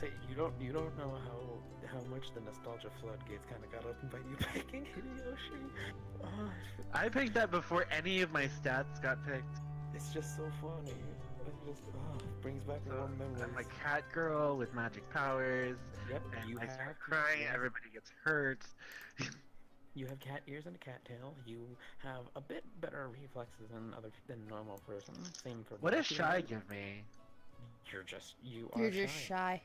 Say you don't know how much the nostalgia floodgates kind of got opened by you picking Hideyoshi. Oh, I picked that before any of my stats got picked. it's just so funny. It just brings back So warm I'm a memories. cat girl with magic powers, Yep, and you I start have crying, yes, everybody gets hurt. you have cat ears and a cat tail. You have a bit better reflexes than normal person. Same for What does molecular shy weight. give me? You You're are just shy. shy.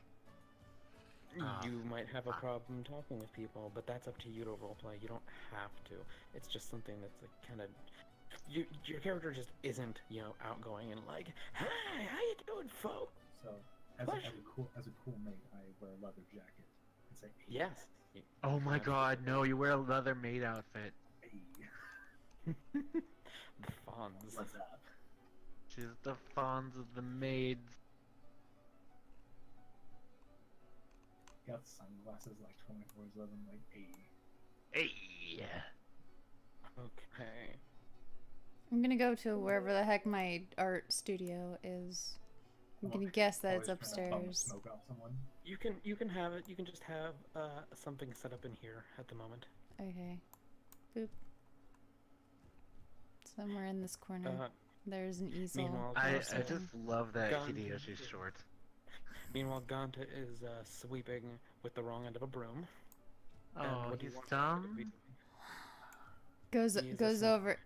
Oh, You might have a fuck. problem talking with people, but that's up to you to roleplay. You don't have to. It's just something that's like kind of your character just isn't outgoing and like, hi, how you doing, folks? So, Pleasure. as a cool mate, I wear a leather jacket. It's like, hey, Yes, Oh you can my god, absolutely. no, you wear a leather maid outfit. hey, The fawns. what's up? She's the fawns of the maids. Got sunglasses like 24/7, like, hey. Hey! Okay. I'm gonna go to wherever the heck my art studio is. I'm gonna guess that it's Always trying to bum the upstairs. smoke off someone. You can have it. You can just have something set up in here at the moment. Okay. Boop. Somewhere in this corner. Uh, There's an easel meanwhile, or I something. just love that Ganta, Hideyoshi's short. meanwhile, Ganta is sweeping with the wrong end of a broom. And Oh, what do you he's want Ganta to be dumb? Goes doing? He is a goes sweep. over.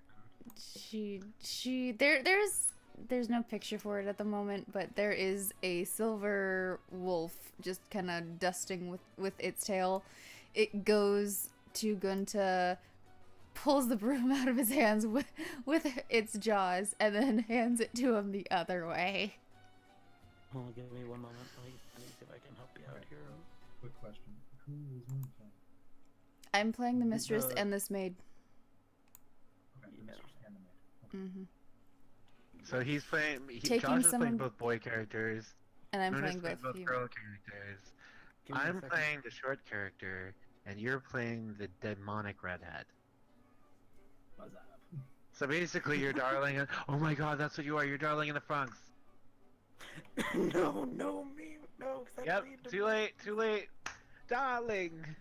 There's no picture for it at the moment, but there is a silver wolf just kind of dusting with its tail. It goes to Gunta, pulls the broom out of his hands with its jaws, and then hands it to him the other way. Hold on, give me one moment. Let me see if I can help you out Okay. here. Quick question. Who is Moonfall? I'm playing the mistress The- and this maid. Okay, the Yeah. mistress and the maid. Okay. Hmm. So he's playing. Taking Josh is playing someone, both boy characters. and I'm Moon is playing playing both both female. girl characters. Give me a I'm second. playing the short character, and you're playing the demonic redhead. What's up? So basically, you're darling. Oh my god, that's what you are. You're darling in the Franks. No, me, no, 'cause Yep. lead to Too late. Too late. Darling.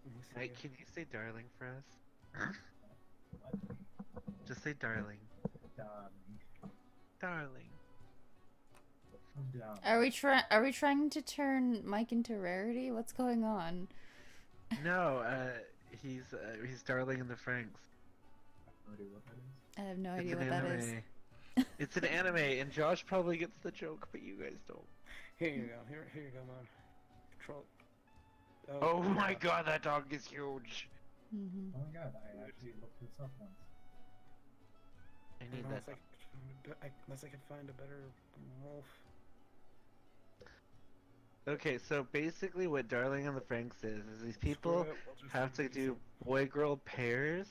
Let me see. Wait, can you say darling for us? What? Just say darling. Darling. Darling. I'm down. Are we trying to turn Mike into Rarity? What's going on? No, he's darling in the Franks. I have no idea what that is. I have no It's idea an what that is. anime. It's an anime, and Josh probably gets the joke, but you guys don't. Here you go. Here you go, man. Control. Oh my yeah. god, that dog is huge. Hmm. Oh my god, I actually looked this up once. I need that. Unless I can find a better wolf. Okay, so basically, what Darling in the Franks is these people Screw it, we'll just have to use do boy-girl pairs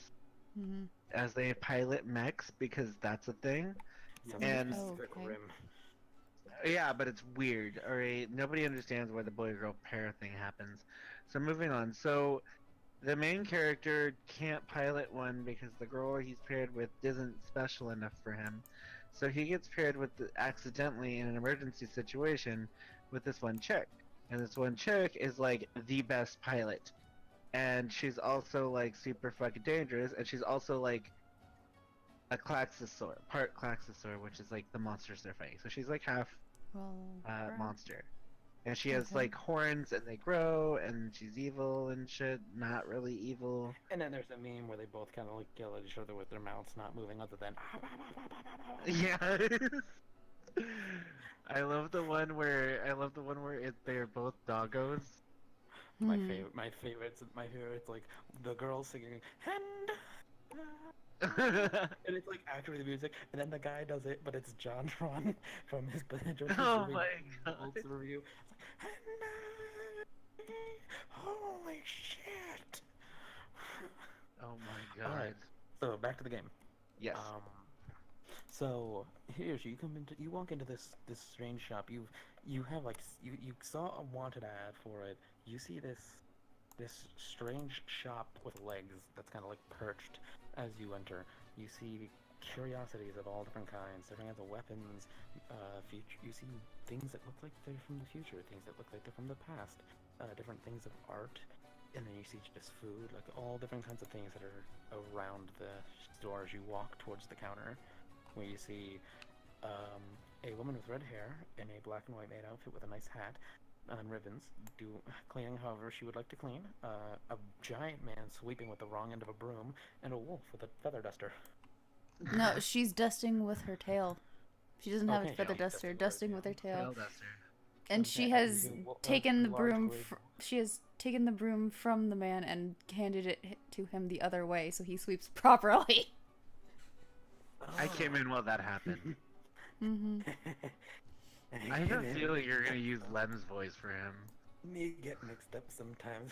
Hmm. as they pilot mechs because that's a thing. Sounds And- like Oh, Pacific okay. Rim. Yeah, but it's weird. All right, nobody understands why the boy-girl pair thing happens. So moving on. So the main character can't pilot one because the girl he's paired with isn't special enough for him. So he gets paired with accidentally in an emergency situation with this one chick. And this one chick is like the best pilot. And she's also like super fucking dangerous, and she's also like a Klaxosaur, part Klaxosaur, which is like the monsters they're fighting. So she's like half Well, crap. monster. And she has Okay. like horns and they grow, and she's evil and shit. Not really evil. And then there's a meme where they both kind of like yell at each other with their mouths not moving other than. Yeah. I love the one where they're both doggos. My Hmm. favorite. My favorite's like the girl singing and. And it's like actually the music, and then the guy does it, but it's John Tron from his Oh my god. review. It's like, holy shit! Oh my god. All right, so back to the game. Yes. So here's you walk into this strange shop. You have like you saw a wanted ad for it. You see this strange shop with legs that's kind of like perched as you enter. You see curiosities of all different different kinds of weapons. You see things that look like they're from the future, things that look like they're from the past, different things of art, and then you see just food, like all different kinds of things that are around the store as you walk towards the counter, where you see a woman with red hair in a black and white maid outfit with a nice hat and ribbons, cleaning however she would like to clean, a giant man sweeping with the wrong end of a broom, and a wolf with a feather duster. No, she's dusting with her tail. She doesn't have Okay, a feather she's duster, dusting with her tail. Tail duster. And she Okay, has you do taken the large broom. wig. She has taken the broom from the man and handed it to him the other way, so he sweeps properly. I came in while that happened. Mm-hmm. I have a feeling you're gonna use Lem's voice for him. Me get mixed up sometimes.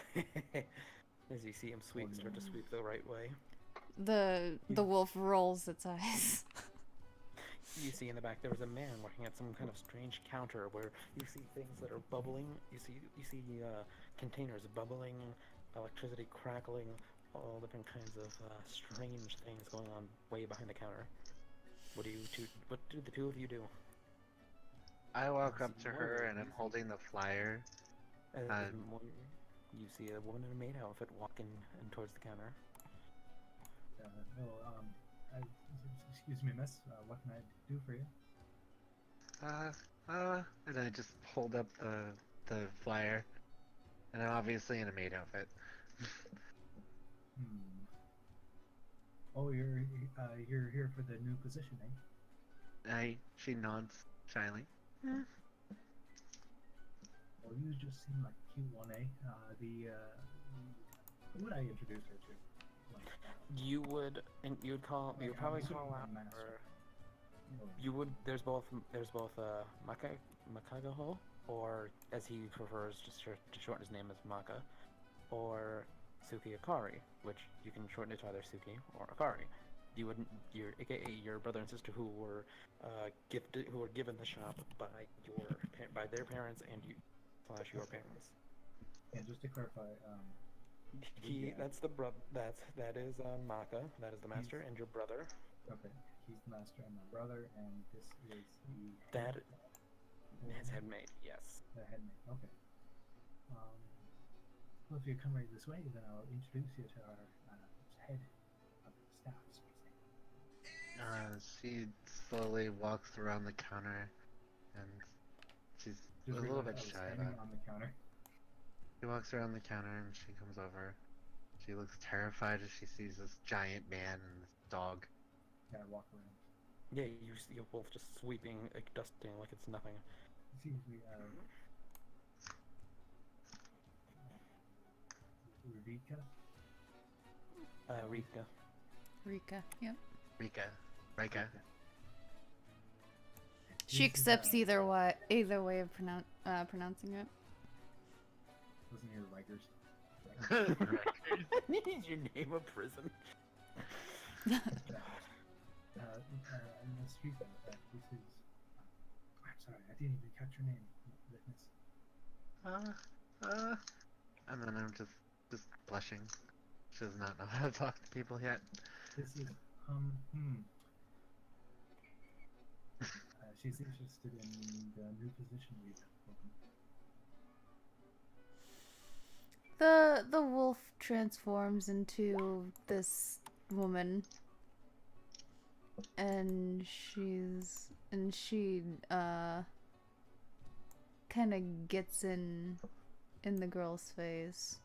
As you see him start to sweep the right way. The wolf rolls its eyes. You see in the back there was a man working at some kind of strange counter where you see things that are bubbling. You see containers bubbling, electricity crackling, all different kinds of strange things going on way behind the counter. What do the two of you do? I walk up to her and I'm holding the flyer. You see a woman in a maid outfit walking towards the counter. Excuse me, miss. What can I do for you? And I just hold up the flyer, and I'm obviously in a maid outfit. Oh, you're here for the new position, eh? She nods shyly. Well, you just seem like a cute one, eh? Who would I introduce her to? Like, You would probably call out, or you would. There's both Makagaho, or as he prefers to shorten his name as Maka, or Suki Akari, which you can shorten it to either Suki or Akari. AKA your brother and sister who were given the shop by their parents and you / your parents. and just to clarify, That is Maka. That is the master, and your brother. okay, he's the master and my brother, and this is That his headmate. Yes. the headmate. Okay. Well, if you come right this way, then I'll introduce you to our head of staff. So to say. She slowly walks around the counter, and she's Just a little bit realize I was shy standing about. on the counter. She walks around the counter and she comes over. She looks terrified as she sees this giant man and this dog. Yeah, I walk around. Yeah, you see a wolf just sweeping, like dusting, like it's nothing. Excuse me, Rika? Rika. Rika, yep. Rika. She accepts either way of pronouncing it. Wasn't here Rikers? Is your name a prison? Miss Rika, this is... I'm sorry, I didn't even catch your name, Miss. And then I'm just blushing. She does not know how to talk to people yet. This is, she's interested in the new position we've opened. The wolf transforms into this woman, and she kind of gets in the girl's face.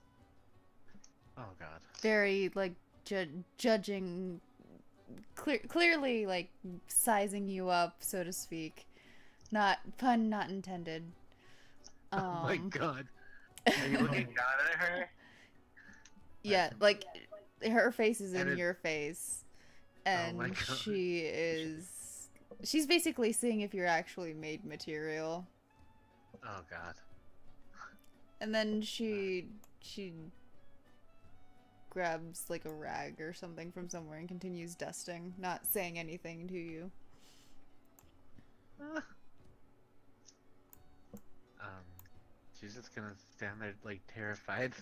Oh god. Very like judging, clearly like sizing you up, so to speak. Not intended. Oh my god. Are you looking down at her? Yeah, like her face is in And your face, Oh and my God. she's basically seeing if you're actually made material. Oh god. And then she grabs like a rag or something from somewhere and continues dusting, not saying anything to you. She's just gonna stand there like terrified.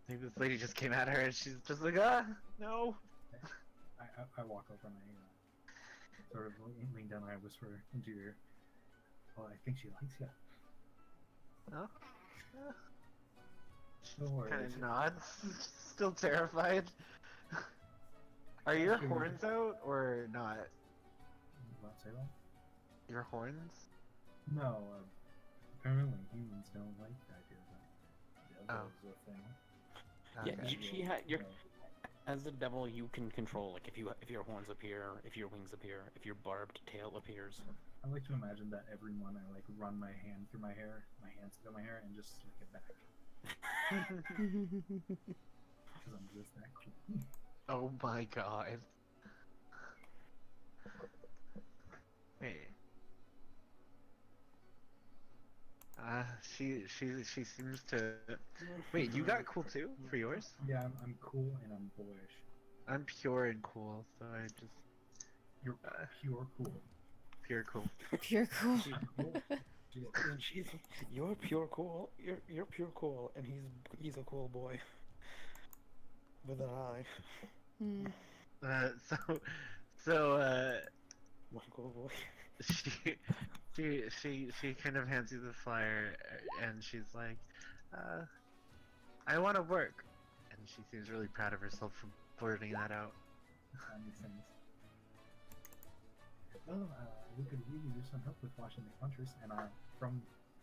Maybe this lady just came at her and she's just like, no. I I walk over and I sort of lean down and I whisper into your ear, "Oh, I think she likes you." Oh. No worries. Kind of nods, still terrified. Are your horns out or not? What, say that? Your horns? No, apparently humans don't like the idea that devils are a thing. Yeah, Okay. she had your. As the devil, you can control like if your horns appear, if your wings appear, if your barbed tail appears. I like to imagine that every month I like run my hand through my hair, my hands through my hair, and just slick it back because I'm just that cool. Oh my god. Wait. She seems to. Wait, you got cool too for yours? Yeah, I'm cool and I'm boyish. I'm pure and cool, so I just You're pure cool. pure cool. Pure cool. She's cool. And you're pure cool. You're pure cool, and he's a cool boy with an eye. Hmm. So One cool boy. she kind of hands you the flyer, and she's like, I want to work, and she seems really proud of herself for blurting that out. That makes sense. Well, we could really use some help with washing the counters, and from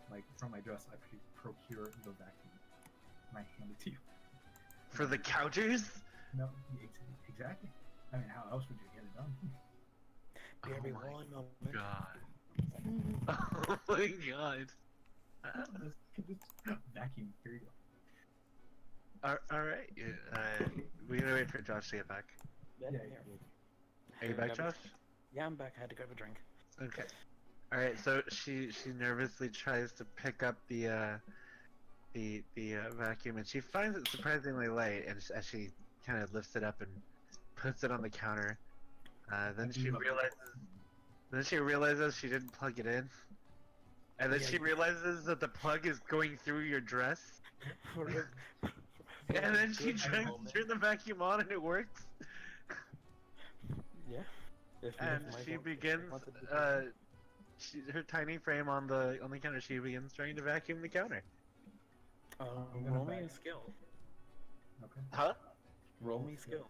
my dress, I procure the vacuum, and I hand it to you. For the counters? No, exactly. I mean, how else would you get it done? Baby, Oh my one moment. god. Mhm. Oh my god. Just vacuum. Here you go. Alright, we're gonna wait for Josh to get back. Yeah, Yeah, here. Are you back, Josh? Yeah, I'm back. I had to grab a drink. Okay. Alright, so she nervously tries to pick up the vacuum, and she finds it surprisingly light, and as she kind of lifts it up and puts it on the counter, then she realizes she didn't plug it in, and then Yeah, she realizes that the plug is going through your dress, For and a then she good tries to moment. turn the vacuum on, and it works. Yeah. And she begins her tiny frame on the counter. She begins trying to vacuum the counter. I'm gonna Roll me a back. skill. Okay. Huh? Roll me skill.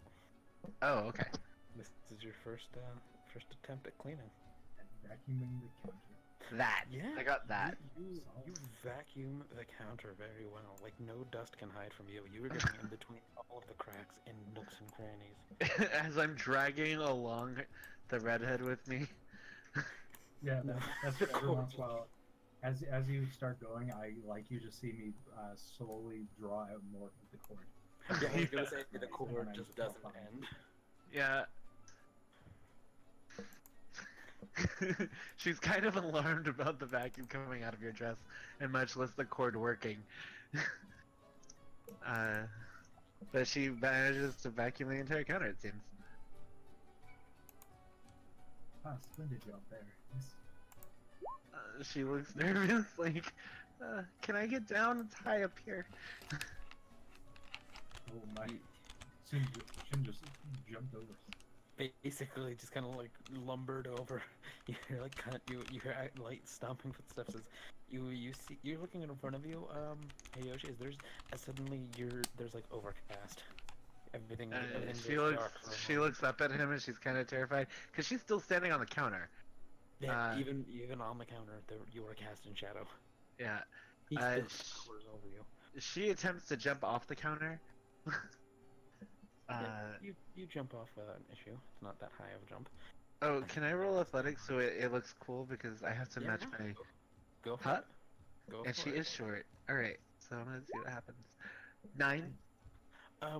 Oh, okay. This is your first attempt at cleaning. And vacuuming the counter. That. Yeah, I got that. You vacuum the counter very well. Like no dust can hide from you. You were getting in between all of the cracks and nooks and crannies. As I'm dragging along the redhead with me. Yeah, No. that's for every once in a while. As you start going, you just see me slowly draw out more of the cord. Yeah, I was gonna say the And cord then I just walk doesn't behind. end. Yeah. She's kind of alarmed about the vacuum coming out of your dress, and much less the cord working. But she manages to vacuum the entire counter, it seems. Splendid job there. Yes. She looks nervous, like, can I get down? It's high up here. Oh my. Shin just jumped over. Basically, just kind of like lumbered over. You hear like you hear light stomping footsteps as you're looking in front of you. Hey Yoshi, suddenly there's like overcast. Everything She goes looks dark for a she moment. looks up at him, and she's kind of terrified because she's still standing on the counter. Yeah, even on the counter, you were cast in shadow. Yeah. He still towers over you. She attempts to jump off the counter. You jump off without an issue. It's not that high of a jump. Oh, can I roll athletics so it looks cool because I have to match my. Go for Huh? it. Go And for she it. is short. All right, so I'm gonna see what happens. 9.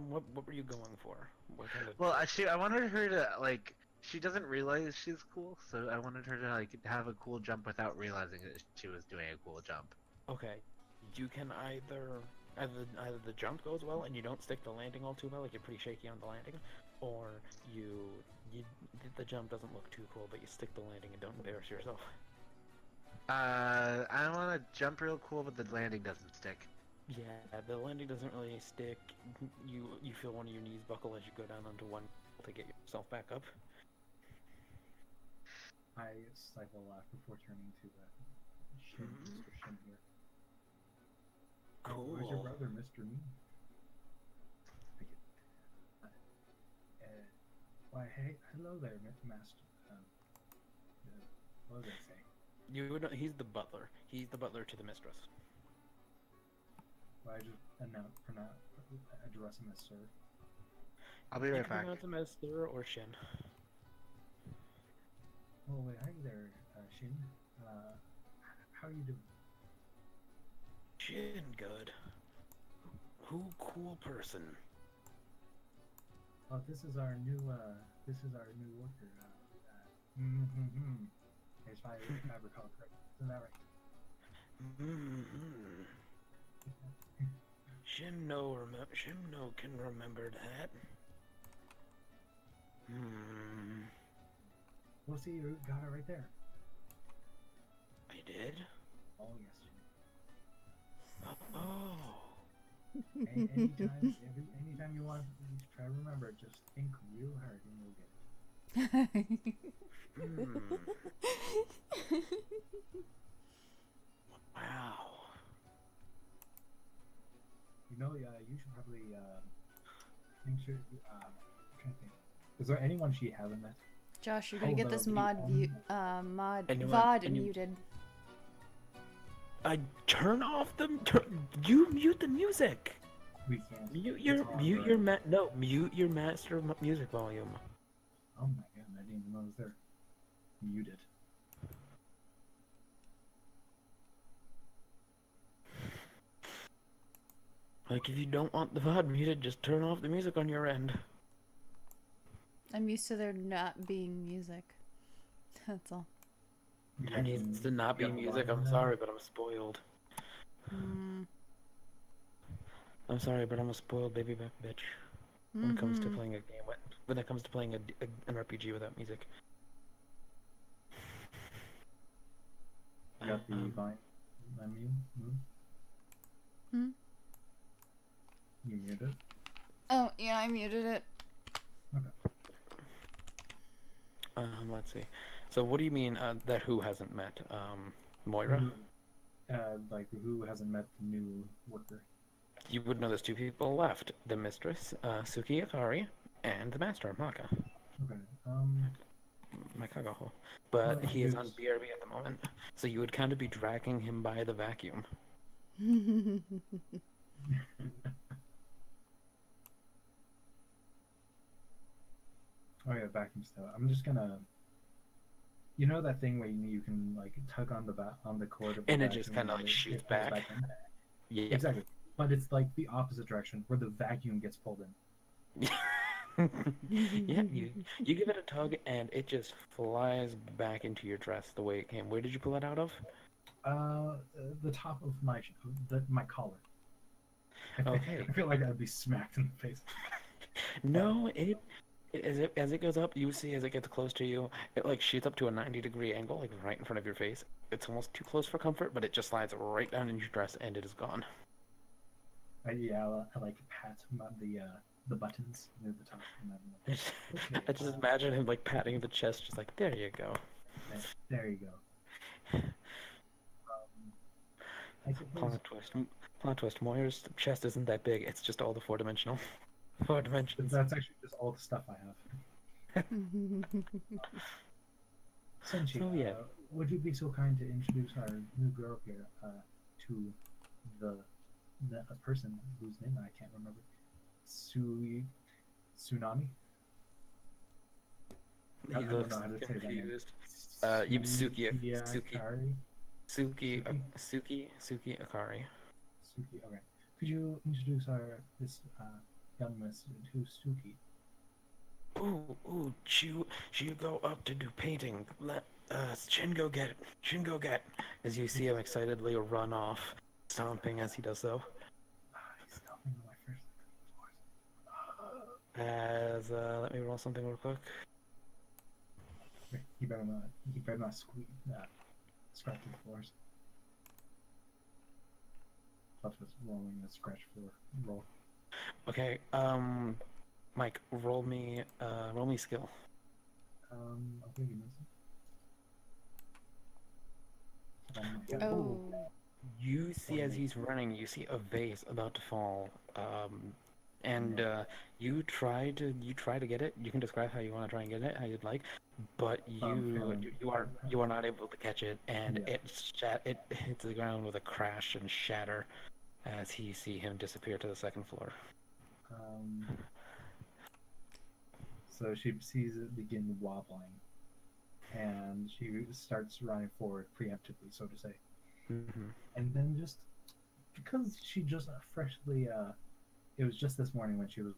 What were you going for? What kind of? Well, I wanted her to like. She doesn't realize she's cool, so I wanted her to like have a cool jump without realizing that she was doing a cool jump. Okay, you can either the jump goes well and you don't stick the landing all too well, like you're pretty shaky on the landing, or the jump doesn't look too cool, but you stick the landing and don't embarrass yourself. I want to jump real cool, but the landing doesn't stick. Yeah, the landing doesn't really stick. You feel one of your knees buckle as you go down onto one to get your himself back up. I stifle a laugh before turning to Shin, Mr. Shin here. Cool. Where's your brother, Mr. Me? Why, hey, hello there, Master. What did I say? You would know, he's the butler. He's the butler to the mistress. Why I just address him as sir? I'll be You right can back. pronounce him as Sir or Shin. Oh, wait, hi there, Shin. How are you doing? Shin, good. Who cool person? Oh, this is our new worker. If I recall correctly. Isn't that right? Mm-hmm. Shimno can remember that. Hmm. Well, see, you got it right there. I did? Oh, yes, Shin. Oh. Anytime you want to try to remember it, just think real hard and you'll get it. Hmm. Wow. You know, you should probably I'm trying to think. Is there anyone she hasn't met? Josh, you're gonna Oh, get the this video mod Anyone- VOD any- muted. I turn off the. You mute the music. We can't. Mute It's your on, mute right? your mute your master music volume. Oh my god, I didn't even know it was there. Muted. Like if you don't want the VOD muted, just turn off the music on your end. I'm used to there not being music. That's all. There needs to not be you got the music. volume I'm now? sorry, but I'm spoiled. Mm. I'm sorry, but I'm a spoiled baby back bitch when it comes to Mhm. playing a game. When it comes to playing an RPG without music. You got the vine. I mean, Hmm? You muted. Oh yeah, I muted it. Let's see. So what do you mean that who hasn't met? Moira? Like who hasn't met the new worker? You would know there's two people left. The mistress, Suki Akari, and the master, Maka. Okay. Makagaho. But Well, he is on yes. BRB at the moment. So you would kind of be dragging him by the vacuum. Oh yeah, vacuum stuff. I'm just gonna. You know that thing where you can like tug on the cord of the And it vacuum just kinda, and like, it shoots pulls back. in? Yeah. Exactly. But it's like the opposite direction where the vacuum gets pulled in. Yeah, you give it a tug and it just flies back into your dress the way it came. Where did you pull it out of? The top of my collar. Okay. I feel like I'd be smacked in the face. No, as it goes up, you see as it gets close to you, it like shoots up to a 90-degree angle, like right in front of your face. It's almost too close for comfort, but it just slides right down in your dress and it is gone. I like pat the buttons near the top. And then, okay, I just imagine him like patting the chest, just like, there you go. there you go. I suppose Plot twist. Moira's chest isn't that big. It's just all the four-dimensional. Four dimensions. that's actually just all the stuff I have. Senshi, So, yeah. would you be so kind to introduce our new girl here to the a person whose name I can't remember? Tsunami? He I don't looks know how to say that name. confused. Suki Akari? Suki Akari. Suki, okay. Could you introduce this young miss to Suki? Ooh, you go up to do painting. Let Shin go get it. Shin go get. As you see him excitedly run off, stomping as he does so. He's stopping on my first floors. Let me roll something real quick. He better not scratch the floors. Plus was rolling a scratch floor roll. Okay, Mike, roll me skill. Okay, give me a second. Oh. You see as he's running, you see a vase about to fall, and you try to get it. You can describe how you want to try and get it, how you'd like, but you are not able to catch it, and Yeah. it hits the ground with a crash and shatter, as you see him disappear to the second floor. So she sees it begin wobbling, and she starts running forward preemptively, so to say. Mm-hmm. And then just because she just freshly, it was just this morning when she was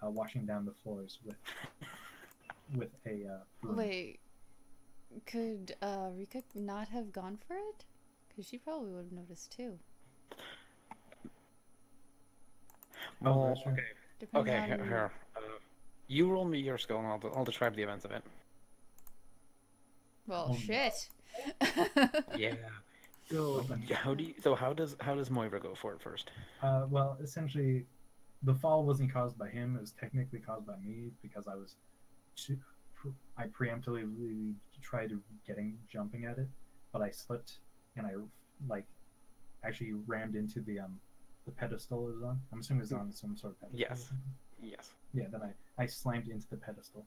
washing down the floors with a broom. Wait, could Rika not have gone for it? Because she probably would have noticed too. Well, that's true. Depending okay, on how you... here. You roll me your skill, and I'll describe the events of it. Well, Oh, no. shit. Yeah. So how does Moira go for it first? Well, essentially, the fall wasn't caused by him. It was technically caused by me because I preemptively tried jumping at it, but I slipped and I actually rammed into the pedestal it was on. I'm assuming it was on some sort of pedestal. Yes. Yes. Yeah. Then I slammed into the pedestal,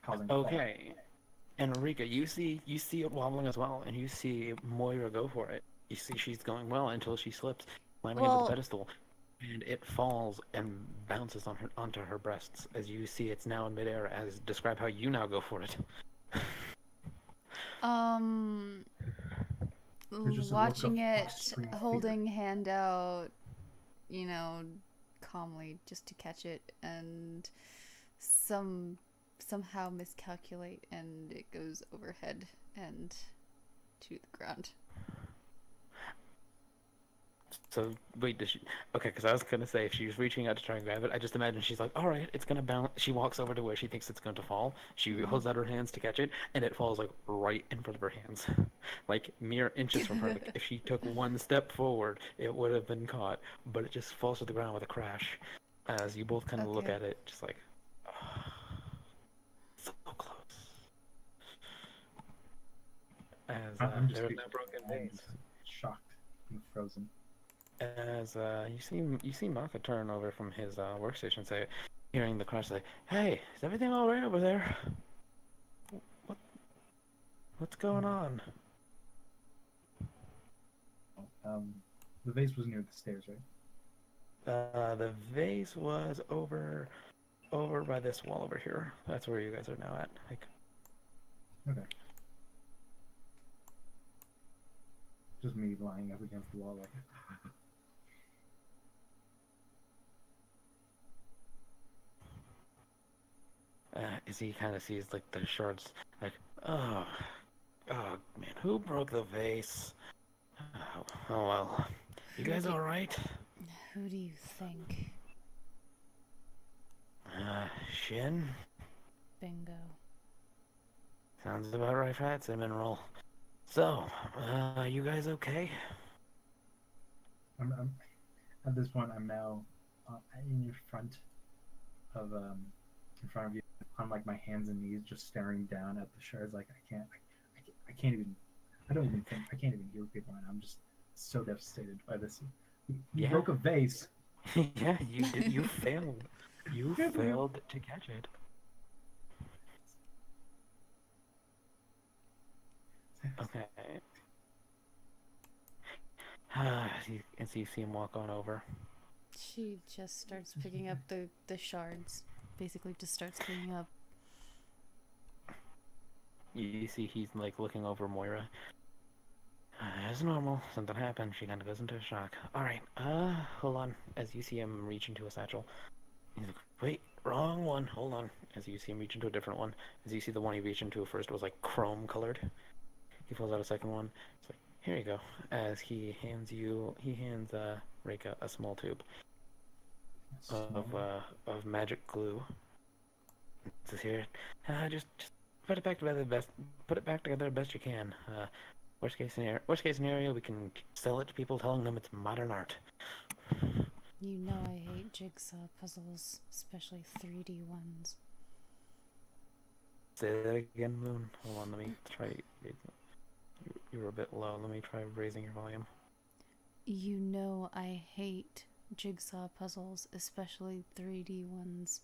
causing a fall. Okay. And Rika, you see it wobbling as well, and you see Moira go for it. You see she's going well until she slips, slamming into the pedestal, and it falls and bounces onto her breasts. As you see, it's now in midair. As describe how you now go for it. Watching it, holding hand out, you know, calmly just to catch it, and somehow miscalculate, and it goes overhead and to the ground. So wait, does she? Okay, because I was gonna say if she's reaching out to try and grab it, I just imagine she's like, all right, it's gonna bounce. She walks over to where she thinks it's going to fall. She holds out her hands to catch it, and it falls like right in front of her hands, like mere inches from her. Like, if she took one step forward, it would have been caught, but it just falls to the ground with a crash. As you both kind of look at it, just like, oh, so close. As there are no broken veins. Shocked and frozen. As you see Maka turn over from his workstation, say, hearing the crash, say, "Hey, is everything all right over there? What's going on?" The vase was near the stairs, right? The vase was over by this wall over here. That's where you guys are now at. Like, okay. Just me lying up against the wall, like. as he kind of sees like the shards, like, oh man, who broke the vase? Oh well, you guys all right? Who do you think? Shin? Bingo. Sounds about right for that cinnamon roll. So, you guys okay? I'm at this point. I'm now in front of you, on like my hands and knees, just staring down at the shards. Like I can't even. I don't even think I can't even hear people, and I'm just so devastated by this. You broke a vase. Yeah, you did. You failed. You failed to catch it. Okay. And so you see him walk on over. She just starts picking up the shards. Basically just starts cleaning up. You see he's like looking over Moira. As normal, something happened. She kind of goes into shock. Alright, hold on. As you see him reach into a satchel. He's like, wait, wrong one. Hold on. As you see him reach into a different one. As you see the one he reached into first was like chrome colored. He pulls out a second one. It's like, here you go. As he hands Reika a small tube of magic glue. It says here, just put it back together the best you can. Worst case scenario, we can sell it to people telling them it's modern art. You know I hate jigsaw puzzles, especially 3D ones. Say that again, Moon. Hold on, let me try. You were a bit low. Let me try raising your volume. You know I hate jigsaw puzzles, especially 3D ones.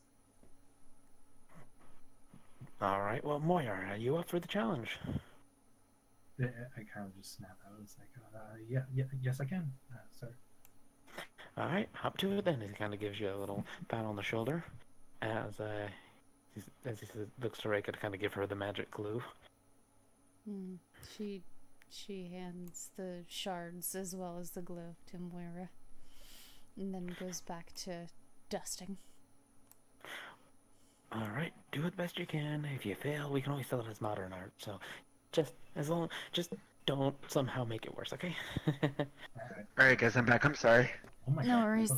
Alright, well, Moira, are you up for the challenge? I kind of just snap out. It's like, yeah, yes, I can, sir. Alright, hop to it then. He kind of gives you a little pat on the shoulder as he looks to Reika to kind of give her the magic glue. She hands the shards as well as the glue to Moira, and then goes back to dusting. Alright, do it best you can. If you fail, we can always sell it as modern art. So, just don't somehow make it worse, okay? Alright, guys, I'm back. I'm sorry. Oh my No god. worries.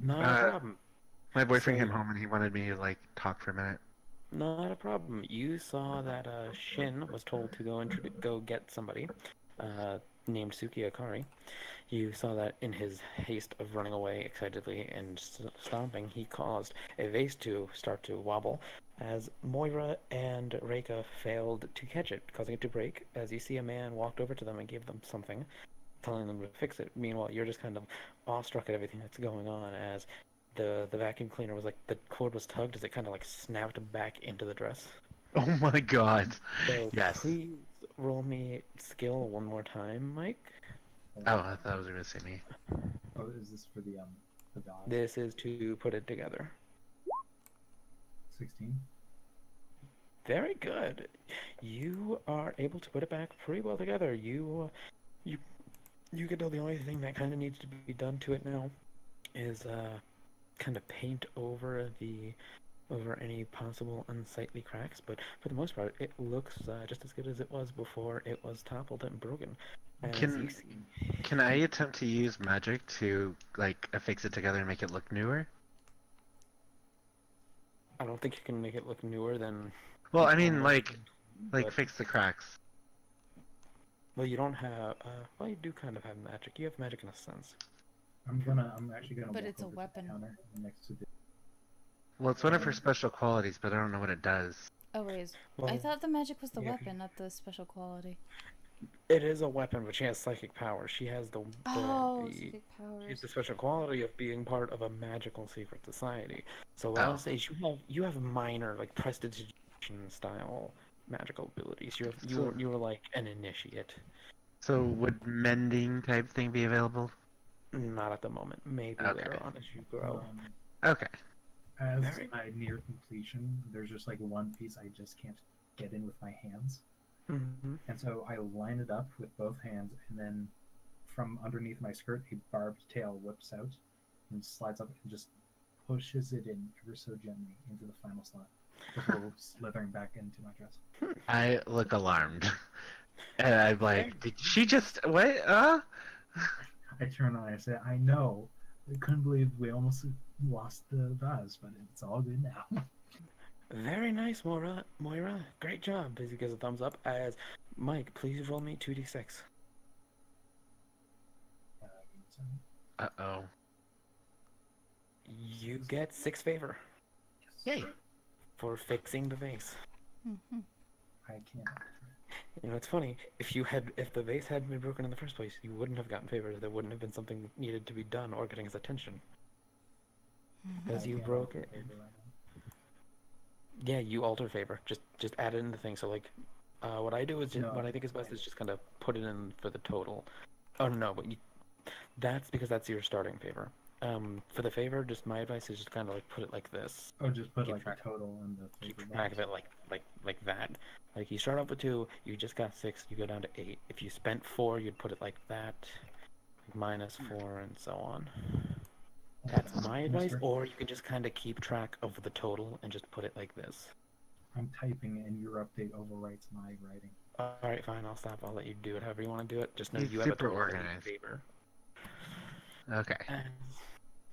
Not a problem. My boyfriend So- came home and he wanted me to, like, talk for a minute. Not a problem. You saw that Shin was told to go get somebody named Suki Akari. You saw that in his haste of running away excitedly and stomping, he caused a vase to start to wobble as Moira and Reika failed to catch it, causing it to break, as you see a man walked over to them and gave them something, telling them to fix it. Meanwhile, you're just kind of awestruck at everything that's going on as the vacuum cleaner was like, the cord was tugged as it kind of like snapped back into the dress. Oh my god. So Yes. please roll me skill one more time, Mike. Oh, I thought it was gonna say me. Oh, is this for the dog? This is to put it together. 16. Very good. You are able to put it back pretty well together. You can tell the only thing that kind of needs to be done to it now is kind of paint over any possible unsightly cracks, but for the most part, it looks just as good as it was before it was toppled and broken. As you see. Can I attempt to use magic to, like, affix it together and make it look newer? I don't think you can make it look newer than. Well, I mean, almost, like but- fix the cracks. Well, you don't have. Well, you do kind of have magic. You have magic in a sense. I'm actually gonna. But walk it's a over to the weapon. counter next to the. Well, it's one of her special qualities, but I don't know what it does. Oh wait, Well, I thought the magic was the yeah. weapon, not the special quality. It is a weapon, but she has psychic power. She has the Psychic she has powers. the special quality of being part of a magical secret society. So Oh. I'll say you have minor like prestidigitation style magical abilities. You're like an initiate. So would mending type thing be available? Not at the moment. Maybe Okay. later on as you grow. Okay. As Very- I near completion, there's just like one piece I just can't get in with my hands. Mm-hmm. And so I line it up with both hands, and then from underneath my skirt, a barbed tail whips out and slides up and just pushes it in ever so gently into the final slot before slithering back into my dress. I look alarmed. And I'm like, did she just what? I turn on and I say, I know. I couldn't believe we almost lost the vase, but it's all good now. Very nice, Moira. Great job. As he gives a thumbs up. As Mike, please roll me 2d6. Uh-oh. You get 6 favor Yay. for fixing the vase. Mm-hmm. I can't. You know, it's funny. If the vase hadn't been broken in the first place, you wouldn't have gotten favor. There wouldn't have been something needed to be done or getting his attention. Because you broke it. Yeah, you alter favor. Just add it in the thing. So like, what I do is what I think is best is just kind of put it in for the total. Oh no, but that's because that's your starting favor. For the favor, just my advice is just kind of like put it like this. Oh, just put Keep like track- the total and the Keep favor track of box. it like that. Like you start off with 2, you just got 6, you go down to 8. If you spent 4, you'd put it like that, minus 4, and so on. That's my advice. Or you can just kind of keep track of the total and just put it like this. I'm typing and your update overwrites my writing. All right, fine. I'll stop. I'll let you do it however you want to do it. Just know He's you have a super total of 8 organized. favor. Okay.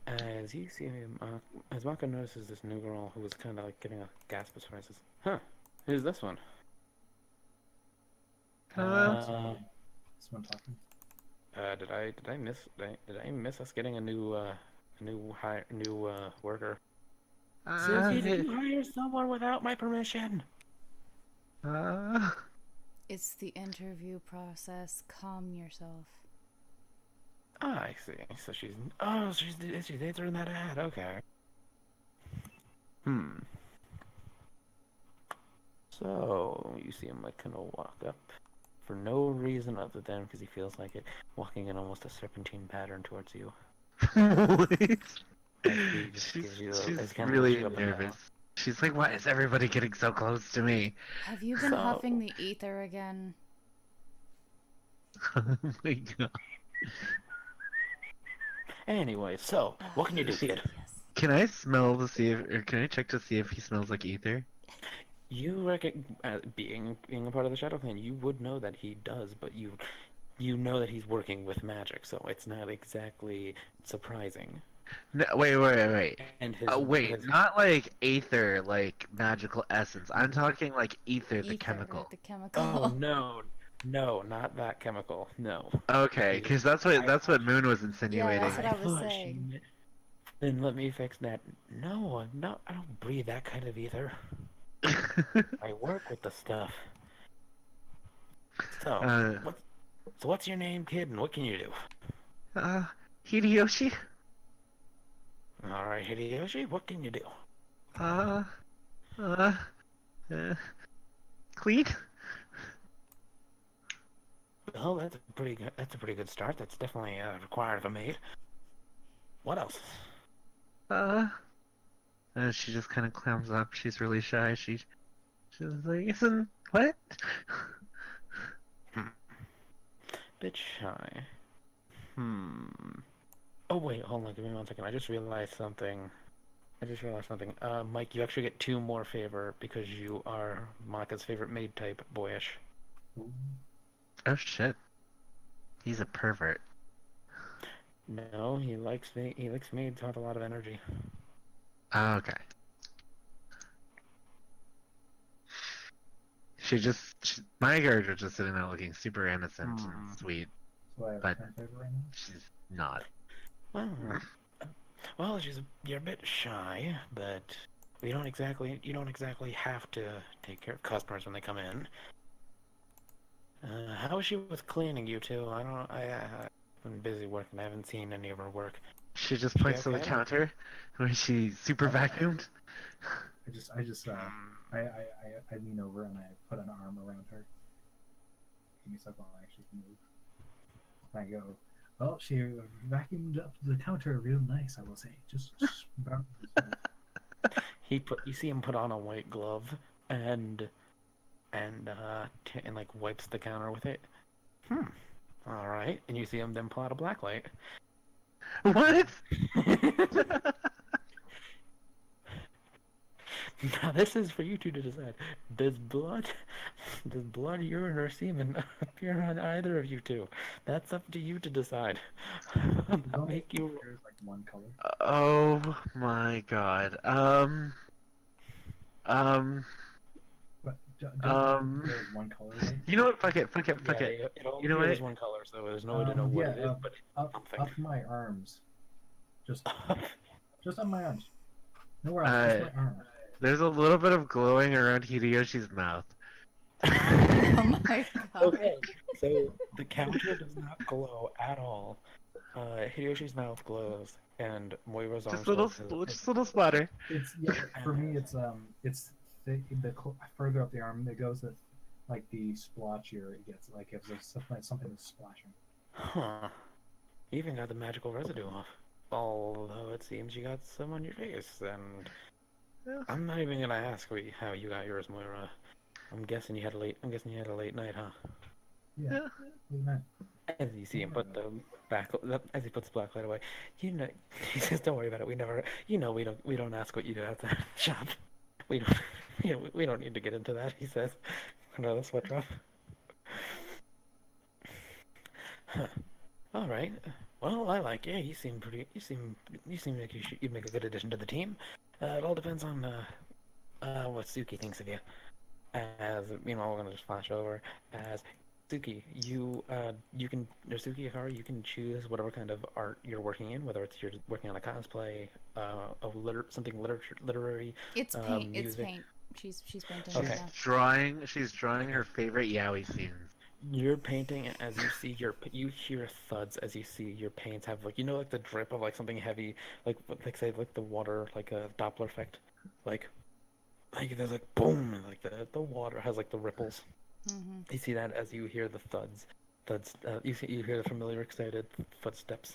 As you see him, as Mako notices this new girl who was kind of like giving a gasp of surprise, says, "Huh? Who's this one?" Hello? This one talking. Did I miss us getting a new worker? Uh, Suki, did you hire someone without my permission? uh, It's the interview process. Calm yourself. Ah, I see. So she's answering that ad. Okay. Hmm. So you see him like kind of walk up for no reason other than because he feels like it, walking in almost a serpentine pattern towards you. wait. As he just gives you She's as he kind of looks really you up and nervous. down. She's like, why is everybody getting so close to me? Have you been So- huffing the ether again? Oh my god. Anyway, so what can you do, kid? Yes. Can I smell to see if, or can I check to see if he smells like ether? You reckon, being a part of the Shadow Clan, you would know that he does, but you know that he's working with magic, so it's not exactly surprising. No, wait. And Wait, his not like aether, like magical essence. I'm talking like ether, the Ether, chemical. the chemical. oh no, not that chemical. No. Okay, He- because that's what Moon was insinuating. that's what I was thought saying. Then let me fix that. No, I'm not. I don't breathe that kind of ether. I work with the stuff. So, uh, what's your name, kid, and what can you do? uh, Hideyoshi? All right, Hideyoshi, what can you do? Uh, uh, clean? Well, that's a pretty good start. That's definitely required of a maid. What else? She just kind of clams up. She's really shy. She's like, isn't what? Bit shy. Oh wait, hold on. Give me 1 second. I just realized something. Mike, you actually get 2 more favor because you are Monica's favorite maid type, boyish. Oh shit. He's a pervert. No, he likes maids who have a lot of energy. Oh, okay. My character just sitting there looking super innocent and sweet. So I have But- 10 favor right now. She's not. Well, you're a bit shy, but you don't exactly have to take care of customers when they come in. How is she with cleaning, you two? I've been busy working. I haven't seen any of her work. She just points to the okay? counter where she super vacuumed. I lean over and I put an arm around her. Give me a second while I actually move. And I go, well, she vacuumed up the counter real nice, I will say. Just about You see him put on a white glove and like wipes the counter with it. All right, and you see him then pull out a black light. What? Now this is for you two to decide. Does blood, urine, or semen appear on either of you two? That's up to you to decide. I'll make you. There's like one color. Oh my god. But there's one color. Right? You know what? Fuck it. It only You know appears what? one color, so there's no way to know what it is. But up my arms. Just on my arms. Nowhere else. Just my arms. There's a little bit of glowing around Hideyoshi's mouth. Oh my god. okay, so the counter does not glow at all. Hideyoshi's mouth glows, and Moira's arms Just little splatter. It's for me. It's the further up the arm it goes, that like the splotchier it gets. Like if there's something that's splashing. Huh. You even got the magical residue off. Although it seems you got some on your face, and Yeah. I'm not even gonna ask how you got yours, Moira. I'm guessing you had a late night, huh? Yeah. Look at that. As you see him put as he puts the black light away, he says, "Don't worry about it. We don't ask what you do at the shop. We don't need to get into that." He says, under the sweat drop. Huh. All right. Well, I like you. You seem like you'd make a good addition to the team. It all depends on what Suki thinks of you. As meanwhile, we're gonna just flash over as Suki, you can Suki Hikaru, you can choose whatever kind of art you're working in, whether it's you're working on a cosplay, something literary, It's paint. It's music. paint. She's painting Okay. right now. She's drawing her favorite yaoi scenes. You're painting as you see you hear thuds as you see your paints have like like the drip of like something heavy, like say like the water, like a Doppler effect, like there's like boom, and like the water has like the ripples. Mm-hmm. You see that as you hear the thuds. You hear the familiar excited footsteps.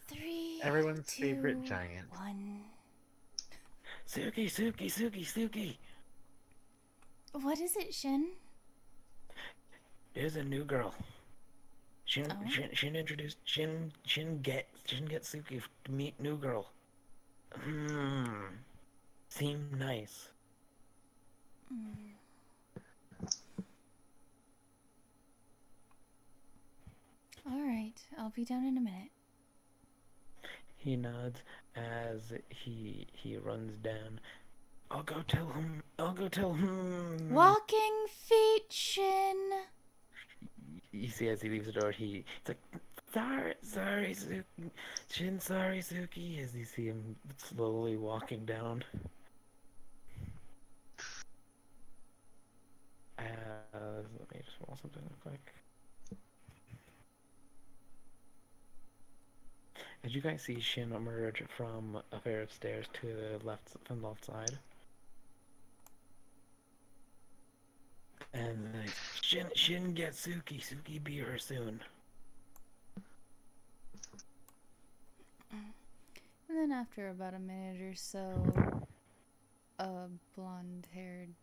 3, Everyone's 2, favorite giant. 1. Suki, Suki, Suki, Suki. What is it, Shin? There's a new girl. Shin Oh. introduced Shin get Suki to meet new girl. Seem nice. All right, I'll be down in a minute. He nods as he runs down. I'll go tell him. I'll go tell him. Walking feet, Shin. You see, as he leaves the door, he's like, sorry, Suki. Shin, sorry, Suki. As you see him slowly walking down. Let me just roll something real quick. Did you guys see Shin emerge from a pair of stairs to the left, from the left side? And then Shin get Suki. Suki be her soon. And then after about a minute or so, a blonde-haired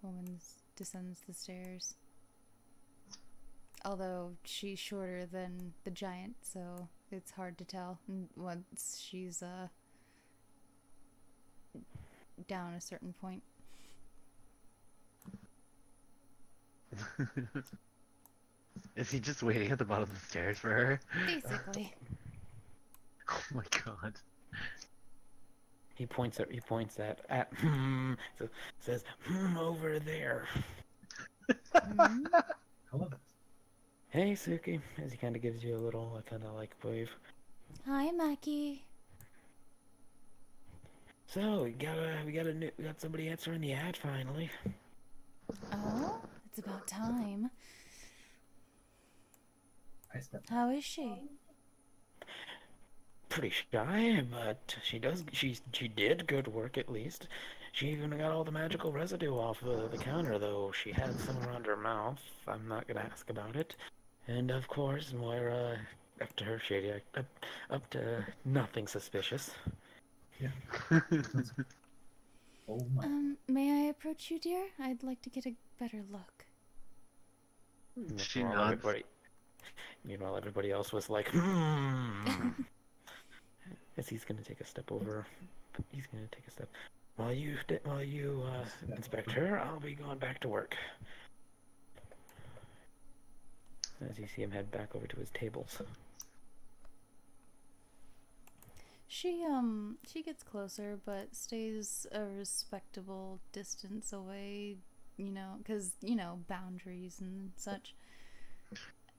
woman descends the stairs. Although she's shorter than the giant, so it's hard to tell once she's down a certain point. Is he just waiting at the bottom of the stairs for her? Basically. Oh my god. He points at so says over there. Hmm? I love it. Hey Suki, as he kind of gives you a little kind of like wave. Hi, Maki. So we got somebody answering the ad finally. Oh, it's about time. I step back. How is she? Pretty shy, but she did good work at least. She even got all the magical residue off the counter, though she had some around her mouth. I'm not gonna ask about it. And of course, Moira, up to her shady, up to nothing suspicious. Yeah. Oh my. May I approach you, dear? I'd like to get a better look. She nods. Meanwhile, everybody else was like, As he's gonna take a step over. He's gonna take a step. While you inspect her, I'll be going back to work. As you see him head back over to his tables. She gets closer, but stays a respectable distance away, because, boundaries and such.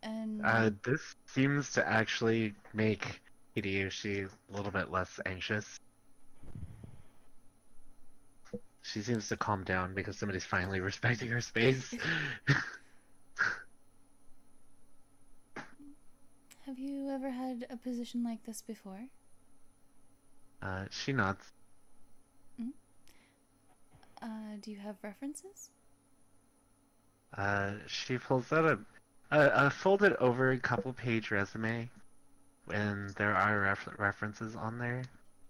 And This seems to actually make Hideyoshi a little bit less anxious. She seems to calm down because somebody's finally respecting her space. have you ever had a position like this before? She nods. Do you have references? She pulls out a folded over couple page resume, and there are references on there.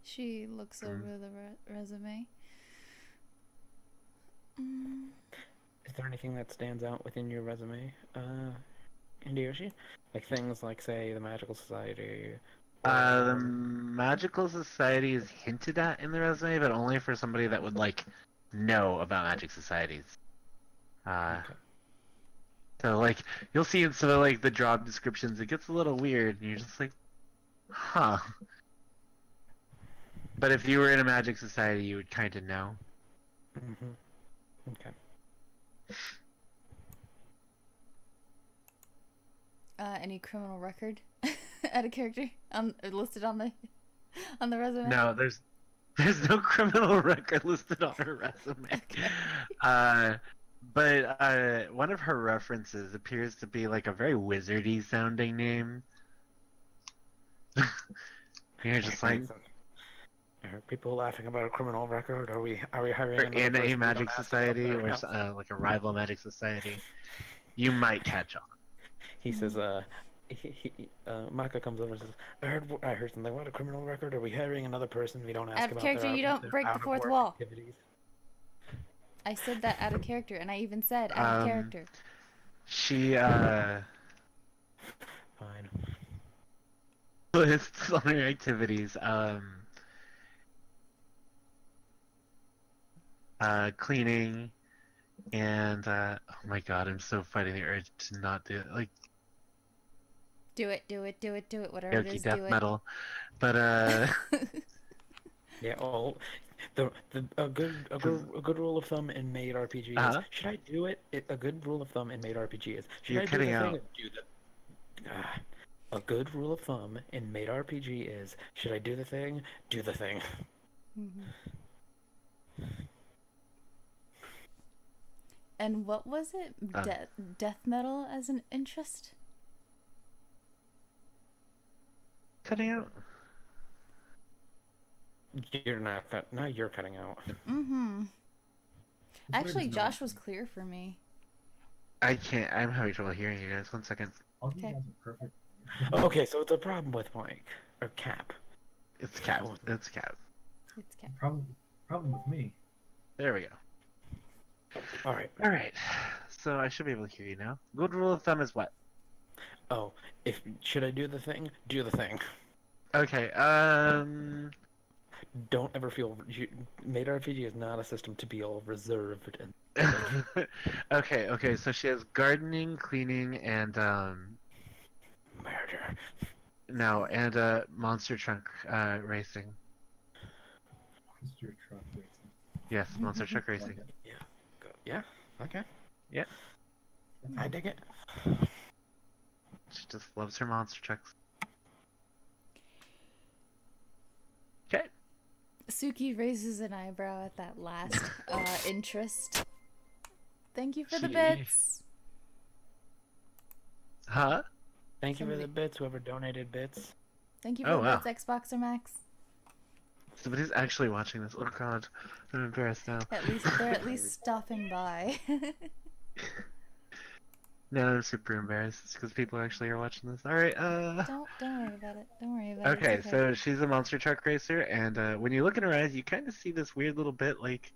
She looks over the resume. Is there anything that stands out within your resume, Hideyoshi? Like things like, say, the Magical Society? The Magical Society is hinted at in the resume, but only for somebody that would, know about magic societies. Okay. So, you'll see in some of, the job descriptions, it gets a little weird, and you're just like, huh. But if you were in a magic society, you would kind of know. Mm-hmm. Okay. Any criminal record? Add a character listed on the resume. No, there's no criminal record listed on her resume. Okay. But one of her references appears to be like a very wizardy sounding name. You're just like, Are people laughing about a criminal record? Are we hiring or another in person a we don't magic ask about society, their or health? like a rival magic society, you might catch on. He says, Micah comes over and says, I heard something about a criminal record. Are we hiring another person we don't ask Out of about character, their you don't their break the fourth out-of-work wall. activities? I said that out of character, and I even said out of character. She Fine. lists on her activities. Cleaning, and oh my god, I'm so fighting the urge to not do it. Like, Do it, whatever it Yoki is, death do it. metal, but Yeah. All a good rule of thumb in Maid RPG is should I do it? A good rule of thumb in Maid RPG is should You're I do cutting the out. thing? Or do the a good rule of thumb in Maid RPG is should I do the thing? Do the thing. And what was it? Death metal as an interest? cutting out. You're not. Now you're cutting out. Mm-hmm. Actually, Where's Josh no- was clear for me. I can't. I'm having trouble hearing you guys. 1 second. All you Okay. guys are perfect. Okay, so it's a problem with Mike or Cap. It's Cap. It's Cap. It's cat. Problem with me. There we go. All right. All right. So I should be able to hear you now. Good rule of thumb is what? Oh, if should I do the thing? Do the thing. Okay. Don't ever feel. Maid RPG is not a system to be all reserved and Okay. So she has gardening, cleaning, and murder. no, and monster truck racing. Monster truck racing. Yes, monster truck Like racing. it. Yeah. Okay. Yeah. I dig it. She just loves her monster trucks. Okay. Suki raises an eyebrow at that last interest. Thank you for the She- bits. Thank you for Somebody- the bits. Whoever donated bits. Thank you for Oh, the wow. bits, Xbox or Max. Somebody's actually watching this. Oh god, I'm embarrassed now. They're at least stopping by. No, I'm super embarrassed because people actually are watching this. All right. Don't worry about it. Don't worry about Okay, it. It's so she's a monster truck racer, and when you look in her eyes, you kind of see this weird little bit. Like,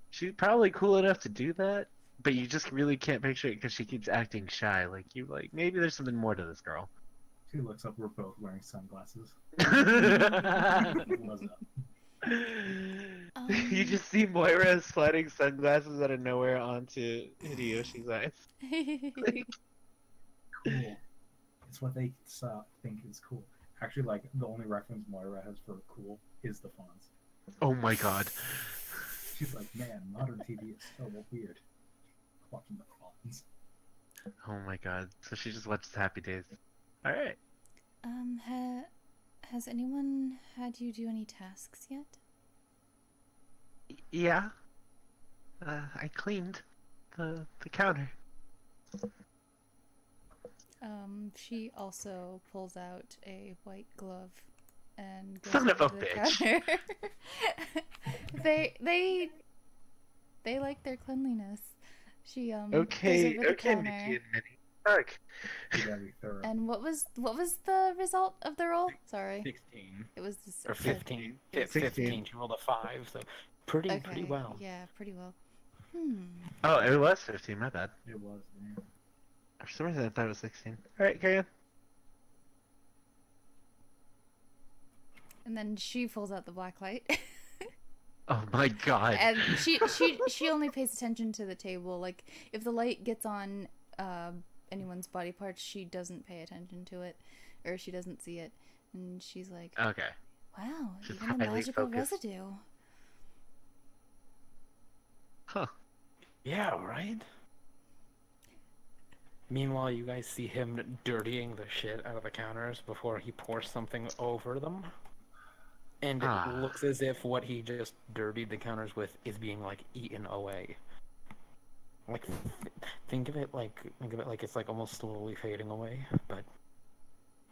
she's probably cool enough to do that, but you just really can't picture it because she keeps acting shy. Like, you like maybe there's something more to this girl. She looks up. We're both wearing sunglasses. What's up? You just see Moira sliding sunglasses out of nowhere onto Hideyoshi's eyes. Cool. It's what they think is cool. Actually, like the only reference Moira has for cool is the fonts. Oh my god. She's like, man, modern TV is so weird. Watching the fonts. Oh my god. So she just watches Happy Days. Alright. Has anyone had you do any tasks yet? Yeah. I cleaned the counter. She also pulls out a white glove and goes Son of over a to the bitch. counter. they like their cleanliness. She goes Okay, over the okay, counter. Mickey and Minnie. Fuck. You gotta be thorough. And what was the result of the roll? Sorry, 16 it was this, or 15. Yeah, 16. 15. She rolled a 5, so pretty Okay, well. Yeah, pretty well. Oh, it was 15, my bad. It was, man. For some reason I thought it was 16. Alright, carry on. And then she pulls out the black light. Oh my god. And she only pays attention to the table. Like if the light gets on anyone's body parts, she doesn't pay attention to it, or she doesn't see it, and she's like, Okay. "Wow, She's even the highly magical focused. residue." Huh. Yeah, right? Meanwhile, you guys see him dirtying the shit out of the counters before he pours something over them. And it Ah. looks as if what he just dirtied the counters with is being like eaten away. Like, think of it like it's like almost slowly fading away, but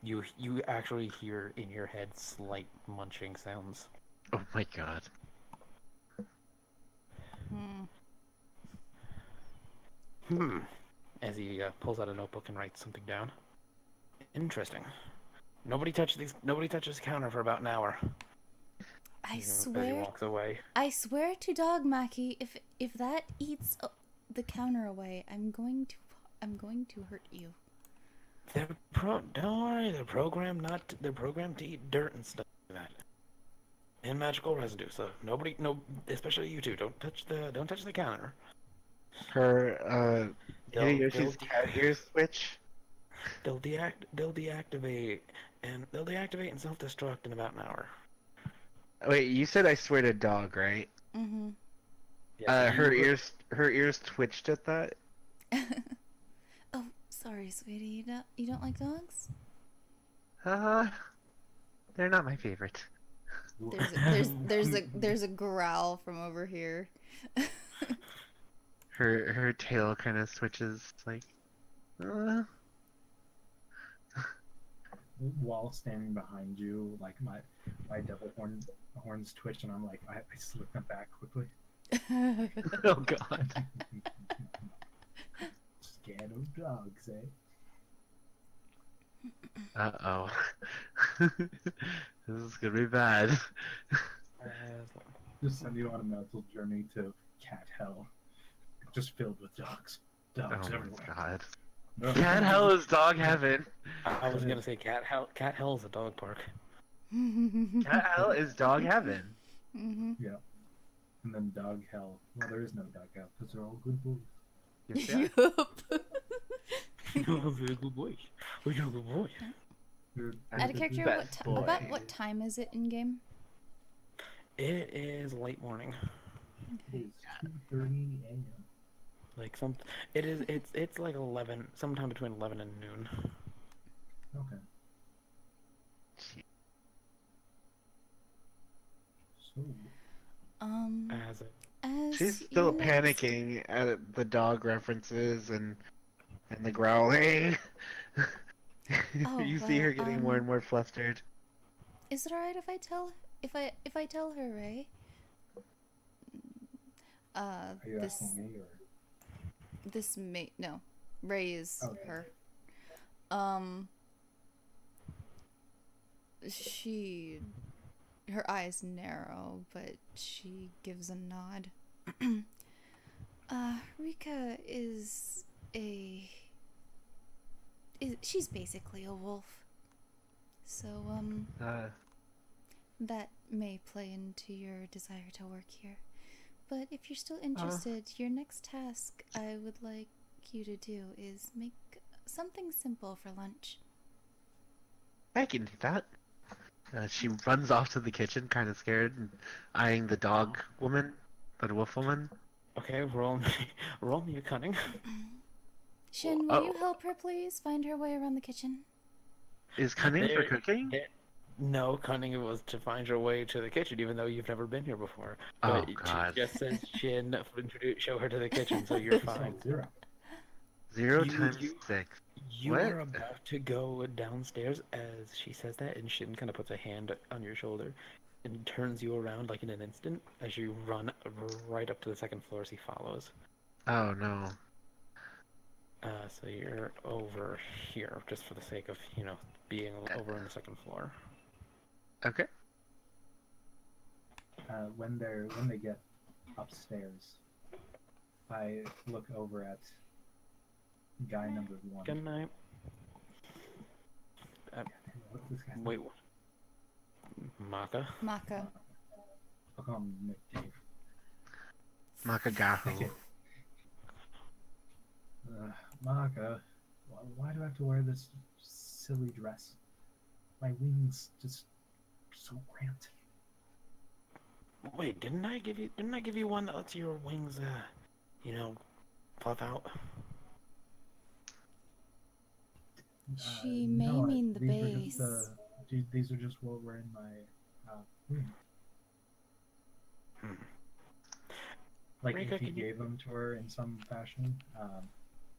you actually hear in your head slight munching sounds. Oh my god. As he pulls out a notebook and writes something down. Interesting. Nobody touches the counter for about an hour. As he walks away. I swear to Dog Mackie, if that eats the counter away, I'm going to hurt you. Don't worry, they're programmed to eat dirt and stuff like that. And magical residue, so especially you two, don't touch the counter. Her Hideyoshi's cat ears switch. They'll deactivate and self-destruct in about an hour. Wait, you said I swear to dog, right? Mm-hmm. Yeah, her ears twitched at that. Oh, sorry, sweetie. You don't like dogs? They're not my favorite. There's a growl from over here. Her tail kind of switches like. While standing behind you, like my double horns twitch, and I'm like, I slip them back quickly. Oh god. Scared of dogs, eh? Uh-oh. This is gonna be bad. Just send you on a mental journey to cat hell, just filled with dogs. Dogs Oh everywhere. my god. No. Cat hell is dog heaven. I was gonna say cat hell is a dog park. Cat hell is dog heaven. Mm-hmm. Yeah. And then dog hell. Well, there is no dog hell because they're all good boys. Yes, they are. You're a very good boy. You're a good boy. Out of character, Best boy. about what time is it in game? It is late morning. It is 2:30 a.m. Like it's like 11, sometime between 11 and noon. Okay. So, As She's still your next- panicking at the dog references and the growling. Oh, You see her well, getting more and more flustered. Is it alright if I tell her, Ray? are you This asking me or? this may no, Ray is Okay. her. Her eyes narrow, but she gives a nod. Rika she's basically a wolf. So, that may play into your desire to work here. But if you're still interested, your next task I would like you to do is make something simple for lunch. I can do that. She runs off to the kitchen, kind of scared, and eyeing the dog woman, the wolf woman. Okay, roll me a cunning. Shin, will you help her please find her way around the kitchen? Is cunning for cooking? No, cunning was to find your way to the kitchen, even though you've never been here before. Oh, But it God. just says Shin, show her to the kitchen, so you're fine. Zero. 0 You- times you- 6. You What? are about to go downstairs as she says that, and Shin kind of puts a hand on your shoulder and turns you around like in an instant as you run right up to the second floor as he follows. Oh no. So you're over here, just for the sake of, being over on the second floor. Okay. When they get upstairs, I look over at guy number 1. Good night. What's this guy's Wait, name? Maka? Maka. I'll call him Nick Dave. Makagahu. Maka, why do I have to wear this silly dress? My wings just so cramped. Wait, didn't I give you one that lets your wings, fluff out? She may No, mean the these were base. just these are just what were in my room. Hmm. Like Rika, if you can you? gave them to her in some fashion,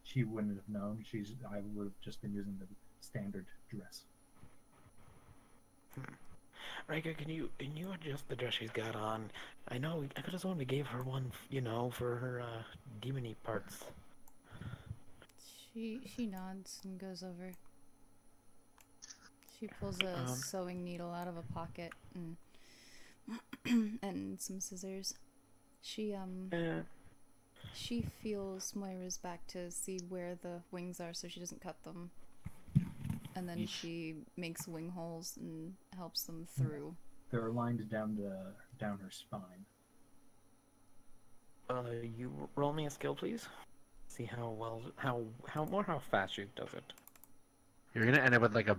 she wouldn't have known. I would have just been using the standard dress. Rika, can you adjust the dress she's got on? I know I could have sworn we gave her one, for her demony parts. She nods and goes over. She pulls a sewing needle out of a pocket and and some scissors. She Uh, she feels Moira's back to see where the wings are so she doesn't cut them. And then she makes wing holes and helps them through. They're aligned down her spine. You roll me a skill, please. See how fast she does it. You're gonna end up with like a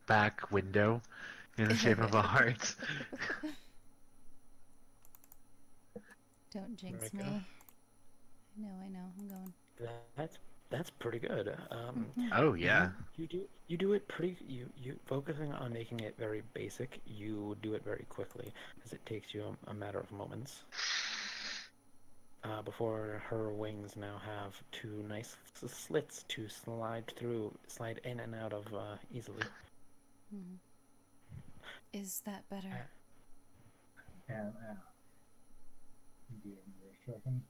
back window in the shape of a heart. Don't jinx Rika? me. I know, I'm going. That's pretty good. Oh yeah. You do it pretty. You focusing on making it very basic. You do it very quickly, as it takes you a matter of moments. Before her wings now have two nice slits to slide in and out of easily. Mm-hmm. Is that better? And give me a second.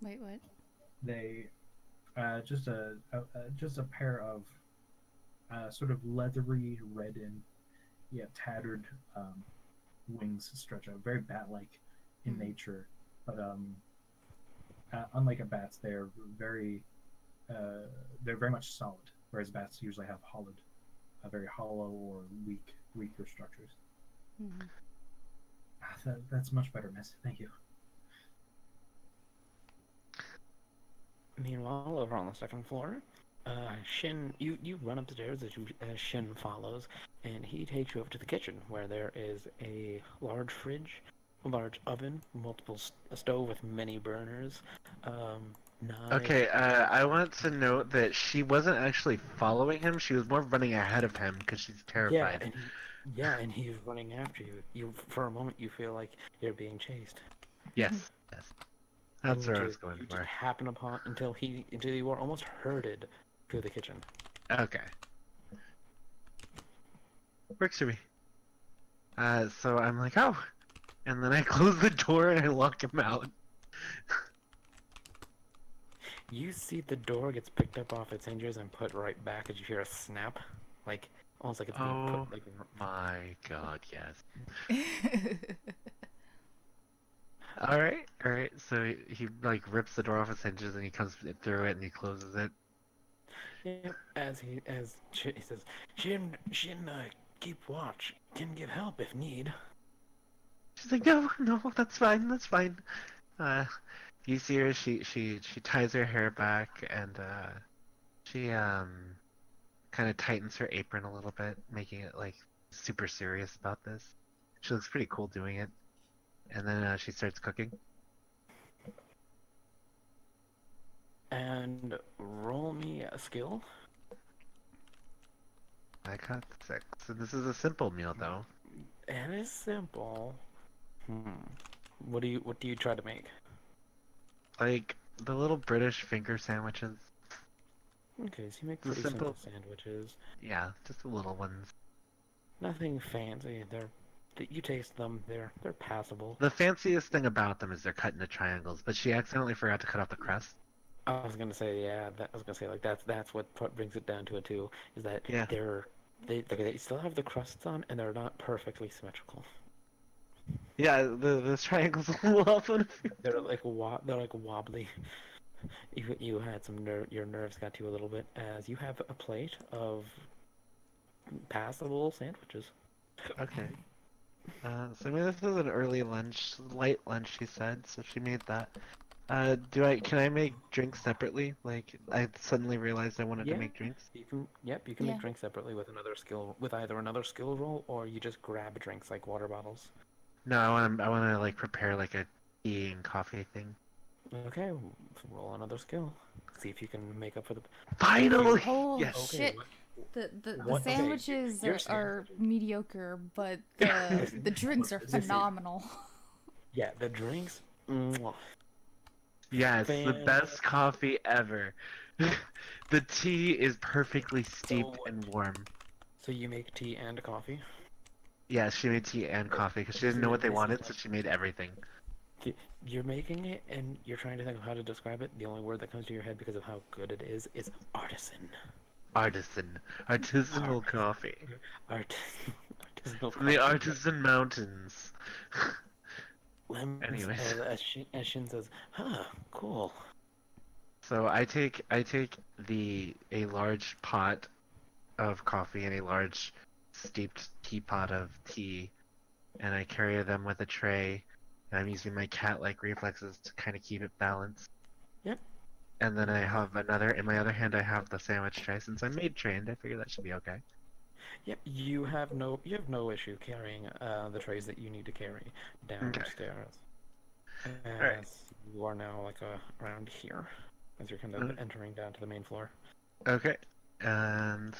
Wait, what? They just a pair of sort of leathery red and tattered wings stretch out, very bat-like in nature, but unlike a bat's, they're very much solid, whereas bats usually have very hollow or weaker structures. Mm-hmm. That's much better, miss. Thank you. Meanwhile, over on the second floor, Shin, you run upstairs as Shin follows, and he takes you up to the kitchen, where there is a large fridge, a large oven, a stove with many burners, knives. Okay, I want to note that she wasn't actually following him. She was more running ahead of him because she's terrified. And he's running after you. For a moment, you feel like you're being chased. Yes, yes. That's what I was going You for. just happen upon until you were almost herded to the kitchen. Okay. Works for me. So I'm like, oh, and then I close the door and I lock him out. You see the door gets picked up off its hinges and put right back as you hear a snap, like almost like it's being put like. My God, yes. All right. So he like rips the door off its hinges and he comes through it and he closes it. Yep. As he says, Shin, keep watch. Can give help if need. She's like, no, that's fine. You see her, she ties her hair back and she kind of tightens her apron a little bit, making it like super serious about this. She looks pretty cool doing it. And then she starts cooking. And roll me a skill. I got 6. So this is a simple meal though. And it's simple. What do you try to make? Like the little British finger sandwiches. Okay, so you make pretty simple sandwiches. Yeah, just the little ones. Nothing fancy. You taste them. They're passable. The fanciest thing about them is they're cut into triangles, but she accidentally forgot to cut off the crust. I was gonna say like that's what brings it down to it too. Is that they still have the crusts on and they're not perfectly symmetrical. Yeah, the triangles a little off. They're like wobbly. You had your nerves got to you a little bit as you have a plate of passable sandwiches. Okay. So I mean, this is an early lunch, light lunch, she said, so she made that. Can I make drinks separately? Like, I suddenly realized I wanted to make drinks. You can make drinks separately with either another skill roll, or you just grab drinks like water bottles. No, I want to like prepare like a tea and coffee thing. Okay, roll another skill. See if you can make up for the. Finally! Oh Yes. Okay, shit! The What- okay, sandwiches your are sandwiches- mediocre, but the drinks are Listen. phenomenal. Yeah, the drinks. Mwah. Yes, the Fan- best coffee ever. The tea is perfectly steeped So- and warm. So you make tea and coffee. Yeah, she made tea and coffee because she This didn't know is- what they this is wanted, like- so she made everything. You're making it, and you're trying to think of how to describe it. The only word that comes to your head because of how good it is artisan. Artisanal coffee Artisanal from the coffee. Artisan Mountains. Lemons, Anyways. as Shin says, huh, cool. So I take a large pot of coffee and a large steeped teapot of tea, and I carry them with a tray. And I'm using my cat-like reflexes to kind of keep it balanced. Yep. And then I have another in my other hand. I have the sandwich tray. Since I'm maid trained, I figure that should be okay. Yep, you have no issue carrying the trays that you need to carry downstairs. Alright. As you are now like around here, as you're kind of entering down to the main floor. Okay. And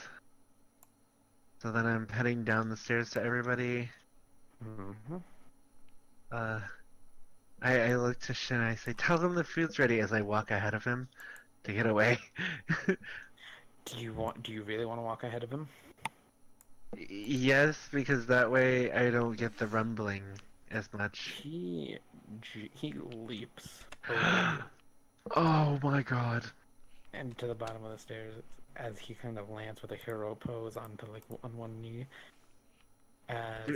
so then I'm heading down the stairs to everybody. Mm-hmm. I look to Shin and I say, "Tell them the food's ready," as I walk ahead of him to get away. Do you really want to walk ahead of him? Yes, because that way I don't get the rumbling as much. He leaps over Oh my god. and to the bottom of the stairs as he kind of lands with a hero pose onto like on one knee. As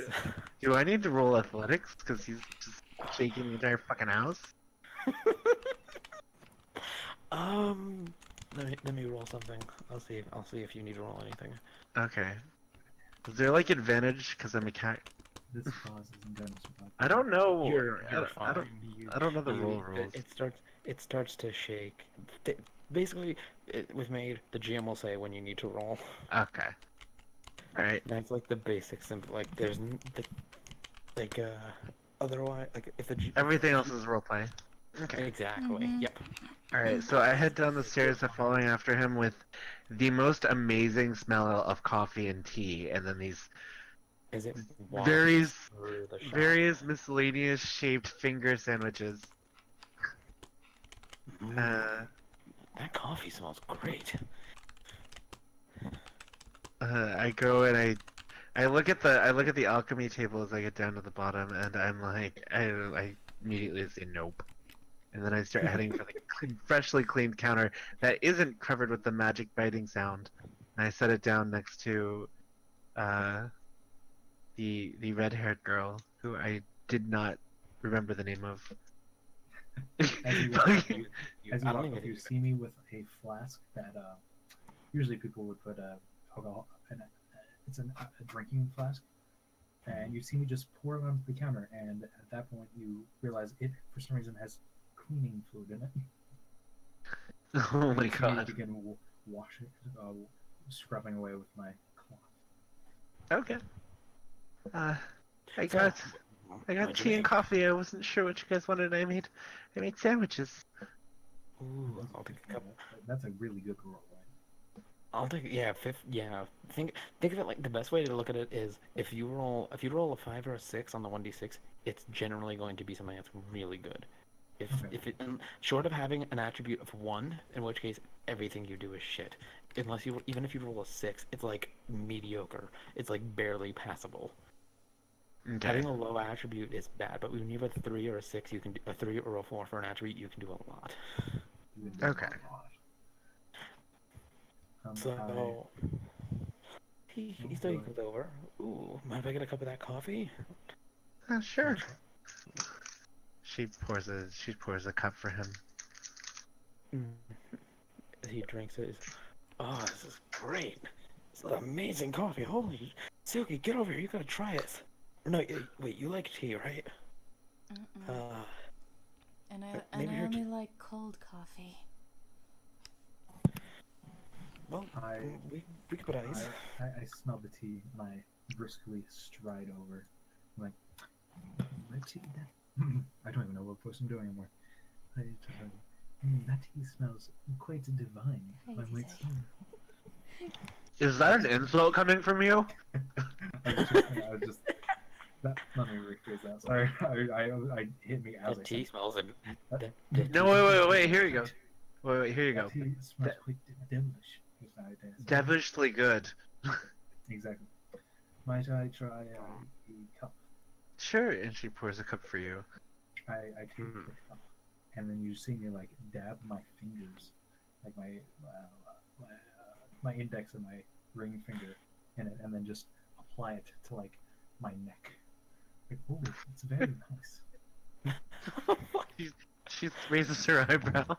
Do I need to roll athletics? Because he's just shaking the entire fucking house? let me roll something. I'll see if you need to roll anything. Okay. Is there like advantage because I'm a cat? This cause isn't going to survive. I don't know. You're I fine. I don't know the roll rules. It starts to shake. Basically, with Maid, the GM will say when you need to roll. Okay. Alright. That's like the basic simple. Like there's otherwise like if the Everything else is roleplay. Okay. Exactly. Mhm. Yep. Alright, so I head down the stairs following after him with the most amazing smell of coffee and tea, and then these Is it various through the shop? various miscellaneous shaped finger sandwiches. That coffee smells great. I go and I look at the alchemy table as I get down to the bottom, and I'm like, I immediately say nope, and then I start heading for the freshly cleaned counter that isn't covered with the magic biting sound, and I set it down next to the red-haired girl who I did not remember the name of. As you walk, as you I don't walk even up, you think see me with a flask that usually people would put alcohol in it. It's a drinking flask, and you see me just pour it onto the counter, and at that point you realize it for some reason has cleaning fluid in it. Oh my You see me god. begin wash it, scrubbing away with my cloth. Okay. I got tea and coffee. I wasn't sure what you guys wanted. I made sandwiches. Ooh, I'll take a cup. That's a really good roll, right? I'll take Think of it like the best way to look at it is if you roll a 5 or a 6 on the 1d6, it's generally going to be something that's really good. If it short of having an attribute of 1, in which case everything you do is shit. Even if you roll a 6, it's like mediocre. It's like barely passable. Okay. Having a low attribute is bad, but when you have a 3 or a 6, you can do a 3 or a 4 for an attribute. You can do a lot. You can do Okay. a lot. So he still comes over. Ooh, mind if I get a cup of that coffee? Sure. She pours a cup for him. He drinks it. Oh, this is great. This is amazing coffee. Holy, Silky, get over here. You gotta try it. No, wait. You like tea, right? And I maybe you're only like cold coffee. Well, we could put ice. I smell the tea and I briskly stride over. I'm like, my tea then? I don't even know what voice I'm doing anymore. That tea smells quite divine. Hi, I might Tite. say. Is that an insult coming from you? I was just that. Let me rephrase that. Sorry, I hit me as The I tea said. smells and That- the No, tea smells wait. Here you go. Wait. Here you That go. tea smells quite devilish. Is how it is. Devilishly good. Exactly. Might I try a cup? Sure. And she pours a cup for you. I take the cup, and then you see me like dab my fingers, like my index and my ring finger in it, and then just apply it to like my neck. Like, oh, it's very nice. She raises her eyebrow.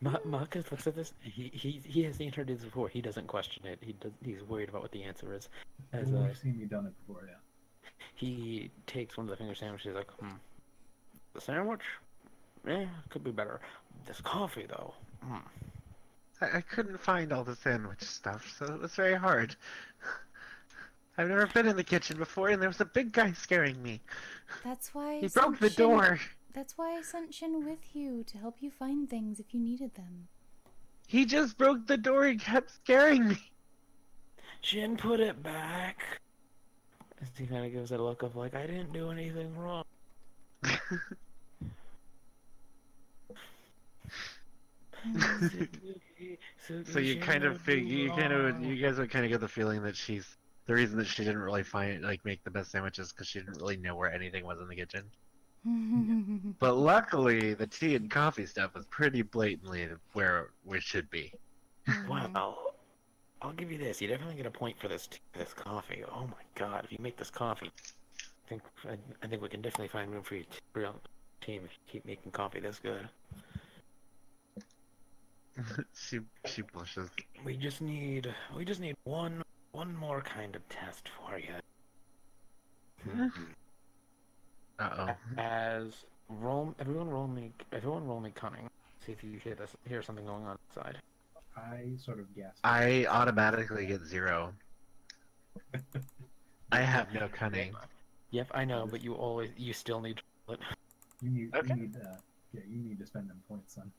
Marcus looks at this. He has seen her do this before. He doesn't question it. He's worried about what the answer is. As You've seen me done it before, yeah. he takes one of the finger sandwiches. He's like, the sandwich? Could be better. This coffee though. I couldn't find all the sandwich stuff, so it was very hard. I've never been in the kitchen before, and there was a big guy scaring me. That's why He broke the door. That's why I sent Shin with you to help you find things if you needed them. He just broke the door. He kept scaring me. Shin, put it back. As he kind of gives it a look of like, I didn't do anything wrong. So you kind of you guys would kind of get the feeling that the reason that she didn't really make the best sandwiches because she didn't really know where anything was in the kitchen. But luckily, the tea and coffee stuff was pretty blatantly where we should be. Well, I'll give you this. You definitely get a point for this coffee. Oh my god, if you make this coffee, I think we can definitely find room for your team if you keep making coffee this good. she blushes. We just need one more kind of test for you. Uh-oh. As everyone roll me cunning. See if you hear something going on inside. I sort of guessed. I automatically get 0. I have no cunning. Yep, I know, but you still need to roll it. You need to spend them points, son.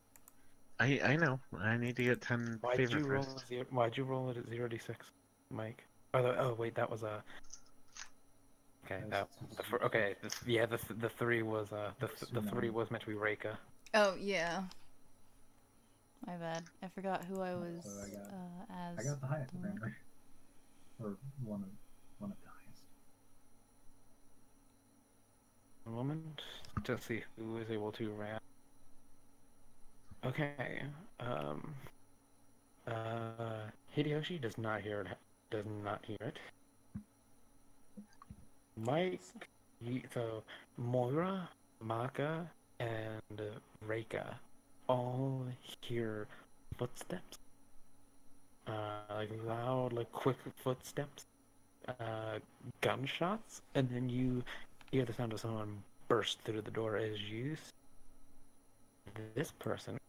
I know. I need to get 10 favor first. Why'd you roll it at 0d6, Mike? Oh wait, that was a. Okay, the 3 was the 3 was meant to be Reika. Oh yeah. My bad. I forgot who I was So as. I got the highest apparently, or one of the highest. A moment to see who is able to ram. Okay. Hideyoshi does not hear it. Mike, so Moira, Maka, and Reika all hear footsteps. Like loud, like quick footsteps. Gunshots, and then you hear the sound of someone burst through the door as you see this person.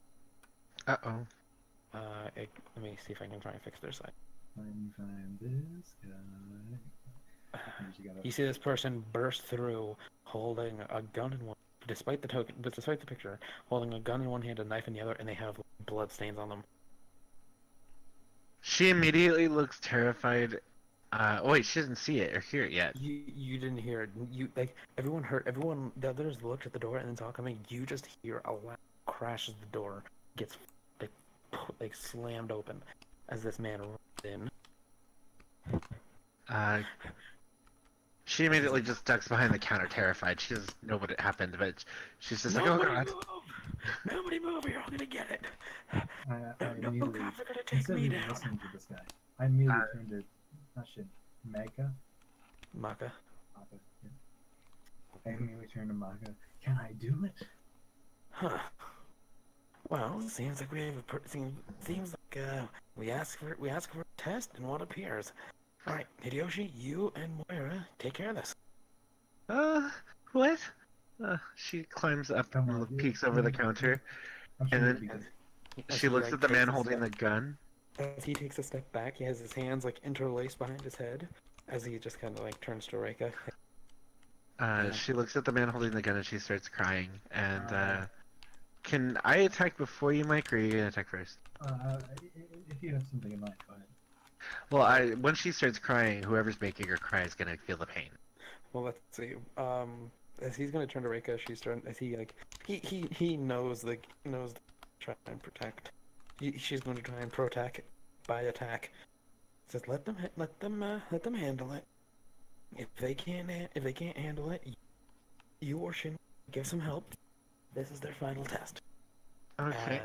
Uh-oh. Let me see if I can try and fix their side. Find this guy. You see this person burst through, holding a gun in one. Despite the picture, holding a gun in one hand, a knife in the other, and they have blood stains on them. She immediately looks terrified. Wait, she doesn't see it or hear it yet. You didn't hear it. The others looked at the door and then saw it coming. You just hear a loud crash as the door gets like slammed open as this man runs in. She immediately just ducks behind the counter, terrified. She doesn't know what happened, but she's just like, "Oh God!" Nobody move! You're all gonna get it. I No immediately, cops are gonna take instead me of down. listening to this guy, I immediately turned to Maka. Maka. Yeah. I immediately turned to Maka. Can I do it? Huh. Well, seems like we have seems like we ask for a test and one appears. All right, Hideyoshi, you and Moira take care of this. What? She climbs up Come and on, dude. peeks over the counter, I'm sure and you'll then be good. she looks at the man holding the gun. As he takes a step back, he has his hands like interlaced behind his head, as he just kind of like turns to Reika. She looks at the man holding the gun and she starts crying, and Can I attack before you, Mike, or are you gonna attack first? If you have something in mind, go ahead. Well, once she starts crying, whoever's making her cry is gonna feel the pain. Well, let's see. As he's gonna turn to Reika, she's turn as he like he knows the try and protect. She's going to try and protect by attack. Says let them handle it. If they can't handle it, you or Shin give some help. This is their final test. Okay.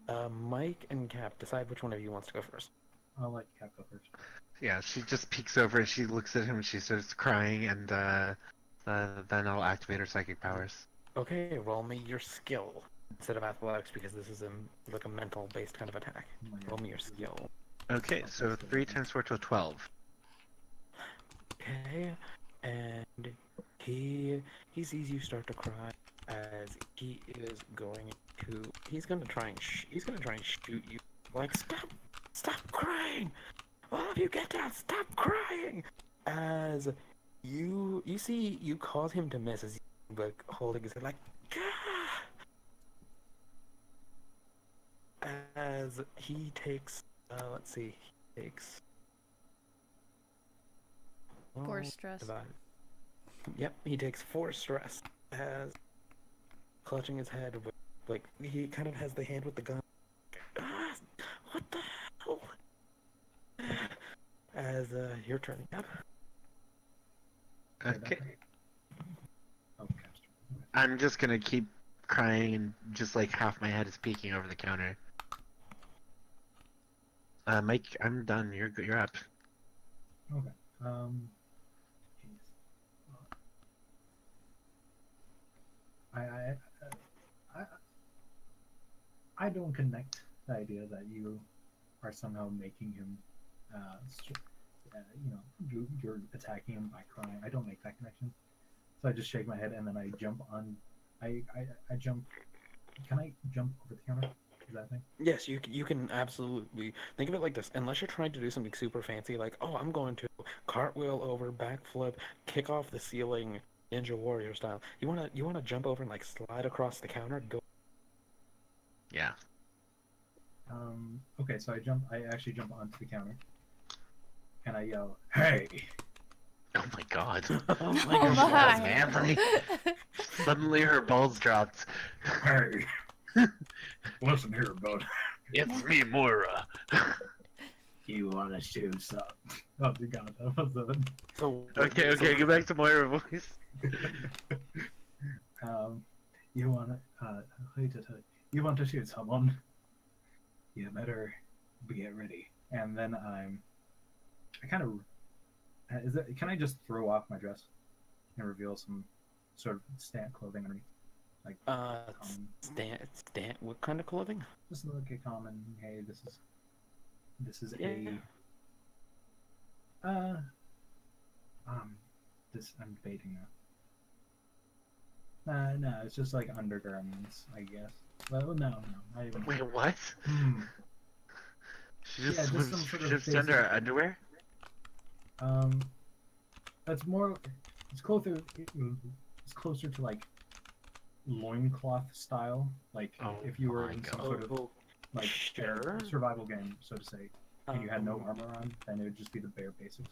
As Mike and Cap decide which one of you wants to go first. I'll let Cap go first. Yeah, she just peeks over and she looks at him and she starts crying, and then I'll activate her psychic powers. Okay, roll me your skill instead of athletics because this is like a mental based kind of attack. Roll me your skill. Okay, so 3 times 4 to 12. Okay, and he sees you start to cry as he's gonna try and shoot you. Like stop crying! All of you get down! Stop crying! As you cause him to miss as he's like holding his head like Gah! As he takes let's see, he takes 4 stress. Yep, he takes 4 stress as clutching his head with like he kind of has the hand with the gun. Ah, what the hell? As your turn. Yep. Okay. Oh, Cap's turn. I'm just gonna keep crying and just like half my head is peeking over the counter. Mike, I'm done. You're up. Okay. Jeez. I don't connect the idea that you are somehow making him, you're attacking him by crying. I don't make that connection. So I just shake my head and then I jump on. I jump. Can I jump over the counter? Is that a thing? Yes, you can absolutely think of it like this. Unless you're trying to do something super fancy, like I'm going to cartwheel over, backflip, kick off the ceiling, Ninja Warrior style. You wanna jump over and like slide across the counter, go. Yeah. Okay, so I actually jump onto the counter, and I yell, "Hey!" Oh my god. Oh my Balls, God. man. Like, suddenly her balls dropped. Hey! Listen here, bud. It's me, Moira. You wanna shoot some? Oh my god, that was So Okay, get back to Moira voice. You wanna you want to shoot someone? You better get ready. And then I kind of can I just throw off my dress and reveal some sort of stat clothing underneath? Like what kind of clothing? just like a common, hey, this is Yeah. I'm debating that. No, it's just like undergarments, I guess. Well, no, not even. Wait, what? She just Yeah, just swims some sort of just under her underwear? That's more. It's closer. It's closer to like loincloth style. Like Oh if you were my in some God. sort of like Sure. survival game, so to say, and you had no armor on, then it would just be the bare basics.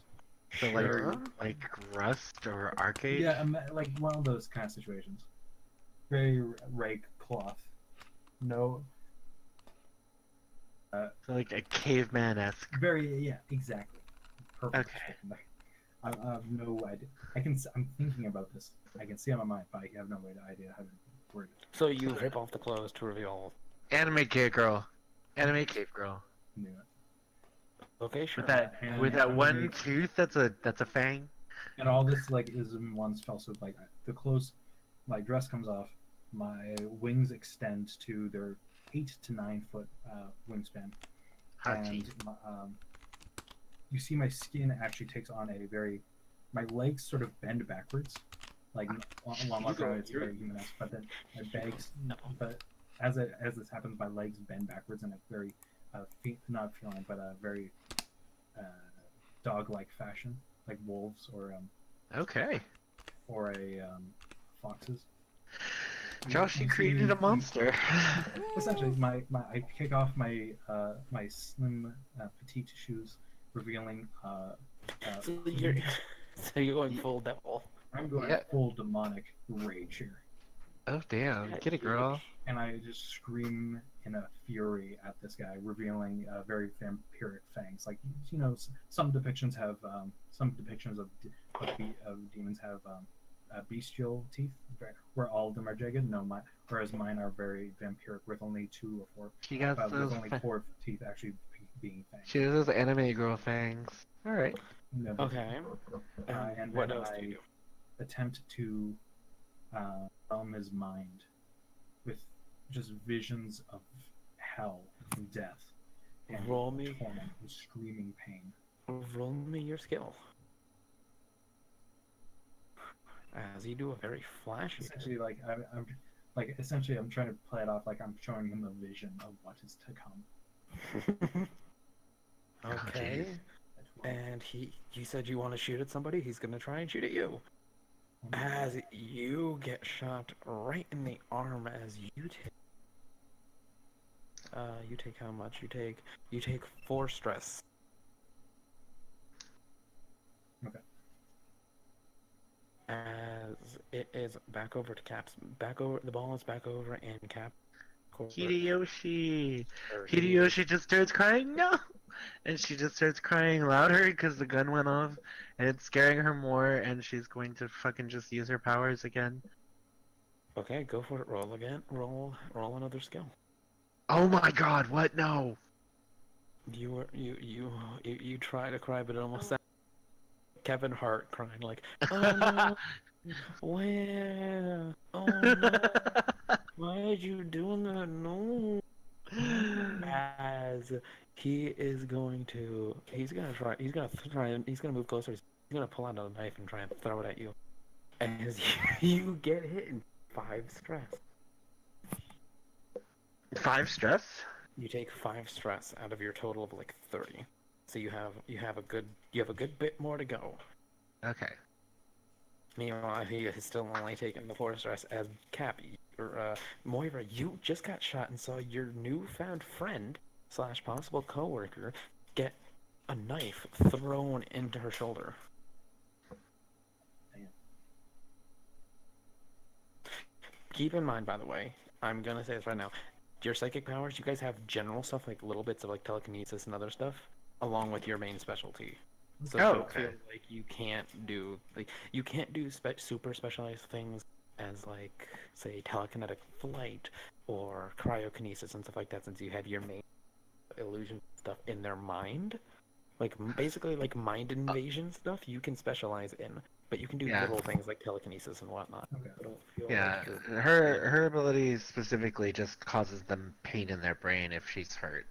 So Sure. like Rust or Arcade? Yeah, like one of those kind of situations. Very rake cloth. No. So like a caveman-esque. Very yeah, exactly. Perfect. Okay. I have no idea. I'm thinking about this. I can see it on my mind, but I have no idea how to word it. So you rip off the clothes to reveal. Anime cave girl. Anime cave girl. Knew it. Okay, sure. With that one underneath- tooth that's a fang. And all this like is in one spell. So like the clothes, my dress comes off, my wings extend to their 8 to 9 foot wingspan, Hachi. and you see my skin actually takes on a very, my legs sort of bend backwards, like along my it's very human-esque, but then my bags, but as this happens, my legs bend backwards in a very not feline, but a very dog-like fashion, like wolves or Okay. a foxes. Josh, you see created me- a monster. Essentially, I kick off my my slim petite shoes, revealing So you're, so you're going full devil. I'm going Yeah. full demonic rage here, Oh damn, get it, girl. and I just scream in a fury at this guy, revealing very vampiric fangs. Like some depictions have some depictions of demons have bestial teeth, where all of them are jagged. No, whereas mine are very vampiric, with only 2 or 4, She got with those. only 4 teeth actually being fangs. She has those anime girl fangs. All right. No, but- Okay. and What then else do you I do? attempt to realm his mind with just visions of hell and death and Roll me. torment and screaming pain. Roll me your skill. As you do a very flashy. Essentially, I'm trying to play it off like I'm showing him a vision of what is to come. Okay. And you said you want to shoot at somebody. He's gonna try and shoot at you. As you get shot right in the arm, as you take how much? You take 4 stress. Okay. As it is back over to Cap's. The ball is back over in Cap. Hideyoshi. Hideyoshi just starts crying, no! And she just starts crying louder because the gun went off, and it's scaring her more, and she's going to fucking just use her powers again. Okay, go for it. Roll again. Roll another skill. Oh my god, what? No! You try to cry, but it almost sounds like Kevin Hart crying like, oh no, where? Oh no, why are you doing that? No. As he's gonna move closer. He's gonna pull out a knife and try and throw it at you. And as you get hit in 5 stress. 5 stress? You take 5 stress out of your total of like 30. So you have a good bit more to go. Okay. Meanwhile, he is still only taking the 4 stress. As Cappy or Moira, you just got shot and saw your newfound friend / possible coworker get a knife thrown into her shoulder. Damn. Keep in mind, by the way, I'm gonna say this right now. Your psychic powers, you guys have general stuff like little bits of like telekinesis and other stuff, along with your main specialty. So Oh, don't okay. feel like you can't do super specialized things as like say telekinetic flight or cryokinesis and stuff like that, since you have your main illusion stuff in their mind. Like basically like mind invasion stuff you can specialize in, but you can do Yeah. little things like telekinesis and whatnot. Okay. I don't feel Yeah, like you're... her ability specifically just causes them pain in their brain if she's hurt.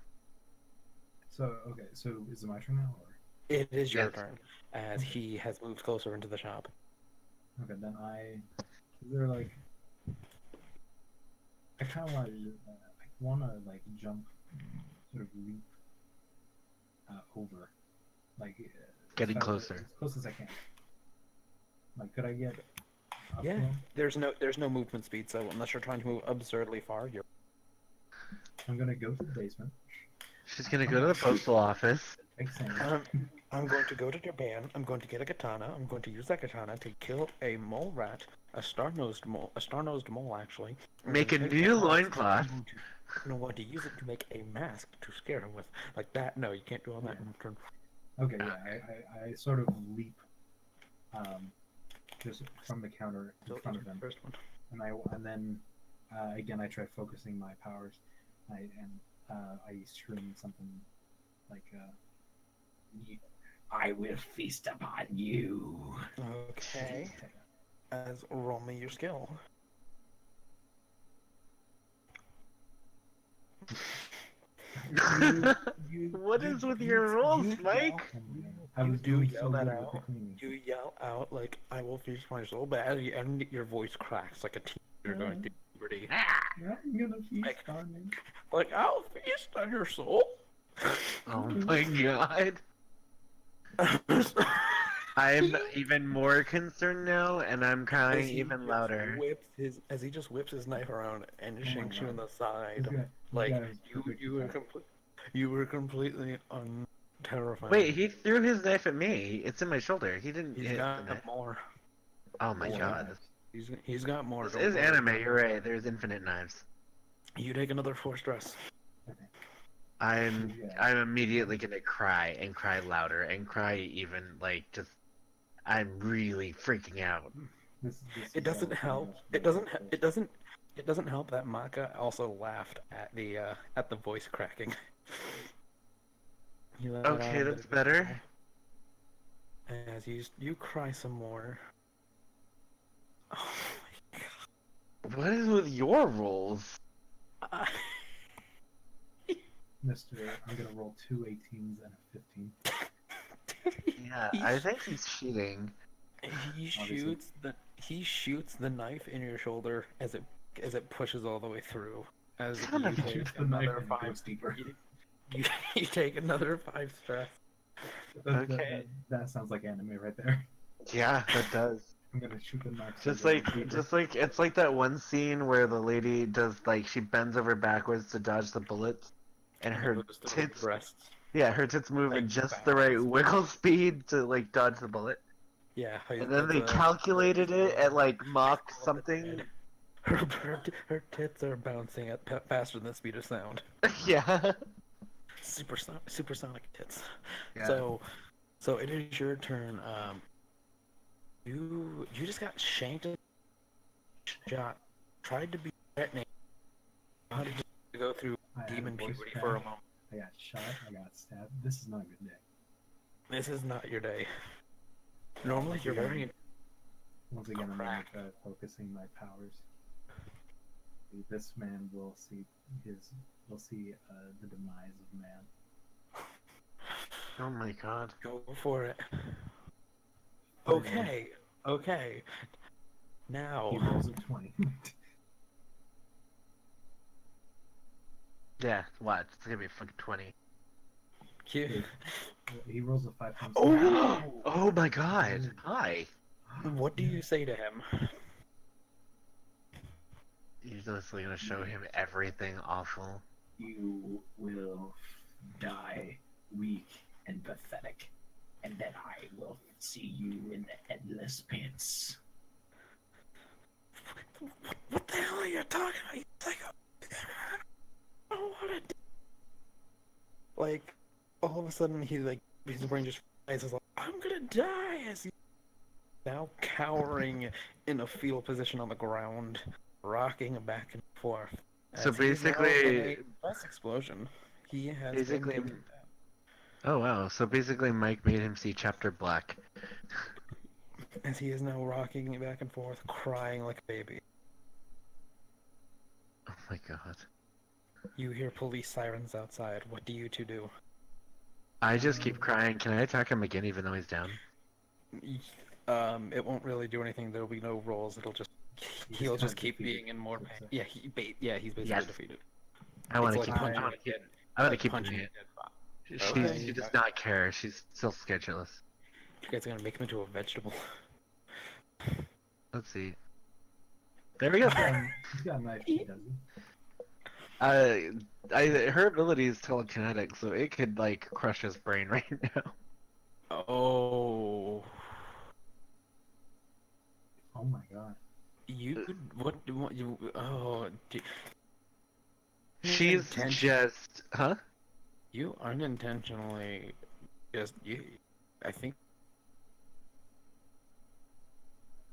So is it my turn now, or It is your Yes. turn, as he has moved closer into the shop. okay? Then is there like I kind of want to like jump, sort of leap over, like Getting as closer. as close as I can. Like, could I get up to Yeah. him? There's no movement speed, so unless you're trying to move absurdly far, you're... I'm gonna go to the basement. She's gonna go to the postal office. Take Sam. I'm going to go to Japan. I'm going to get a katana. I'm going to use that katana to kill a mole rat, a star-nosed mole actually. I'm Make a going to take new that mask. loincloth. I'm going to use it to make a mask to scare him with. Like that? No, you can't do all that in turn. Okay, yeah, I sort of leap, just from the counter in So front of him, first one. and then again I try focusing my powers, I scream something like, "I will feast upon you." Okay. As roll me your skill. What is with your rolls, Mike? I You was do doing yell so that good with out. the cleaning. You yell out like, "I will feast my soul," but and your voice cracks like a teenager going through puberty. I'm gonna feast Like- on you. Like, "I'll feast on your soul." Oh my god. I'm even more concerned now, and I'm crying even louder. As he just whips his knife around and my shanks you in God. the side. This Like guy is perfect you were defense. you were completely terrifying. Wait, he threw his knife at me. It's in my shoulder. He didn't He's hit got the knife. more. Oh my More god. knives. He's got more. This Don't is worry. anime, you're right. There's infinite knives. You take another 4 stress. I'm Yeah. I'm immediately gonna cry and cry louder and cry even like just I'm really freaking out. This It is doesn't all pretty help. much It my doesn't. fault. It doesn't help that Maka also laughed at the voice cracking. You let out Okay, a bit that's of a better. giggle. As you cry some more. Oh What is with your rules? my god. Mister, I'm gonna roll 2 18s and a 15. Yeah, I think he's cheating. Obviously. He shoots the knife in your shoulder as it pushes all the way through. As Son you of a- take Shoots the knife another and it 5. goes deeper. You take another 5 stress. Okay. That sounds like anime right there. Yeah, that does. I'm gonna shoot the knife. Just so it like goes deeper. just like it's like that one scene where the lady does like she bends over backwards to dodge the bullets and And her it goes through tits the breasts. her tits move Like at just the right fast. wiggle speed to like dodge the bullet. Yeah, And then that's they calculated it at like Mach something. Her tits are bouncing at faster than the speed of sound. Yeah. Supersonic tits. Yeah. So it is your turn. You just got shanked. Shot. Tried to be threatening. Wanted to go through I had demon a voice puberty crack. for a moment. I got shot. I got stabbed. This is not a good day. This is not your day. Normally you're very. Once again, I'm Crack. focusing my powers. This man will see the demise of man. Oh my god. Go for it. Put it in. Okay. Now. He rolls a 20. Yeah, watch. It's gonna be fucking 20. Cute. He rolls a 5 times. Oh! Oh my god. Hi. What do you say to him? You're just gonna show him everything awful. You will die weak and pathetic, and then I will see you in the endless pits. What the hell are you talking about? You psycho? I don't want to. Like, all of a sudden, his brain just realizes, like, I'm gonna die as he's now cowering in a fetal position on the ground, rocking back and forth. So as he is now basically- in a press explosion. He has Basically- been taken down. Oh wow. So basically Mike made him see chapter black. As he is now rocking back and forth, crying like a baby. Oh my god. You hear police sirens outside. What do you two do? I just keep crying. Can I attack him again even though he's down? It won't really do anything. There'll be no rolls. It'll just he'll kind just of keep defeated. being in more pain. Yeah, he's basically Yes. defeated. I want to It's keep like punching. punching a kid. I want to Like keep punching doing a it. dead body. She Okay. does not care. She's still scheduleless. You guys are gonna make him into a vegetable. Let's see. There we go. He's got a knife, does he? Her ability is telekinetic, so it could like crush his brain right now. Oh, Oh my god. you what you She's just, huh? you unintentionally just you. I think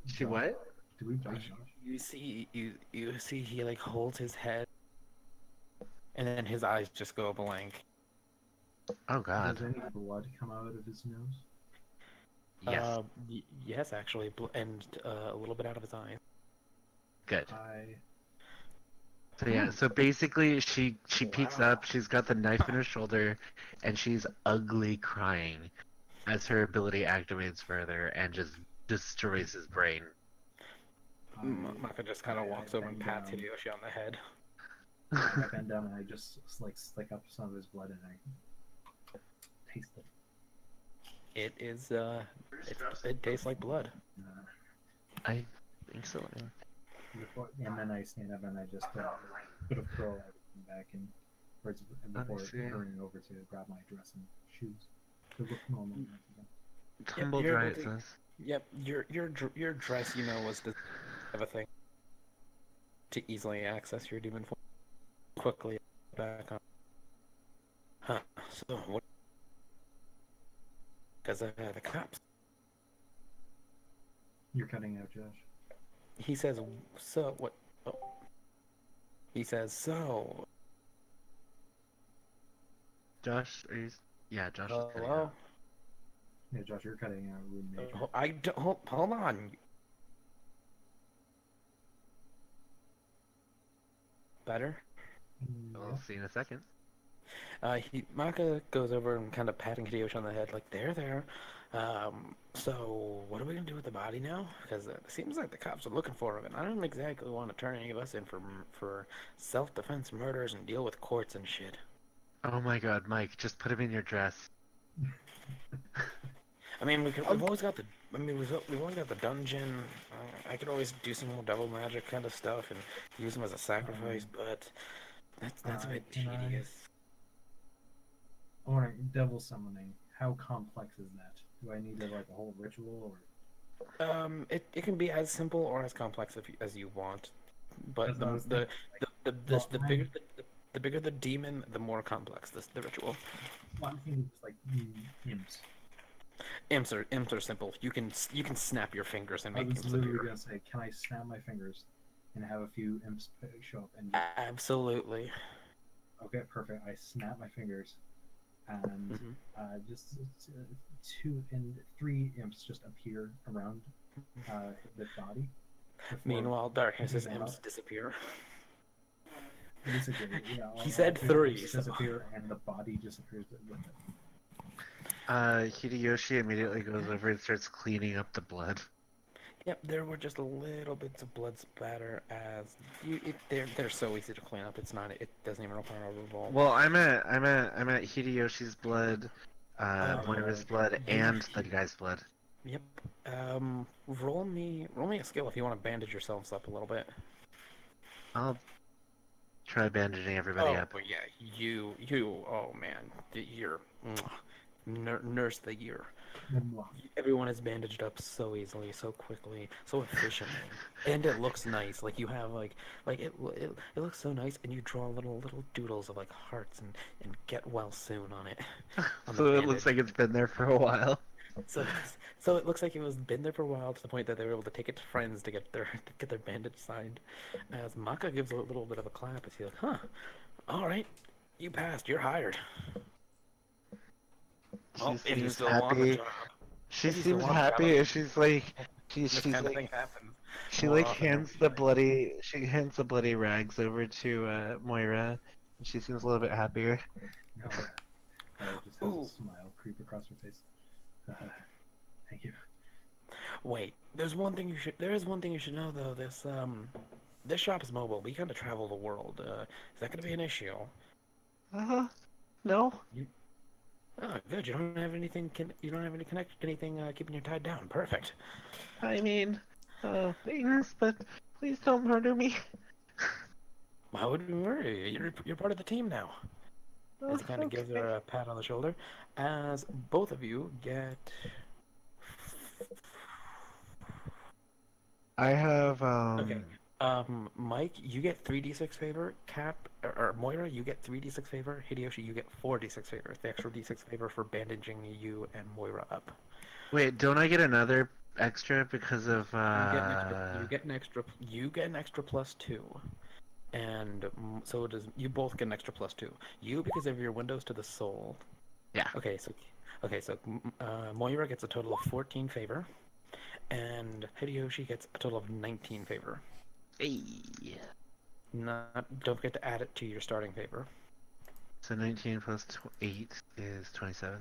She what? Do we die, Josh? you see he like holds his head, and then his eyes just go blank. Oh god. Does any blood come out of his nose? Yes. Yes, actually, and a little bit out of his eye. Good. I So yeah, so basically she peeks Wow. up, she's got the knife in her shoulder, and she's ugly crying as her ability activates further and just destroys his brain. Maka just kind of walks over and pats Hideyoshi on the head. I bend down and I just like slick up some of his blood and I taste it. It is It tastes like blood. Uh, I think so. and then I stand up and I just sort of throw everything back and before see. hurrying over to grab my dress and shoes to look normal once again. Tumble you're dry, able it to- says. Yep, your dress, was the of a thing to easily access your demon form quickly back on. Huh? So what? Because the cops. You're cutting out, Josh. He says, so what? Oh. He says, so. Josh, are you? Yeah, Josh is cutting Hello. out. Yeah, Josh, you're cutting out room major. I don't. Hold on. Better. We'll see in a second. Maka goes over and kind of patting Hideyoshi on the head, like, there. So what are we gonna do with the body now? Because it seems like the cops are looking for him, and I don't exactly want to turn any of us in for self-defense murders and deal with courts and shit. Oh my god, Mike, just put him in your dress. I mean, we've always got the. I mean, we've only got the dungeon. I could always do some more devil magic kind of stuff and use him as a sacrifice, but that's a bit can I- tedious. Alright, devil summoning. How complex is that? Do I need like a whole ritual or? It can be as simple or as complex as you want, but That's what I was the Well, bigger the bigger the demon, the more complex the ritual. Well, I'm thinking just like imps. Imps are simple. You can snap your fingers and I make was imps literally appear. gonna say, can I snap my fingers and have a few imps show up and Absolutely. okay, perfect. I snap my fingers and Mhm. just 2 and 3 imps just appear around the body. before Meanwhile, Darkness's picking them imps up. disappear. Basically, yeah. He said 3, so- disappear and the body disappears with it. Hideyoshi immediately goes over and starts cleaning up the blood. Yep, there were just a little bits of blood spatter as they're so easy to clean up. It doesn't even require a revolve. Well, I'm at Hideyoshi's blood, Moira's blood, and the guy's blood. Yep. Roll me a skill if you want to bandage yourselves up a little bit. I'll try bandaging everybody up. But yeah, you. Oh man, you're nurse the year. Everyone is bandaged up so easily, so quickly, so efficiently, and it looks nice. Like you have it looks so nice, and you draw little doodles of like hearts and get well soon on it. On So the it looks like bandage. it's been there for a while. So it looks like it was been there for a while to the point that they were able to take it to friends to get their bandage signed. As Maka gives a little bit of a clap, as he's like, "Huh, all right, you passed. You're hired." Well, She if you seems still want the happy. job, She if you still seems want the job, happy. She's like, this kind of thing happens. she more like often than hands we the think. she hands the bloody rags over to Moira, and she seems a little bit happier. No, just has Ooh. a smile creep across her face. Thank you. Wait, there is one thing you should know though. This shop is mobile. We kind of travel the world. Is that going to be an issue? No. Oh, good. You don't have anything. You don't have anything keeping you tied down. Perfect. I mean, things, but please don't murder me. Why would we worry? You're part of the team now. As he kind of gives her a pat on the shoulder, as both of you get. I have Okay. Mike, you get 3d6 favor. Cap or Moira, you get 3d6 favor. Hideyoshi, you get 4d6 favor. The extra d6 favor for bandaging you and Moira up. Wait, don't I get another extra because of You get an extra +2, and so does you both get an extra +2. You because of your windows to the soul. Yeah. Okay, so Moira gets a total of 14 favor, and Hideyoshi gets a total of 19 favor. Hey. Don't forget to add it to your starting favor. So 19 plus 8 is 27.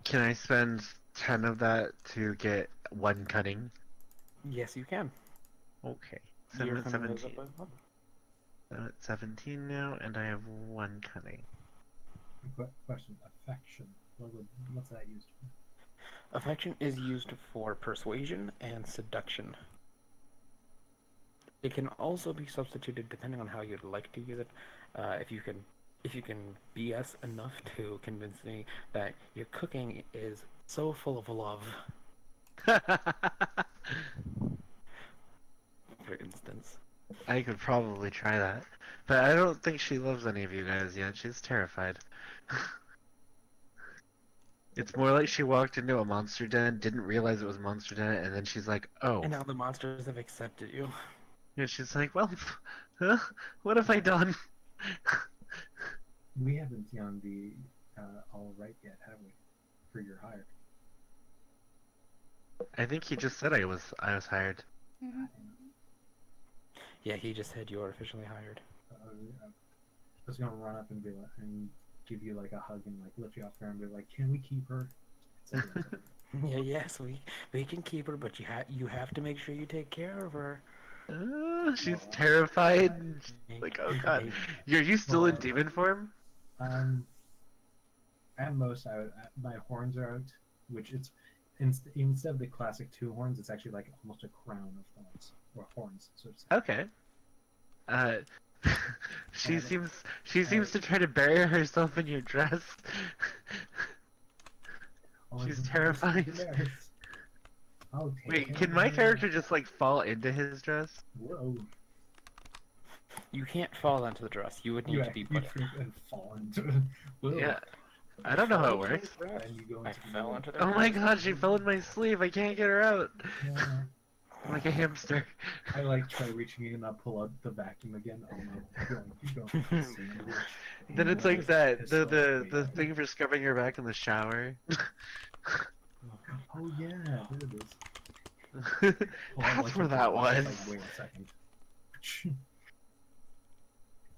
Can I spend 10 of that to get 1 cutting? Yes, you can. Okay. You're 17. gonna raise up by 1. I'm at 17 now, and I have 1 cunning. Question: affection. What's that used for? Affection is used for persuasion and seduction. It can also be substituted depending on how you'd like to use it. If you can BS enough to convince me that your cooking is so full of love, for instance. I could probably try that. But I don't think she loves any of you guys yet. She's terrified. It's more like she walked into a monster den, didn't realize it was a monster den, and then she's like, oh. And now the monsters have accepted you. And she's like, well, huh? What have I done? We haven't done the all right yet, have we? For your hire. I think he just said I was hired. Mm-hmm. Yeah, he just said you're officially hired. I was gonna run up and be like, and give you like a hug and like lift you off there and be like, "Can we keep her?" Yeah, yes, we can keep her, but you have to make sure you take care of her. She's terrified. Like, oh god, are you still in demon form? At most, my horns are out, which it's instead of the classic 2 horns, it's actually like almost a crown of thorns or horns. So it's Okay. She seems to try to bury herself in your dress. She's terrified. Wait, can my character just like fall into his dress? Whoa! You can't fall into the dress. You would need to be put in. and fall into. Whoa. Yeah. I don't know how it works. And you go I into fell into the Oh my dress. god, she fell in my sleeve. I can't get her out. Yeah. I'm like a hamster. I like try reaching in and I pull out the vacuum again. Oh no, keep going. Then it's like that the thing for scrubbing your back in the shower. Oh yeah, there it is. That's where that was. Like, wait a second.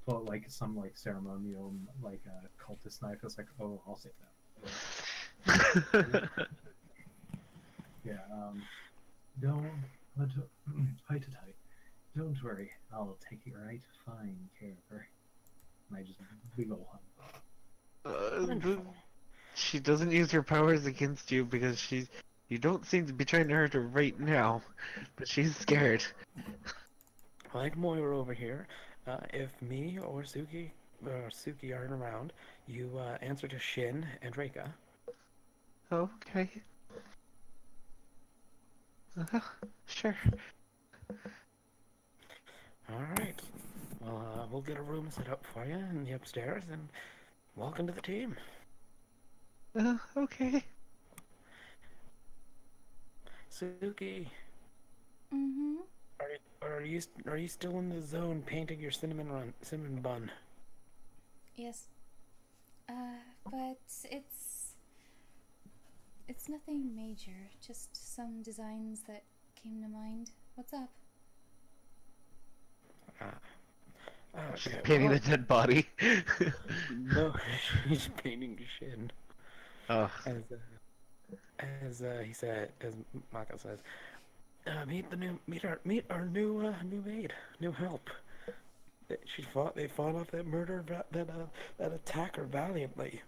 Pull out like some like ceremonial like cultist knife. It's like, oh, I'll save that. Yeah. Don't tight. Don't worry, I'll take right fine care of her. And I just big ol' hug. She doesn't use her powers against you because you don't seem to be trying to hurt her right now, but she's scared. Like Moira over here, if me or Suki aren't around, you answer to Shin and Reika. Okay. Sure. Alright. Well, we'll get a room set up for you in the upstairs, and welcome to the team. Okay. Suki, Mm-hmm. are you still in the zone painting your cinnamon bun? Yes. But it's nothing major, just some designs that came to mind. What's up? She's Okay, painting well, the dead body. No, she's painting Shin. Oh. As he said, as Mako says, meet our new maid, new help. They fought off that that attacker valiantly.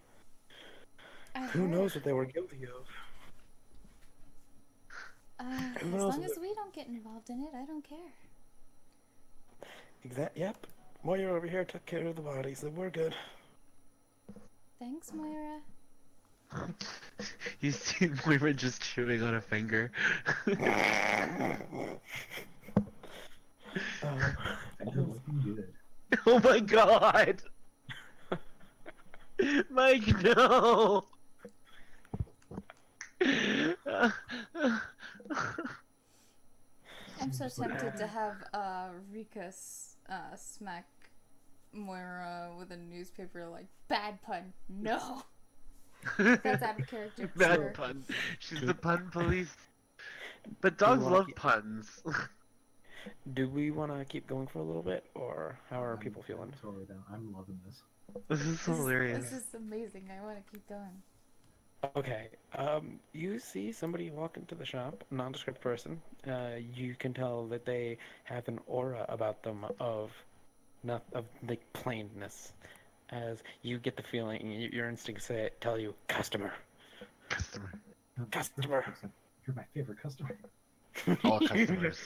Who knows what they were guilty of? As long as we don't get involved in it, I don't care. Yep. Moira over here took care of the body, so we're good. Thanks, Moira. You see Moira just chewing on a finger. I know looking good. Oh my god! Mike, no! I'm so tempted to have Rika smack Moira with a newspaper like, bad pun, no! That's out of character. Bad Sure. pun. She's the pun police. But dogs love puns. Do we want to keep going for a little bit, or how are people feeling? Totally down. I'm loving this. This is hilarious. This is amazing. I want to keep going. Okay, you see somebody walk into the shop, nondescript person. You can tell that they have an aura about them of not of like plainness, as you get the feeling your instincts tell you customer. Customer. Customer. You're my favorite customer. All customers.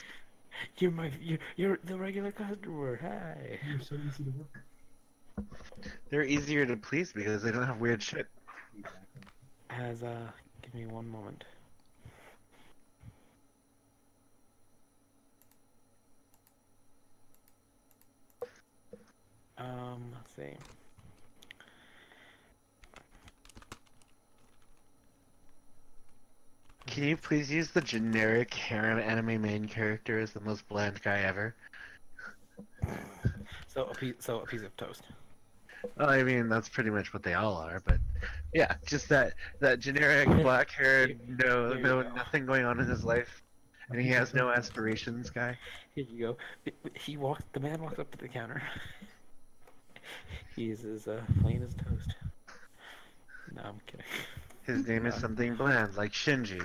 You're the regular customer. Hi. You're so easy to work with. They're easier to please because they don't have weird shit. Exactly. As give me one moment. Let's see. Can you please use the generic harem anime main character as the most bland guy ever? So a piece of toast. Well, I mean, that's pretty much what they all are, but yeah, just that generic black-haired, There you go. nothing going on in his life, and he has no aspirations guy. Here you go. The man walks up to the counter. He's as plain as toast. No, I'm kidding. His name is something bland, like Shinji.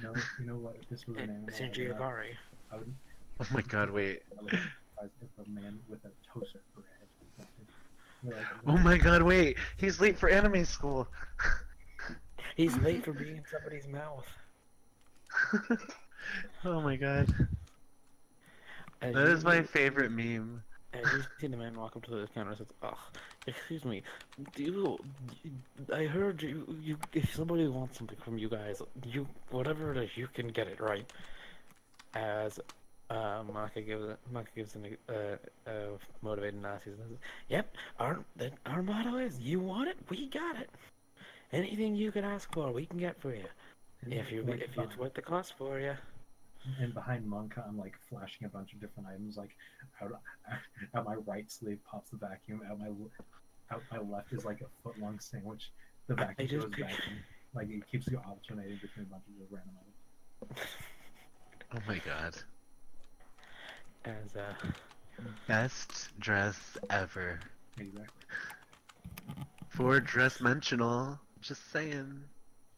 No, you know what? If this was an anime, Shinji Ikari. I would. Oh my god, wait. I would surprise if a man with a toaster for a head. Like, Oh my god, wait. He's late for anime school. He's late for being in somebody's mouth. Oh my god. As That you- is my favorite meme. As you see the man walk up to the counter and says, "Oh, excuse me, I heard you. If somebody wants something from you guys, whatever it is, you can get it, right?" As Maka gives an motivated Nazi and says, "Yep, our motto is, you want it, we got it. Anything you can ask for, we can get for you. If it's worth the cost for you." And behind Monka, I'm like flashing a bunch of different items. Like out my right sleeve pops the vacuum. Out my left is like a foot-long sandwich. The vacuum just goes back in. Like it keeps you alternating between a bunch of random items. Oh my god. As Best dress ever. Exactly. For dress mentional. Just saying.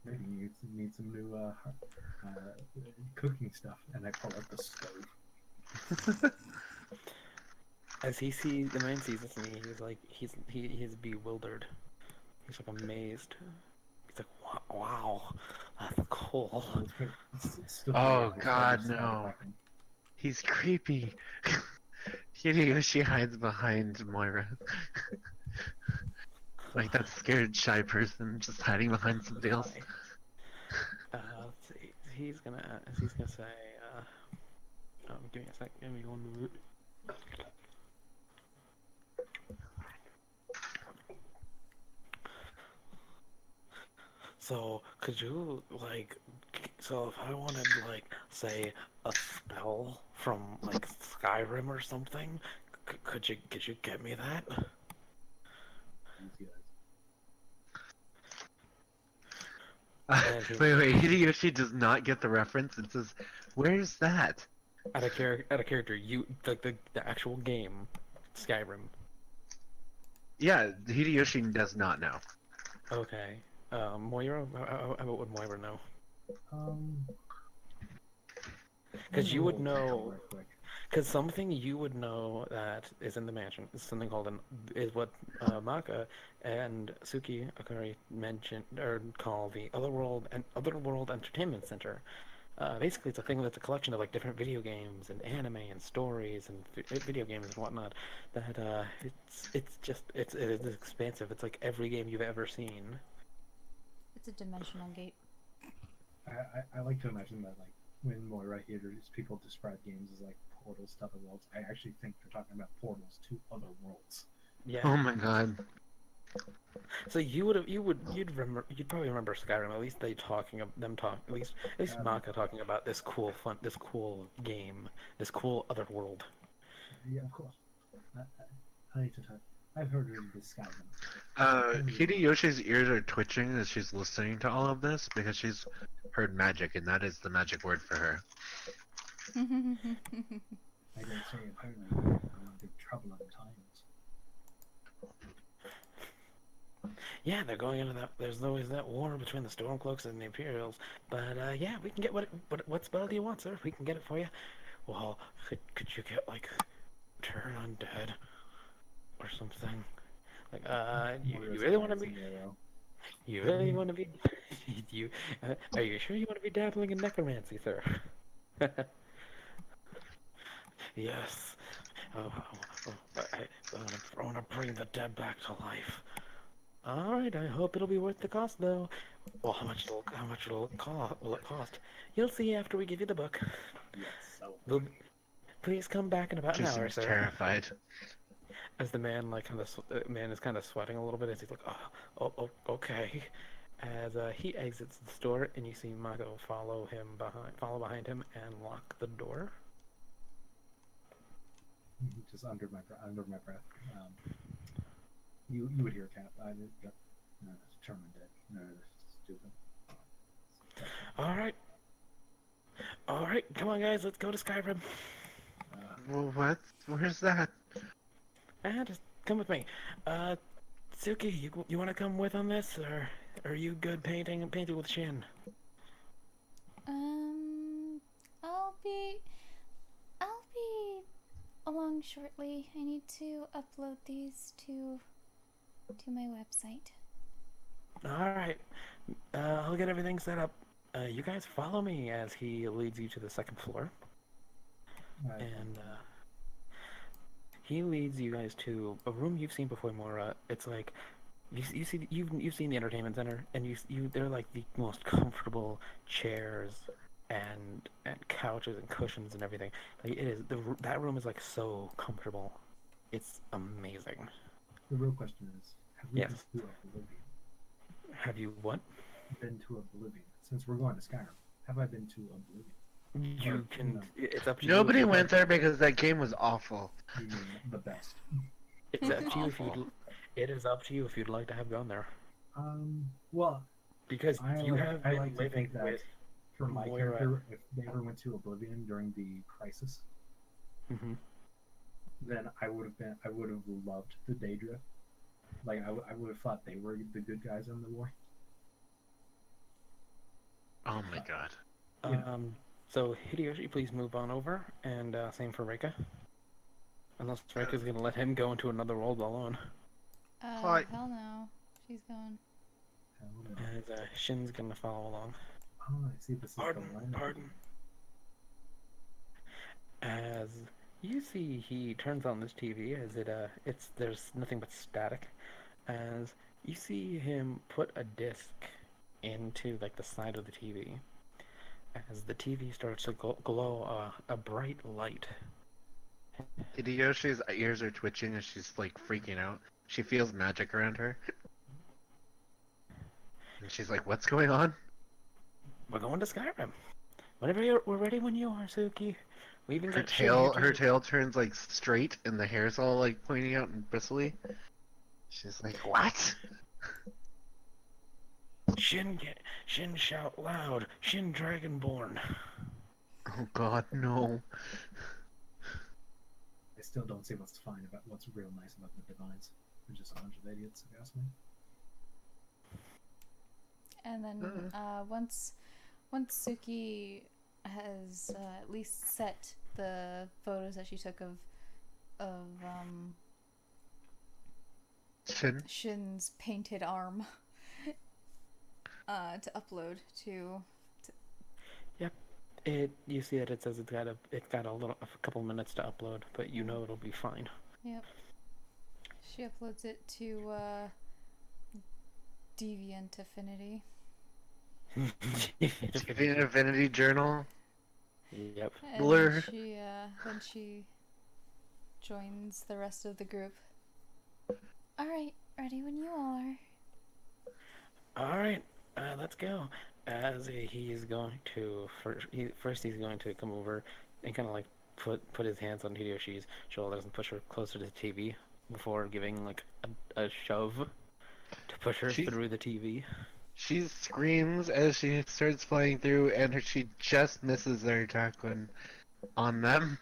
Maybe you need some new cooking stuff, and I call it the stove. As the man sees this, and he's bewildered. He's like amazed. He's like, wow, that's cool. It's still Oh, pretty God, obvious, no. weapon. He's creepy. Hideyoshi hides behind Moira. Like that scared shy person just hiding behind somebody else. Let's see. He's gonna say, give me a sec. Give me 1 minute. So, could you, so if I wanted, say, a spell from, Skyrim or something, could you get me that? These guys. Wait, Hideyoshi does not get the reference and says, "Where's that?" At a character, the actual game, Skyrim. Yeah, Hideyoshi does not know. Okay. Moira, how would Moira know? Because you would know. Real quick. Because something you would know that is in the mansion is something called is what Maka and Suki Akari mentioned or call the Otherworld Entertainment Center. Basically, it's a thing that's a collection of different video games and anime and stories and video games and whatnot. That it is expansive. It's like every game you've ever seen. It's a dimensional gate. I like to imagine that when Moira hears people describe games as portals to other worlds, I actually think they're talking about portals to other worlds. Yeah. Oh my god. So you'd probably remember Skyrim. At least at least Maka talking about this cool game, this cool other world. Yeah, of course. I need to talk. I've heard of this Skyrim. Hideyoshi's ears are twitching as she's listening to all of this because she's heard magic, and that is the magic word for her. I gotta say, apparently, we're in trouble at times. Yeah, they're going into that. There's always that war between the Stormcloaks and the Imperials. But yeah, we can get what spell do you want, sir? We can get it for you. Well, could you get turn undead? or something. Like, you Moira's really want to dancing be? arrow. You really want to be? You, are you sure you want to be dabbling in necromancy, sir? Yes. Oh, I want to bring the dead back to life. All right. I hope it'll be worth the cost, though. Well, how much will it cost? You'll see after we give you the book. Yes, so We'll, please come back in about She an hour, seems sir. terrified. As the man man is kind of sweating a little bit as he's like, oh, okay. As he exits the store, and you see Mako follow behind him, and lock the door. just under my breath. You would hear Cap. I got determined it. No, stupid. All right, come on, guys, let's go to Skyrim. Well, what? Where's that? Just come with me. Suki, you want to come with on this, or are you good painting with Shin? I'll be along shortly. I need to upload these to my website. All right, I'll get everything set up. You guys follow me as he leads you to the second floor, and he leads you guys to a room you've seen before, Mora. It's like you've seen the entertainment center, and they're like the most comfortable chairs and couches and cushions and everything. Like it is that room is like so comfortable. It's amazing. The real question is, have we Yes. been to Oblivion? Have you what? Been to Oblivion? Since we're going to Skyrim, have I been to Oblivion? You can. No. It's up to you. Nobody went there because that game was awful. You mean the best? It's up to you if Awful. you'd. It is up to you if you'd like to have gone there, Well, because I you like- have I been like to living think that with. for my Moira. character, if they ever went to Oblivion during the crisis, Hmm. then I would have loved the Daedra. Like I would have thought they were the good guys in the war. Oh my god. Yeah. So Hideyoshi, please move on over, and same for Reika. Unless Reika's gonna let him go into another world alone. Hi. Hell no. She's going. Hell no. As Shin's gonna follow along. Oh, I see. This is the line. Pardon. As you see, he turns on this TV as there's nothing but static. As you see him put a disc into like the side of the TV. As the TV starts to glow a bright light. Hideyoshi's ears are twitching and she's like freaking out. She feels magic around her. And she's like, what's going on? We're going to Skyrim. We're ready when you are, Suki. We even Her got Shin here, her too. tail turns like straight and the hair's all like pointing out and bristly. She's like, what? Shin shout loud. Shin Dragonborn. Oh god, no. I still don't see what's real nice about the Divines. They're just a bunch of idiots, if you ask me. And then once Suki has at least set the photos that she took of Shin? Shin's painted arm to upload to. You see that it says it's got a couple minutes to upload, but you know it'll be fine. Yep. She uploads it to Deviant Affinity. Deviant Affinity Journal? Yep. And Blur. then she joins the rest of the group. Alright, ready when you are. All right, let's go. As he's going to first he's going to come over and kind of like put his hands on Hideyoshi's shoulders and push her closer to the TV before giving like a shove to push her through the TV. She screams as she starts flying through and she just misses their attack on them.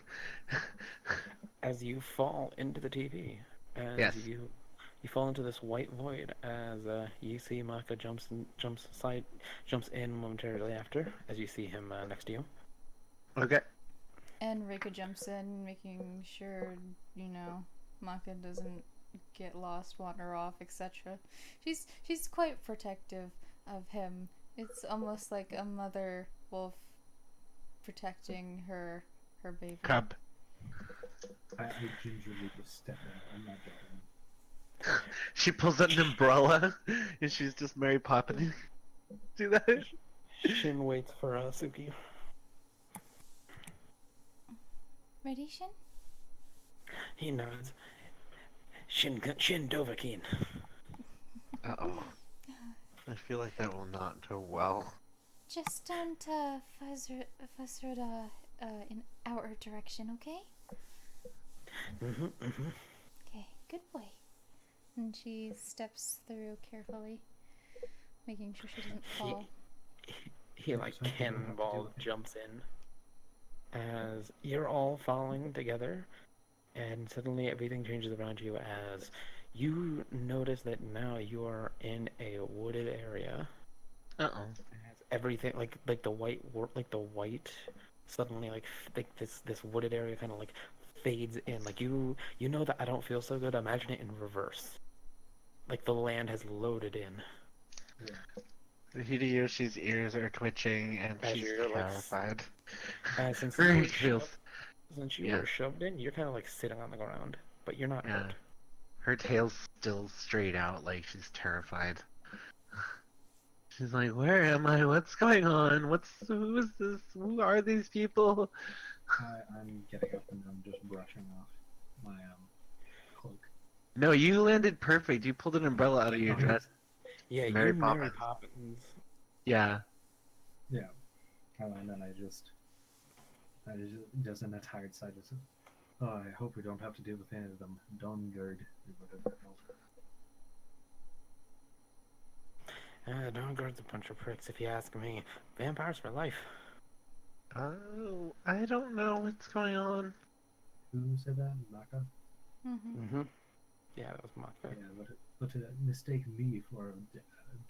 As you fall into the TV, as Yes. you fall into this white void, as you see Maka jumps in momentarily after, as you see him next to you. Okay. And Reika jumps in, making sure, Maka doesn't get lost, wander off, etc. She's quite protective of him. It's almost like a mother wolf protecting her baby. Cub. I gingerly just step in. I'm not joking. She pulls out an umbrella, and she's just Mary Poppins. Do that? Shin waits for Suki. Ready, Shin? He nods. Shin Dovahkiin. Uh-oh. I feel like that will not go well. Just don't fuzzard in our direction, okay? Okay, good boy. And she steps through carefully, making sure she doesn't fall. He like cannonball jumps in as you're all falling together, and suddenly everything changes around you as you notice that now you are in a wooded area. Uh-oh. Everything like the white suddenly like this wooded area kind of like fades in. Like you know that I don't feel so good. Imagine it in reverse. Like the land has loaded in. Yeah. Hideyoshi's ears are twitching and As she's you're, like, terrified. Since Her you were feels. were shoved in, you're kind of like sitting on the ground, but you're not Yeah. hurt. Her tail's still straight out, like she's terrified. She's like, "Where am I? What's going on? Who is this? Who are these people?" I'm getting up and I'm just brushing off my cloak. No, you landed perfect. You pulled an umbrella out of your dress. Yeah, Mary you Mary Poppins. Poppins. Yeah. Yeah. And then I just in a tired side, just, oh, I hope we don't have to deal with any of them. Dawnguard, or whatever they're called. Dawnguard's a bunch of pricks, if you ask me. Vampires for life. Oh, I don't know what's going on. Who said that? Maka? Mm-hmm. Yeah, that was Maka. Yeah, but to mistake me for a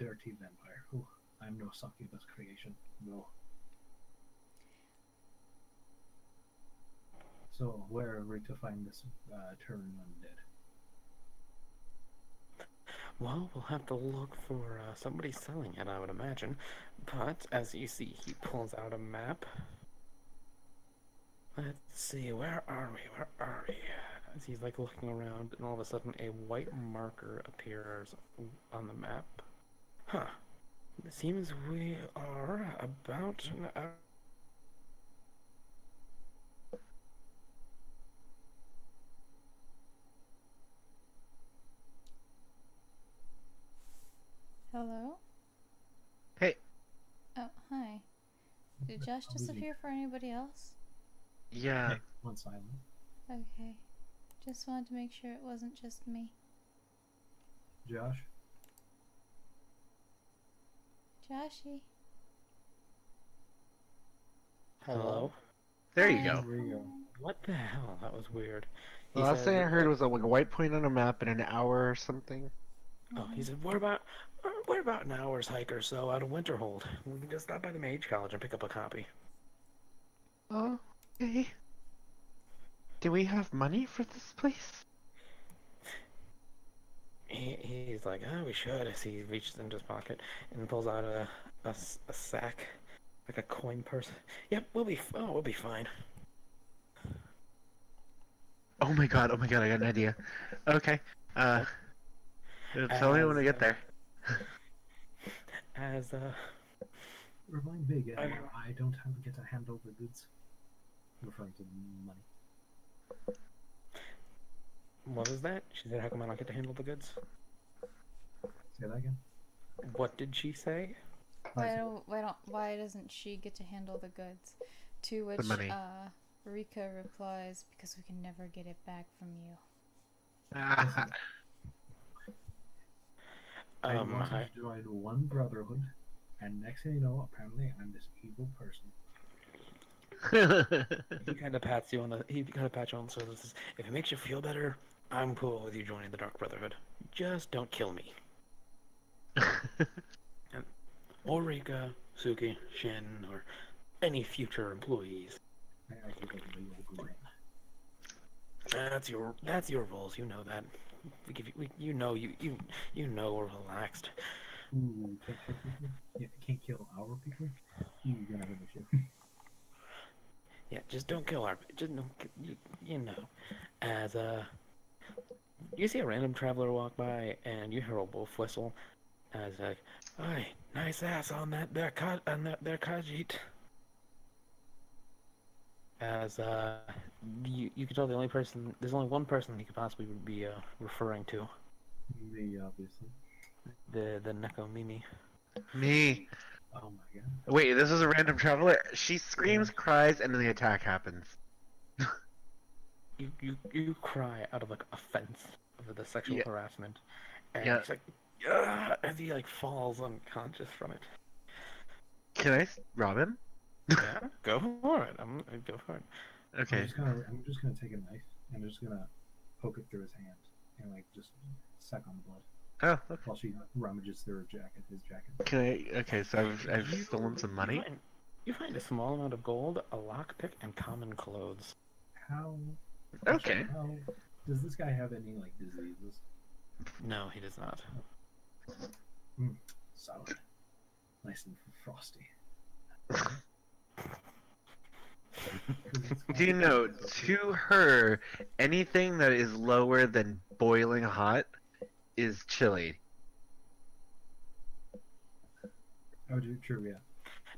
dirty vampire. Oh, I'm no succubus creation. No. So, where are we to find this turn undead? Well, we'll have to look for somebody selling it, I would imagine. But, as you see, he pulls out a map. Let's see, where are we? As he's like looking around, and all of a sudden a white marker appears on the map. Huh. It seems we are about an hour. Hello? Hey. Oh, hi. Did Josh disappear for anybody else? Yeah. Hey, one silent. Okay. Just wanted to make sure it wasn't just me. Josh? Joshy. Hello? There you Hi. go. There you go. What the hell? That was weird. The last thing I heard was like a white point on a map in an hour or something. Oh, he said, we're about an hour's hike or so out of Winterhold. We can just stop by the Mage College and pick up a copy. Oh, okay. Do we have money for this place? He's like, oh, we should. As he reaches into his pocket and pulls out a sack, like a coin purse. Yep, we'll be fine. Oh my god, I got an idea. Okay. Tell me when we get there. As Remind me again, I- I don't get to handle the goods. Referring to money. what was that? She said, how come I don't get to handle the goods? Say that again? What did she say? Why doesn't she get to handle the goods? To which money. Rika replies, because we can never get it back from you. I wanted to join one brotherhood, and next thing you know, apparently I'm this evil person. He kind of pats you on the shoulder and says, if it makes you feel better, I'm cool with you joining the Dark Brotherhood. Just don't kill me. Or Rika, Suki, Shin, or any future employees. I give a real grin. That's your rules. You know that. We give you. You know we're relaxed. Ooh, can't kill our people. You're gonna have an issue. Yeah, just don't kill our. Just don't. You know, as you see a random traveler walk by and you hear a wolf whistle, as like, "Hey, nice ass on that there Khajiit." As you can tell there's only one person he could possibly be referring to. Me, obviously. The Neko Mimi. Me. Oh my god. Wait, this is a random traveler. She screams, cries, and then the attack happens. You cry out of like offense over the sexual Yeah. harassment, and Yeah. he's like, "Ugh," as he like falls unconscious from it. Can I rob him? Yeah, go for it. Go for it. Okay. I'm just gonna take a knife and I'm just gonna poke it through his hand and like just suck on the blood Oh, okay. while she rummages through his jacket. Can I? Okay, so I've stolen some money. You find a small amount of gold, a lockpick, and common clothes. How? Okay. How does this guy have any like diseases? No, he does not. Solid, nice and frosty. Do you know, to her, anything that is lower than boiling hot is chilly. Oh, true, yeah.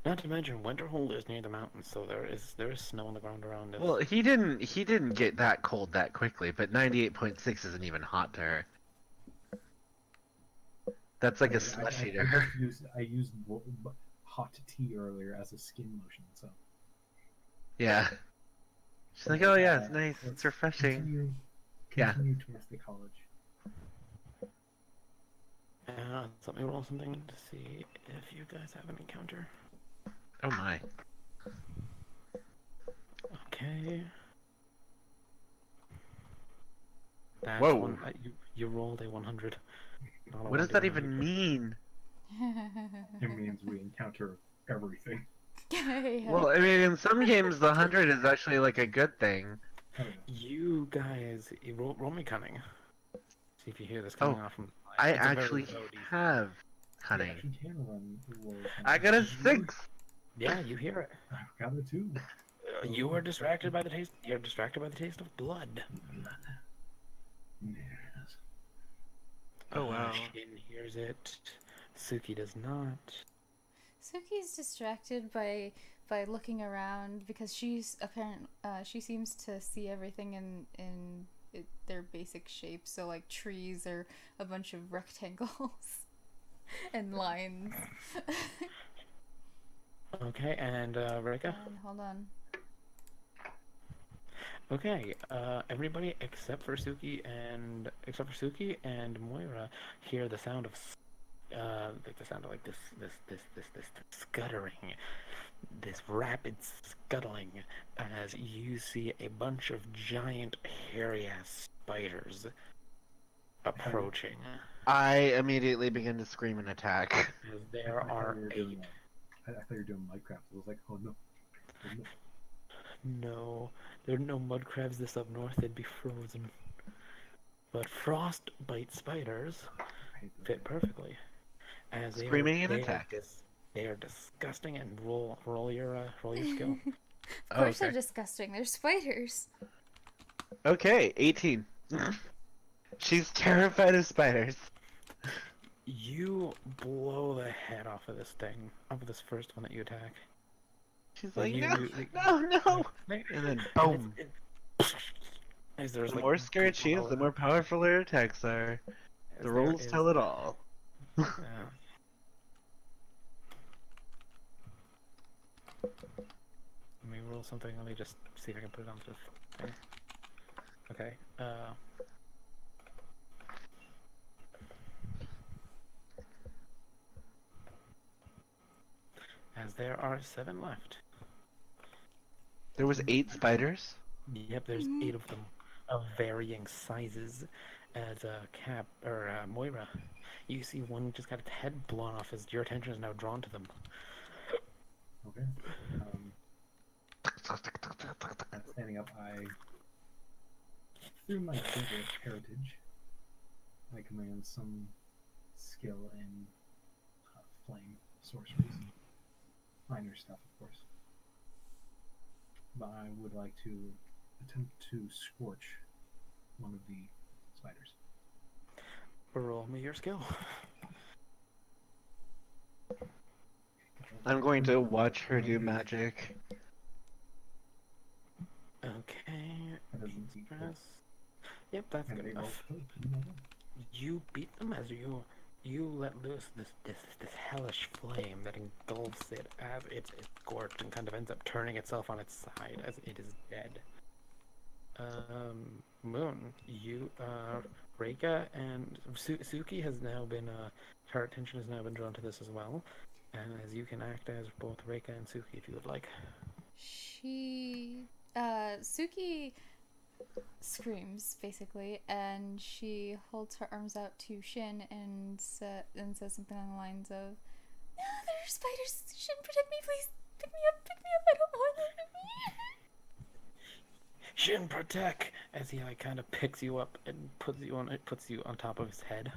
Not to mention, Winterhold is near the mountains, so there is snow on the ground around us. Well, he didn't get that cold that quickly, but 98.6 isn't even hot to her. That's like a slushy to her. I used hot tea earlier as a skin lotion, so. Yeah. She's like, oh yeah, it's nice, it's refreshing. Continue towards the college. Let me roll something to see if you guys have an encounter. Oh my. Okay. That's Whoa. You rolled a 100. What does that even mean? It means we encounter everything. Yeah. Well, I mean, in some games, the 100 is actually like a good thing. You guys, roll me cunning. See if you hear this coming off from. I It's a very actually low DC. have cunning. You actually can run rolls. I got a 6! Yeah, you hear it. I got a 2. You are distracted by the taste. You're distracted by the taste of blood. Yes. Oh, wow. Shin hears it. Suki does not. Suki's distracted by looking around because she's she seems to see everything in their basic shapes. So like trees are a bunch of rectangles and lines. Okay, and Rika? And hold on. Okay, everybody except for Suki and Moira hear the sound of like the sound of like this scuttering, this rapid scuttling as you see a bunch of giant hairy ass spiders approaching. I immediately begin to scream and attack. There are I thought you were doing Minecraft. I was like, oh no. Oh, no. no, there are no mud crabs this up north. They'd be frozen. But frostbite spiders fit perfectly. As they Screaming and they attack. They are disgusting, and roll your skill. Of course okay. they're disgusting. They're spiders. Okay, 18. She's terrified of spiders. You blow the head off of this thing, off of this first one that you attack. She's Like, like, no! And then boom. As there's, The like, more scared she is, the more powerful her attacks are. as The there rolls is- tell it all. Yeah. Let me roll something. Let me just see if I can put it onto the thing. Okay. As there are 7 left. There was 8 spiders? Yep, there's 8 of them, of varying sizes. As Moira, you see one just got its head blown off. As your attention is now drawn to them. Okay. Standing up, I through my simple heritage, I command some skill in flame sorceries. Minor stuff, of course. But I would like to attempt to scorch one of the spiders. Roll me your skill. I'm going to watch her do magic. Okay. That doesn't seem cool. Press. Yep, that's And good they roll enough. code. You beat them as you let loose this hellish flame that engulfs it as it's scorched and kind of ends up turning itself on its side as it is dead. Moon, you Reika and Suki has now been her attention has now been drawn to this as well, and as you can act as both Reika and Suki if you would like. Suki screams basically, and she holds her arms out to Shin and says something on the lines of, "No, there are spiders. Shin, protect me, please. Pick me up. I don't want them to me." Shin, protect! As he like kind of picks you up and puts you on top of his head.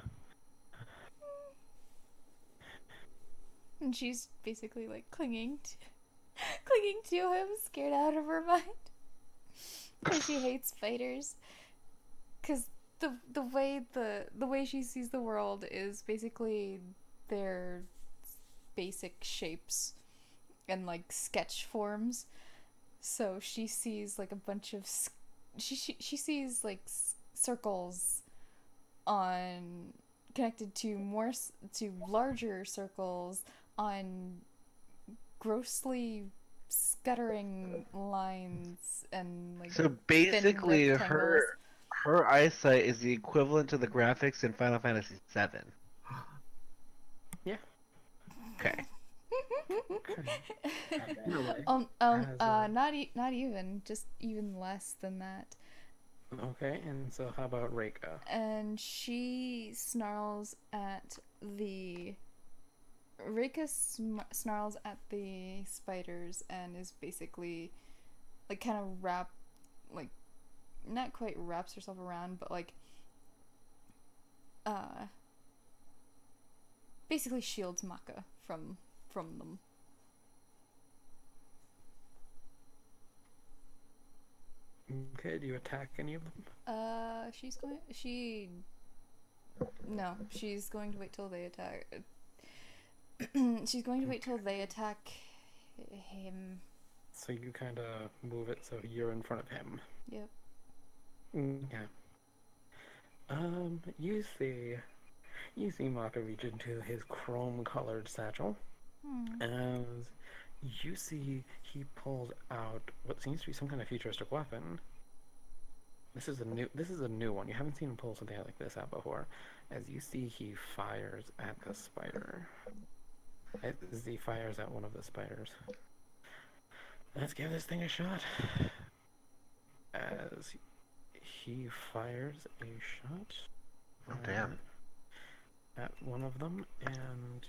And she's basically like clinging to him, scared out of her mind. Because she hates spiders. Because the way she sees the world is basically their basic shapes and like sketch forms. So she sees like a bunch of she sees like circles on connected to larger circles on grossly scuttering lines and like So thin basically, rectangles. her eyesight is the equivalent to the graphics in Final Fantasy VII. Yeah. Okay. No way. Not even, just even less than that. Okay, and so how about Reika? And she snarls at the Reika snarls at the spiders and is basically like kind of not quite wraps herself around, but like basically shields Maka from them. Okay, do you attack any of them? She's going to wait till they attack. She's going to wait till they attack him. So you kind of move it so you're in front of him. Yep. Yeah. You see Maka reach into his chrome-colored satchel, as you see he pulls out what seems to be some kind of futuristic weapon. This is a new one. You haven't seen him pull something like this out before. As you see, he fires at the spider. As he fires at one of the spiders. Let's give this thing a shot. As he fires a shot. Oh, damn. At one of them, and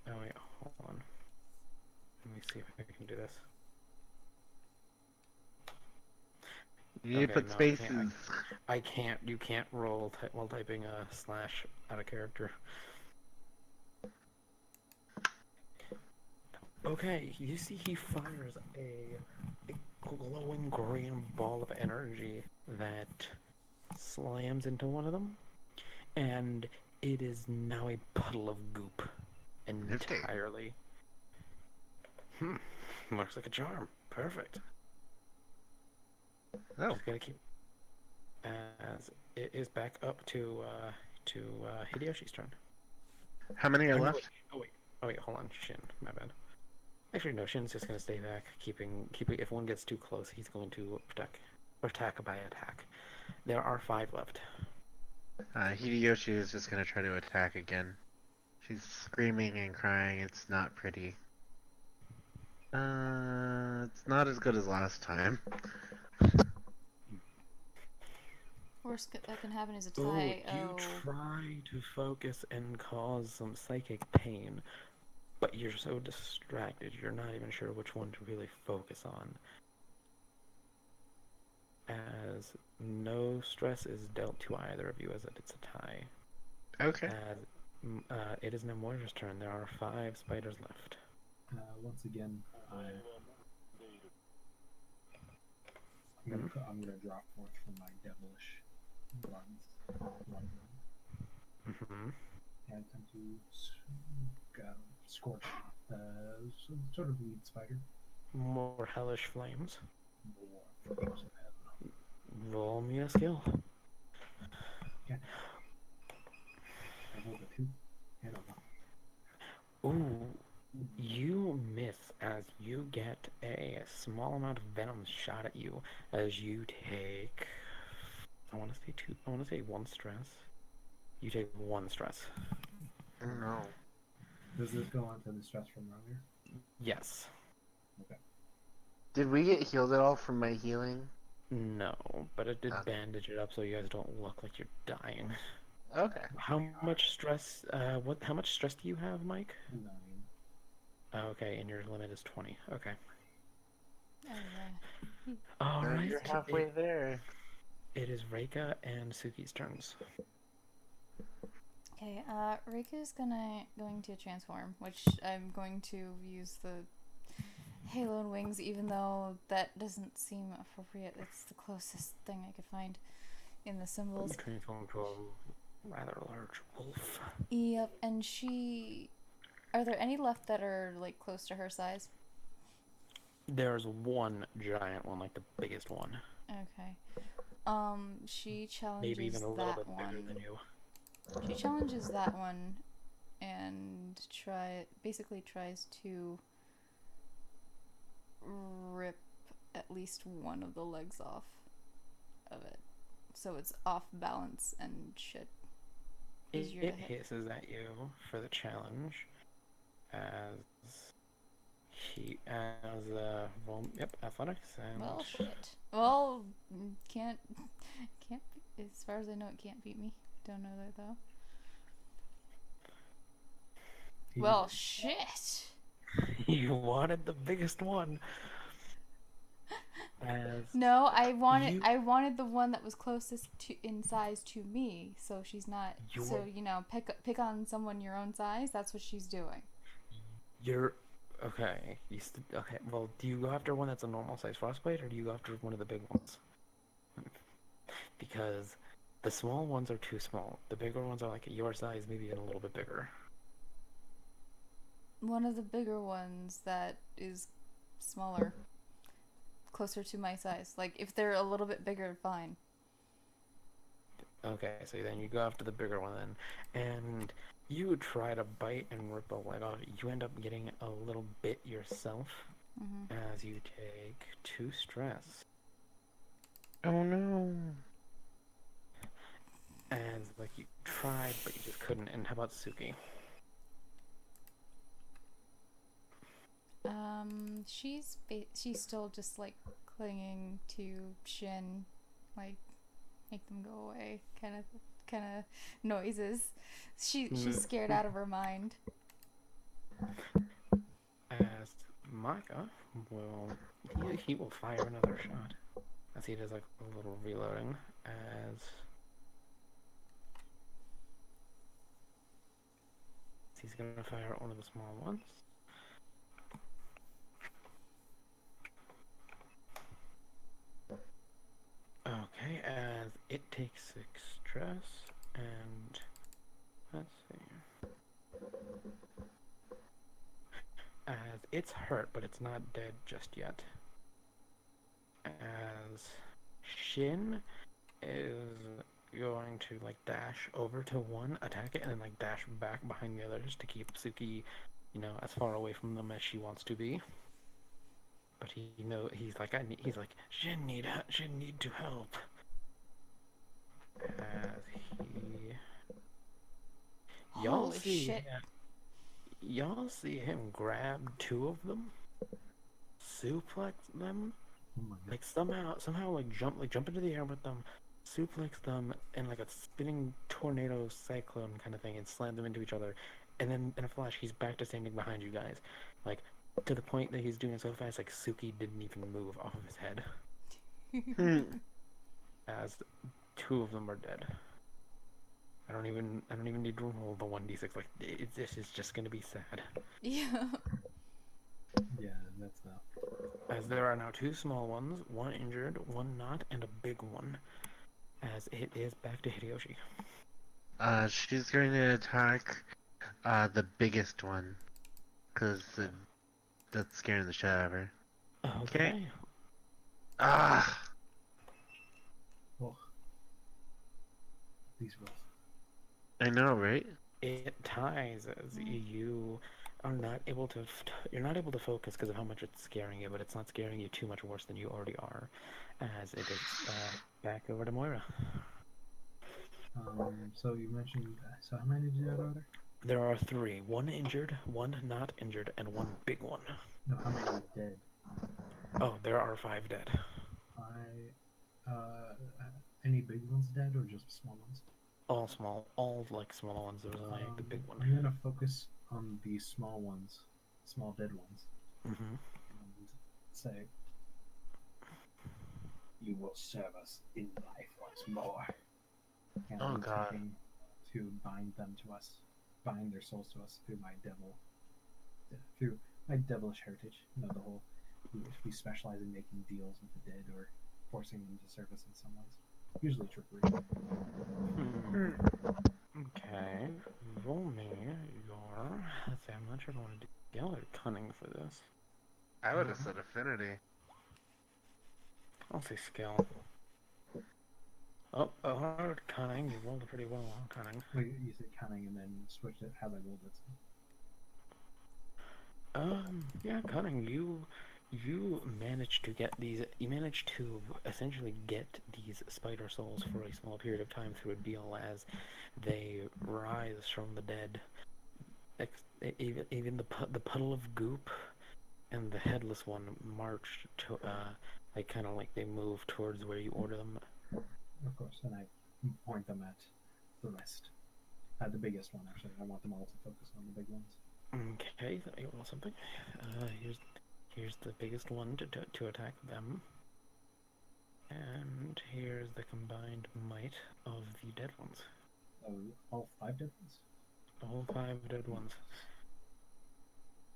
oh wait, hold on. Let me see if I can do this. You need to put spaces. I can't. You can't roll while typing a slash out of character. Okay, you see he fires a glowing green ball of energy that slams into one of them, and it is now a puddle of goop entirely. Looks like a charm. Perfect. Oh. Just gonna keep as it is back up to Hideyoshi's turn. How many are Oh, no, left? wait, hold on, Shin. My bad. Actually, no, Shin's just gonna stay back, keeping. If one gets too close, he's going to attack by attack. There are 5 left. Hideyoshi is just gonna try to attack again. She's screaming and crying. It's not pretty. It's not as good as last time. Worst that can happen is a Oh, tie. you try to focus and cause some psychic pain, but you're so distracted, you're not even sure which one to really focus on. as no stress is dealt to either of you, as it's a tie. Okay. As it is Nemoira's turn. There are 5 spiders left. Once again, I'm gonna drop forth from my devilish runs. Mm-hmm. And attempt to scorch some sort of lead spider. More hellish flames. More flames of hell. Roll me a skill. Okay. I rolled a 2 and a 1. Ooh, you miss as you get a small amount of venom shot at you as you take, I want to say 1 stress. You take 1 stress. Oh no. Does this go on to the stress from earlier? Yes. Okay. Did we get healed at all from my healing? No, but it did Okay. bandage it up so you guys don't look like you're dying. Okay. How much stress, how much stress do you have, Mike? 9. Okay, and your limit is 20. Okay. Oh, yeah. Alright. You're halfway there. It is Reika and Suki's turns. Okay, Rika's going to transform, which I'm going to use the Halo and Wings, even though that doesn't seem appropriate. It's the closest thing I could find in the symbols. You transform to a rather large wolf. Yep, and are there any left that are, like, close to her size? There's one giant one, like the biggest one. Okay. She challenges Maybe even a little that bit one. bigger than you. She challenges that one and basically tries to rip at least one of the legs off of it. So it's off balance and shit. Easier to It hit. hisses at you for the challenge athletics and Well, shit. Well, can't, as far as I know, it can't beat me. Don't know that, though. Well, shit. you wanted the biggest one. No, I wanted the one that was closest in size to me. So she's not. So pick on someone your own size. That's what she's doing. You're okay. Okay. Well, do you go after one that's a normal size frostbite, or do you go after one of the big ones? Because the small ones are too small. The bigger ones are like your size, maybe even a little bit bigger. One of the bigger ones that is smaller, closer to my size. Like if they're a little bit bigger, fine. Okay, so then you go after the bigger one then, and you try to bite and rip a leg off. You end up getting a little bit yourself as you take 2 stress. Oh no. And like you tried, but you just couldn't. And how about Suki? She's still just like clinging to Shin, like make them go away, kind of noises. She's scared out of her mind. As Micah he will fire another shot as he does like a little reloading as he's gonna fire one of the small ones. Okay, as it takes 6 stress, and let's see. As it's hurt, but it's not dead just yet. As Shin is going to like dash over to one, attack it, and then like dash back behind the others to keep Suki, as far away from them as she wants to be. But he's like Shin need to help. As Holy shit. Y'all see him grab 2 of them, suplex them, like somehow like jump into the air with them, suplex them, and like a spinning tornado cyclone kind of thing, and slam them into each other, and then in a flash he's back to standing behind you guys, like to the point that he's doing it so fast like Suki didn't even move off of his head. as 2 of them are dead. I don't even need to roll the 1d6. Like this is just gonna be sad. Yeah. Yeah, that's As there are now 2 small ones, 1 injured, 1 not, and a big one. As it is back to Hideyoshi. She's going to attack the biggest one, because that's scaring the shit out of her. Okay. Ah! well. These rolls. I know, right? It ties as you are not able to. You're not able to focus because of how much it's scaring you, but it's not scaring you too much worse than you already are. As it is back over to Moira. So you mentioned. So how many did you add over there? There are 3. 1 injured, 1 not injured, and 1 big one. No, how many are dead? Oh, there are 5 dead. Any big ones dead or just small ones? All small, all like small ones. There was only the big one. I'm gonna focus on the small ones, small dead ones, Mm-hmm. and say, "You will serve us in life once more." And Oh, I'm God. attempting to bind them to us, bind their souls to us through my devilish heritage. You know, the whole we specialize in making deals with the dead or forcing them to serve us in some ways. Usually trickery. Okay. Roll me your. Let's see. I'm not sure if I want to do skill or cunning for this. I would have said affinity. I'll say skill. Oh, hard cunning. You rolled pretty well on cunning. Wait, you said cunning and then switched it. How I rolled it. Yeah, cunning. You managed to get these. You managed to essentially get these spider souls for a small period of time through a deal as they rise from the dead. Even the puddle of goop and the headless one marched to like kind of like they move towards where you order them. Of course, and I point them at the rest. At the biggest one, actually. I want them all to focus on the big ones. Okay, you want something? Here's the biggest one to attack them. And here's the combined might of the dead ones. Oh, all 5 dead ones? All 5 dead ones.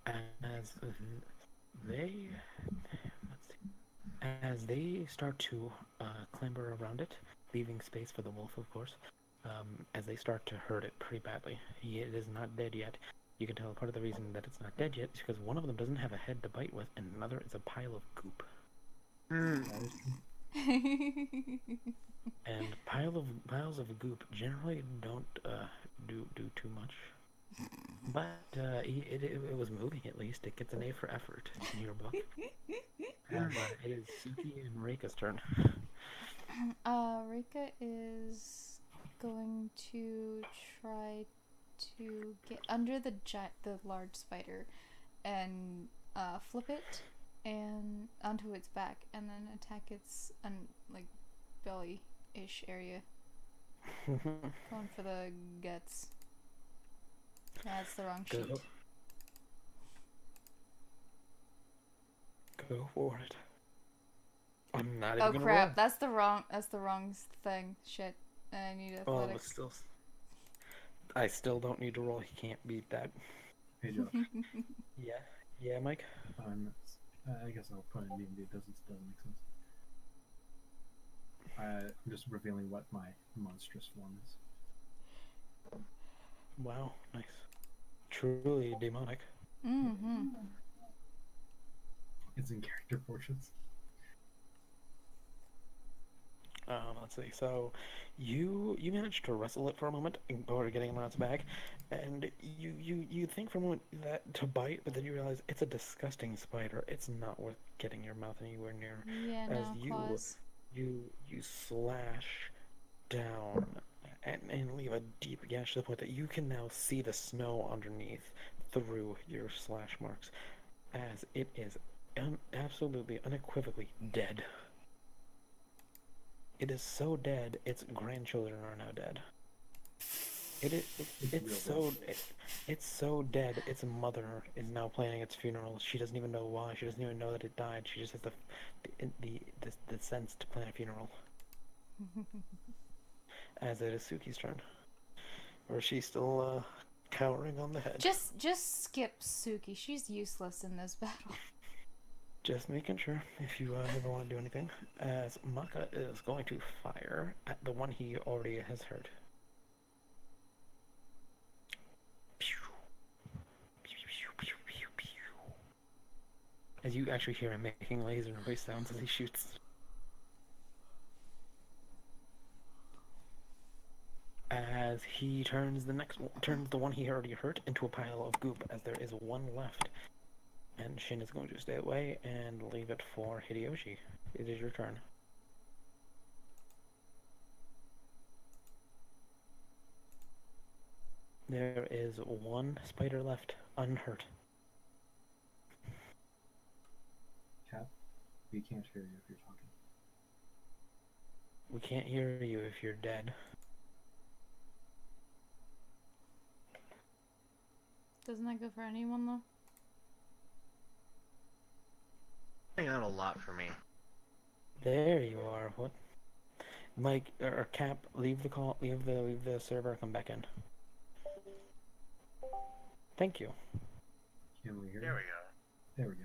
As they, as they start to clamber around it, leaving space for the wolf, of course. As they start to hurt it pretty badly. It is not dead yet. You can tell part of the reason that it's not dead yet is because one of them doesn't have a head to bite with, and another is a pile of goop. And piles of goop generally don't do too much. But it was moving at least. It gets an A for effort in your book. And it is Suki and Reika's turn. Reika is going to try to get under the large spider and flip it and onto its back and then attack its like belly-ish area. Going for the guts. That's the wrong sheet. Go for it. I'm not even Oh gonna crap! roll. That's the wrong thing. Shit. I need athletics. Oh, I still don't need to roll. He can't beat that. Hey, Josh. Yeah, Mike. I guess I'll put it in D&D. It doesn't make sense. I'm just revealing what my monstrous form is. Wow, nice. Truly demonic. Mm-hmm. It's in character portraits. Let's see. So, you managed to wrestle it for a moment before getting him on its back, and you think for a moment that to bite, but then you realize it's a disgusting spider. It's not worth getting your mouth anywhere near. Yeah, As no, claws. you slash down and leave a deep gash to the point that you can now see the snow underneath through your slash marks, as it is absolutely unequivocally dead. It is so dead, its grandchildren are now dead. It's so dead. Its mother is now planning its funeral. She doesn't even know why. She doesn't even know that it died. She just has the sense to plan a funeral. As it is Suki's turn. Or she's still cowering on the hedge. Just skip Suki. She's useless in this battle. Just making sure if you ever want to do anything. As Maka is going to fire at the one he already has hurt. As you actually hear him making laser noise sounds as he shoots. As he turns the one he already hurt into a pile of goop, as there is one left. And Shin is going to stay away and leave it for Hideyoshi. It is your turn. There is one spider left, unhurt. Cap, we can't hear you if you're talking. We can't hear you if you're dead. Doesn't that go for anyone though? Out a lot for me. There you are. What? Mike or Cap, leave the call. Leave the server. Come back in. Thank you. Can we hear There you? we go. There we go.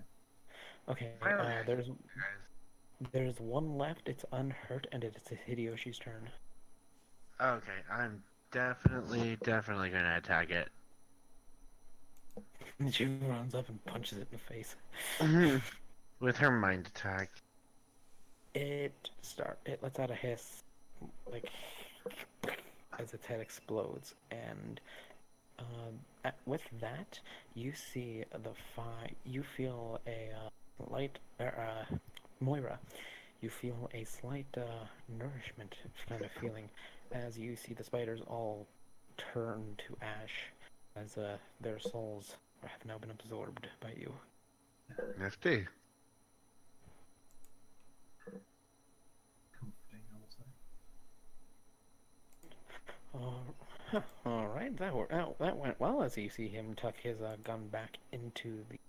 Okay. Finally. There's one left. It's unhurt, and it's Hideyoshi's turn. Okay, I'm definitely gonna attack it. She runs up and punches it in the face. With her mind attack. It lets out a hiss, like as its head explodes, and with that, you see you feel a light, Moira. You feel a slight nourishment kind of feeling as you see the spiders all turn to ash, as their souls have now been absorbed by you. Nifty. Comforting, I will say. All right, that went well. As you see him tuck his gun back into the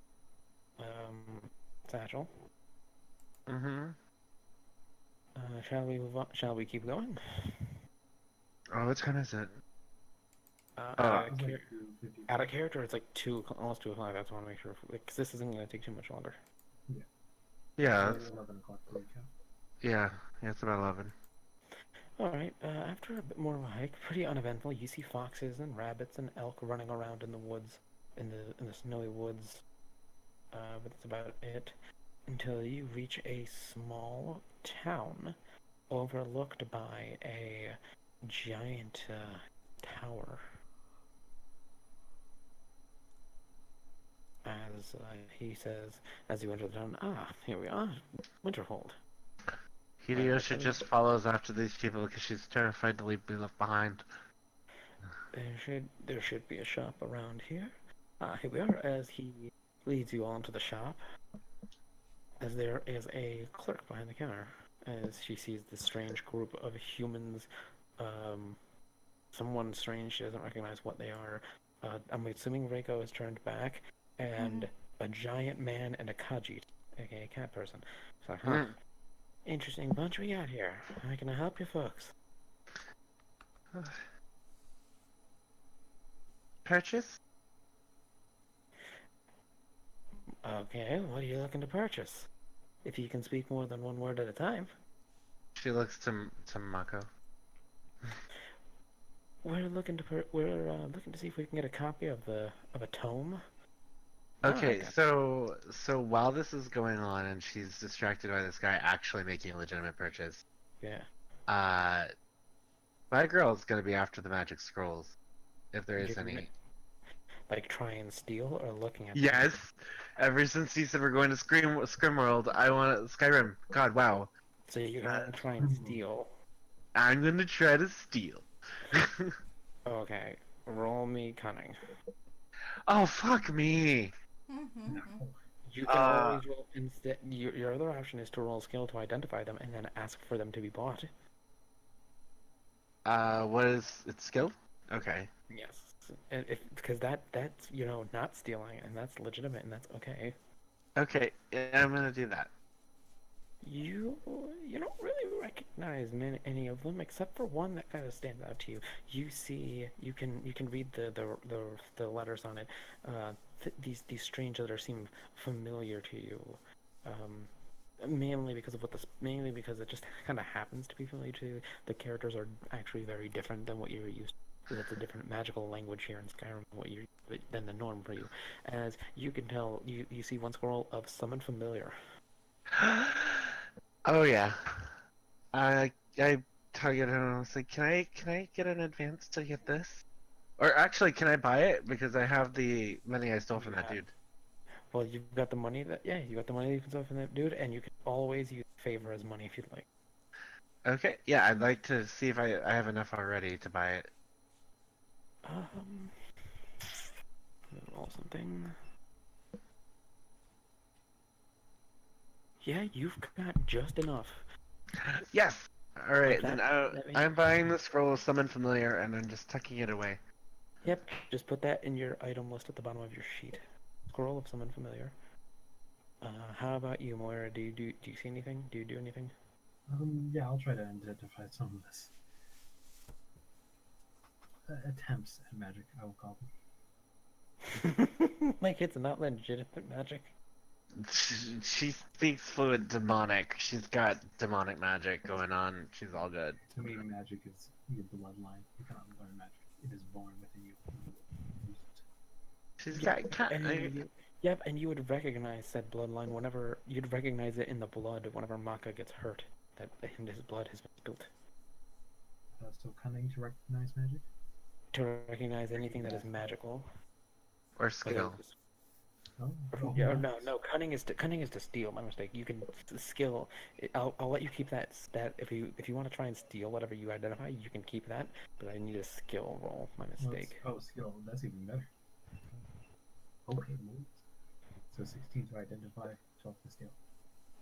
satchel. Mm-hmm. Shall we move on? Shall we keep going? Oh, what time is it? Out It's like out of character, it's like almost 2 o'clock. That's why I want to make sure, because this isn't going to take too much longer. Yeah, It's 11 o'clock for you, Cap. yeah, it's about 11. All right. After a bit more of a hike, pretty uneventful. You see foxes and rabbits and elk running around in the woods, in the snowy woods. But that's about it. Until you reach a small town, overlooked by a giant tower. As he says, as you enter the town, here we are, Winterhold. Hideyoshi just follows after these people because she's terrified to be left behind. There should be a shop around here. Here we are, as he leads you on to the shop. As there is a clerk behind the counter, as she sees this strange group of humans, someone strange, she doesn't recognize what they are. I'm assuming Reiko is turned back, and a giant man and a Khajiit, aka cat person. It's like, interesting bunch we got here. How can I help you folks? Purchase? Okay, what are you looking to purchase? If you can speak more than one word at a time. She looks to Mako. We're looking to see if we can get a copy of a tome. Okay, so while this is going on and she's distracted by this guy actually making a legitimate purchase, Yeah. my girl's gonna be after the magic scrolls, if there is You're gonna, any. like, try and steal or looking at them? Yes. Ever since he said we're going to Scrimworld, I want Skyrim. God, wow. So you're gonna try and steal. I'm gonna try to steal. Okay. Roll me cunning. Oh, fuck me. You can always roll instead. Your other option is to roll skill to identify them and then ask for them to be bought. What is it? Skill? Okay. Yes. Because that's not stealing, and that's legitimate, and that's okay. Okay, I'm gonna do that. You you don't really recognize any of them except for one that kind of stands out to you. You can read the letters on it. These strange letters seem familiar to you. Mainly because of mainly because it just kind of happens to be familiar to you. The characters are actually very different than what you're used to. That's a different magical language here in Skyrim than the norm for you. As you can tell, you see one scroll of summon familiar. Oh yeah. I targeted him. I was like, can I get an advance to get this? Or actually, can I buy it because I have the money I stole from that Yeah. dude? Well, you've got the money you got the money that you can sell from that dude, and you can always use favor as money if you'd like. Okay, yeah, I'd like to see if I have enough already to buy it. Roll something. Yeah, you've got just enough. Yes. All right, That, then that means, I'm buying the scroll of summon familiar, and I'm just tucking it away. yep, just put that in your item list at the bottom of your sheet. Scroll of summon familiar. How about you, Moira? Do you see anything? Do you do anything? Yeah, I'll try to identify some of this. Attempts at magic, I will call them. Like it's not legitimate magic. She speaks fluent demonic. She's got demonic magic going on. She's all good. To me, magic is your bloodline. You cannot learn magic. It is born within you. Use it. She's Yep, got yep, and you would recognize said bloodline whenever you'd recognize it in the blood whenever Maka gets hurt. That his blood has been spilt. So cunning to recognize magic. To recognize anything that is magical. or skill. Oh, Yeah, no. Cunning is to steal. My mistake. You can skill. I'll let you keep that stat if you want to try and steal whatever you identify. You can keep that, but I need a skill roll. My mistake. Skill. That's even better. Okay, so 16 to identify, 12 to steal.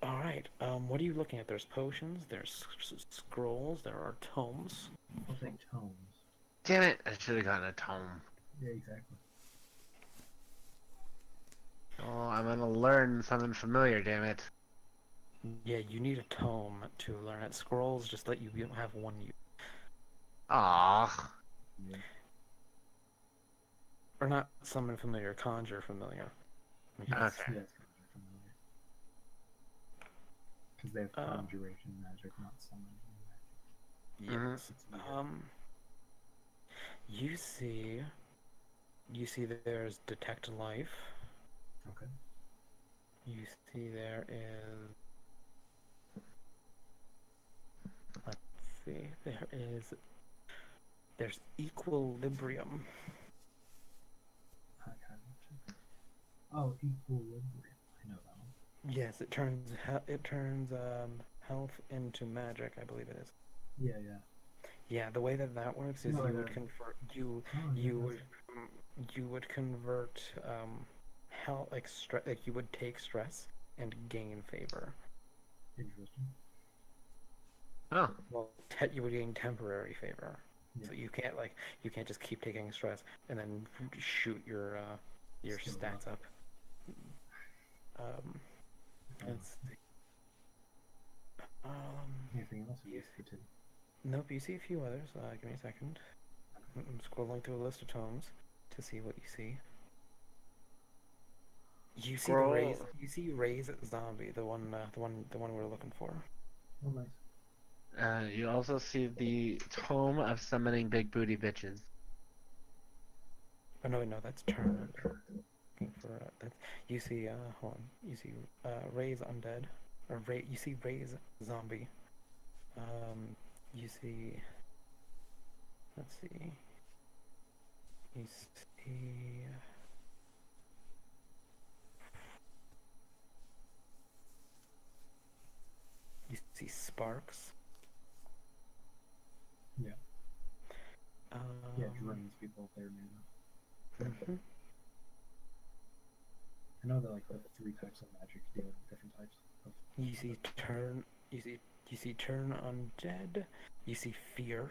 All right. What are you looking at? There's potions. There's scrolls. There are tomes. I'll take tomes. Damn it! I should have gotten a tome. Yeah, exactly. Oh, I'm gonna learn something familiar. Damn it! Yeah, you need a tome to learn it. Scrolls just let you have one use. Ah. Yeah. Or not summon familiar, conjure familiar. Okay. Yes, familiar. Because they have conjuration magic, not summoning magic. Yes. You see that there's detect life. Okay. You see there is. Let's see. There's equilibrium. Oh, equilibrium. I know that one. Yes, it turns health into magic. I believe it is. Yeah. Yeah, the way that works is No, you yeah. would convert you would convert hell like you would take stress and gain favor. Interesting. Oh. Well, you would gain temporary favor. Yeah. So you can't just keep taking stress and then shoot your Skill stats up. Let's see. Anything else? You Nope, you see a few others. Give me a second. I'm scrolling through a list of tomes to see what you see. You see Scroll. Ray's zombie, the one we're looking for. Oh, nice. You also see the tome of summoning big booty bitches. Oh no, that's Turn. Looking for that's you see. Hold on. You see Ray's undead, or Ray. You see Ray's zombie. You see. Let's see. You see. You see Sparks. Yeah. Drains people there now. Mm-hmm. I know that like the 3 types of magic deal with different types of. You see Turn. You see Turn undead. You see Fear.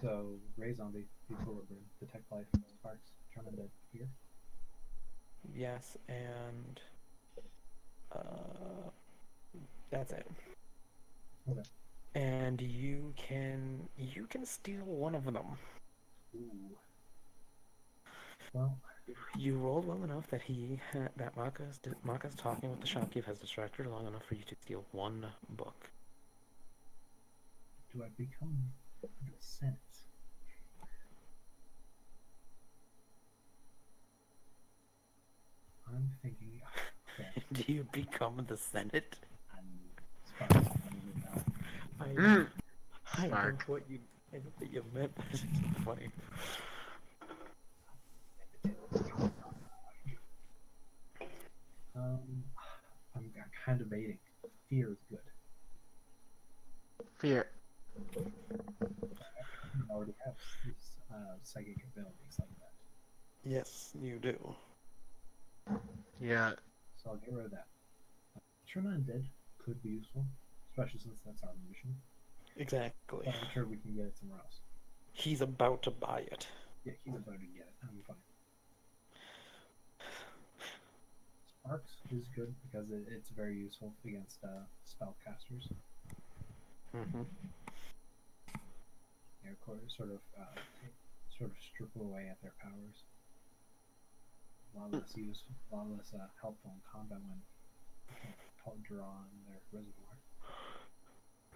So Ray Zombie, Equilibrium, Detect Life, Sparks, Turn Undead, Fear. Yes, and Uh, that's it. Okay. And you can steal one of them. Ooh. Well, You rolled well enough that that Maka's talking with the shopkeep has distracted her long enough for you to steal one book. do I become the Senate? I'm thinking. Okay. Do you become the Senate? I'm Sparks. I Mm. I know Spark. what you I know what you meant. It's just funny. Um, I'm kind of baiting. Fear is good. Fear. I already have these psychic abilities like that, Yes, you do. Yeah. so I'll get rid of that. Turn Undead could be useful, especially since that's our mission. Exactly. But I'm sure we can get it somewhere else. He's about to buy it. Yeah, he's about to get it. I'm fine. Sparks is good because it's very useful against spellcasters. Mm-hmm. You know, sort of strip away at their powers. A lot less helpful in combat when you can't draw on their reservoir.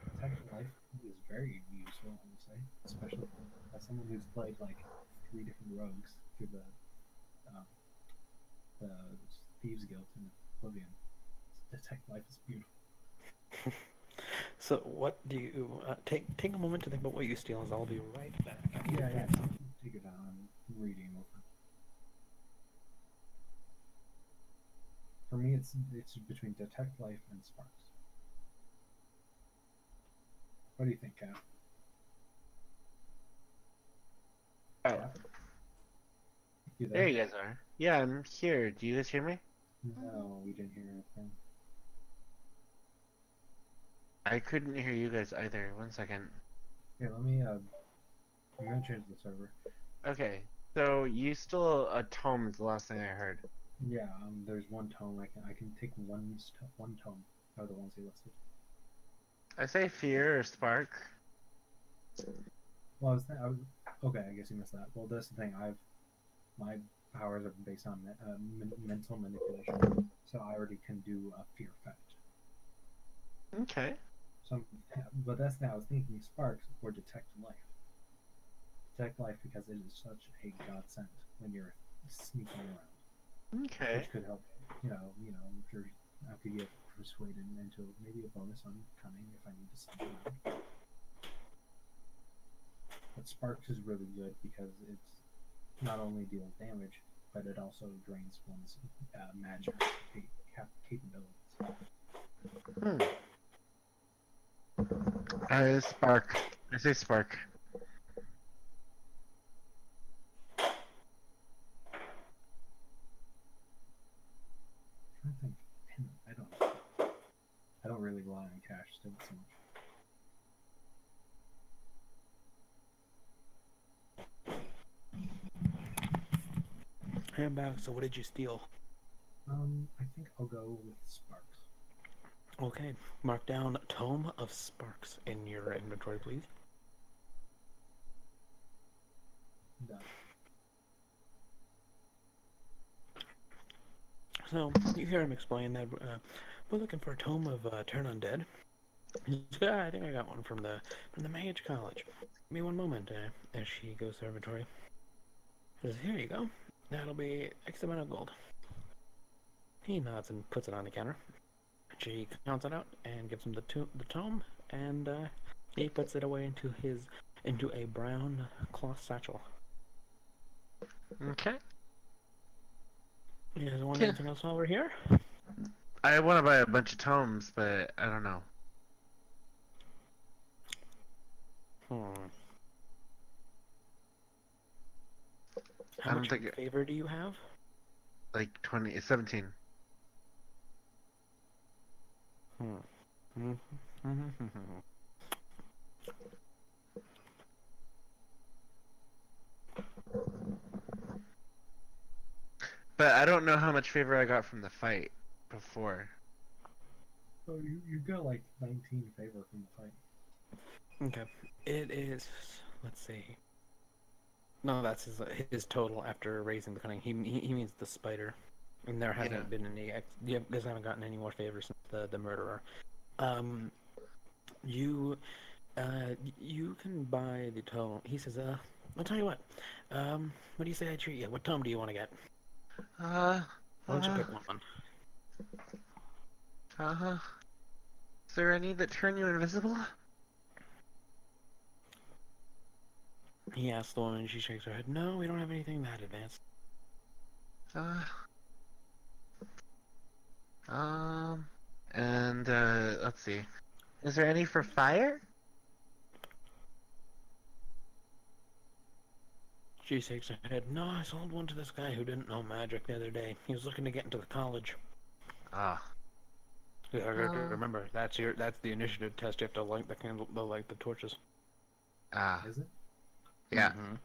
Detect Life is very useful, I would say, especially as someone who's played like 3 different rogues through um, the Thieves Guild in Oblivion. Detect Life is beautiful. So what do you take a moment to think about what you steal, as I'll be right back. Yeah. Take it down. I'm reading over. For me, it's between Detect Life and Sparks. What do you think, Kat? Oh, Kat? You there you guys are. Yeah, I'm here. Do you guys hear me? No, we didn't hear anything. I couldn't hear you guys either. One second. Here, let me. I'm gonna change the server. Okay. So you stole a tome is the last thing I heard. Yeah, there's one tome. I can take one tome out of the ones he listed. I say fear or spark. Well, okay. I guess you missed that. Well, that's the thing. My powers are based on mental manipulation, so I already can do a fear effect. Okay. So, but that's now I was thinking Sparks or Detect Life. Detect Life because it is such a godsend when you're sneaking around, Okay. which could help. If you're, I could get persuaded into maybe a bonus on cunning if I need to sneak around. But Sparks is really good because it's not only deals damage, but it also drains one's magic capabilities. Spark. I say spark. I think I don't really rely on cash still so much. I'm back. So what did you steal? I think I'll go with Sparks. Okay, mark down Tome of Sparks in your inventory, please. Done. So you hear him explain that we're looking for a Tome of Turn Undead. Yeah, I think I got one from the Mage College. Give me one moment. As she goes to her inventory. Says, here you go. That'll be X amount of gold. He nods and puts it on the counter. She counts it out and gives him the tome, and he puts it away into a brown cloth satchel. Okay. You guys want Yeah. anything else while we're here? I want to buy a bunch of tomes, but I don't know. How much favor do you have? Like 17. But I don't know how much favor I got from the fight before. So you got like 19 favor from the fight. Okay. It is. Let's see. No, that's his total after raising the cunning. He means the spider, and there hasn't been any. You guys haven't gotten any more favors since the murderer. You you can buy the tome. He says, I'll tell you what. What do you say I treat you? What tome do you want to get? Why don't you pick one? Is there any that turn you invisible? He asks the woman, and she shakes her head. No, we don't have anything that advanced. And let's see. Is there any for fire? She shakes her head. No, I sold one to this guy who didn't know magic the other day. He was looking to get into the college. Remember, that's the initiative test. You have to light the candle, the torches. Is it? Yeah. Mm-hmm.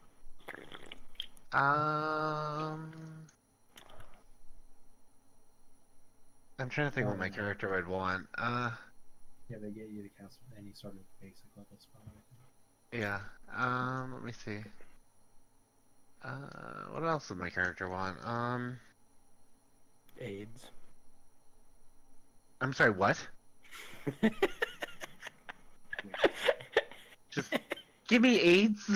I'm trying to think what my character would want. Yeah, they get you to cast any sort of basic level spell. Yeah. Let me see. What else would my character want? AIDS. I'm sorry, what? Just give me AIDS.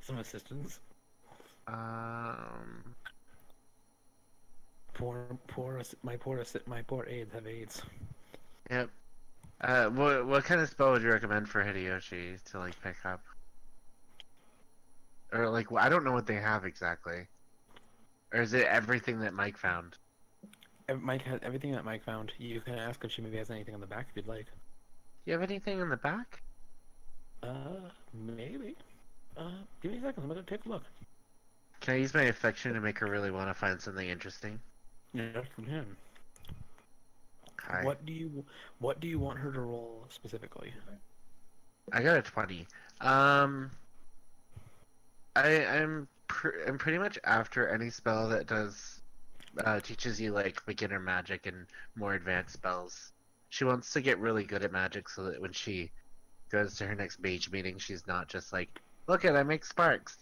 Some assistance. My poor AIDS have AIDS. Yep. What kind of spell would you recommend for Hideyoshi to like pick up? Or like, I don't know what they have exactly. Or is it everything that Mike found? Mike has everything that Mike found. You can ask if she maybe has anything on the back if you'd like. You have anything in the back? Maybe. Give me a second. I'm gonna take a look. Can I use my affection to make her really want to find something interesting? Yeah, from him. Hi. What do you want her to roll specifically? I got a 20. I'm pretty much after any spell that does teaches you like beginner magic and more advanced spells. She wants to get really good at magic so that when she goes to her next mage meeting, she's not just like, look at I make sparks.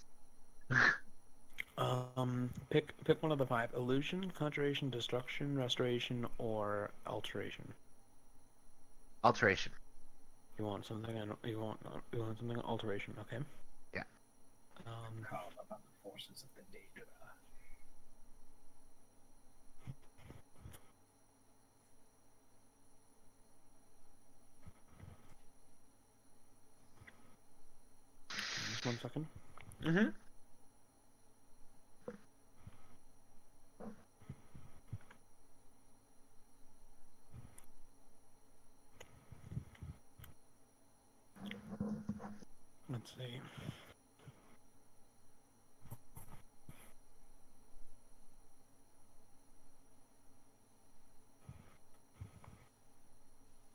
Pick one of the 5: illusion, conjuration, destruction, restoration, or alteration. Alteration. You want something? You want something alteration? Okay. Yeah. Call upon the forces of the Daedra. Just 1 second. Mm-hmm. Let's see.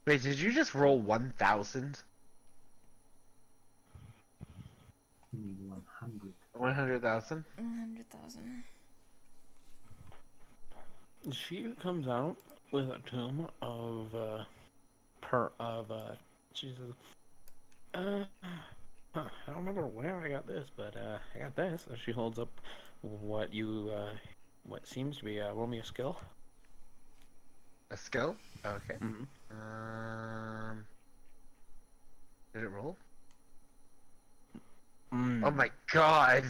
Wait, did you just roll 1,000? 100. 100,000? 100,000. She comes out with a tome of Jesus. I don't remember where I got this, but I got this. She holds up what seems to be roll me a skill. A skill? Okay. Mm-hmm. Did it roll? Mm. Oh my god!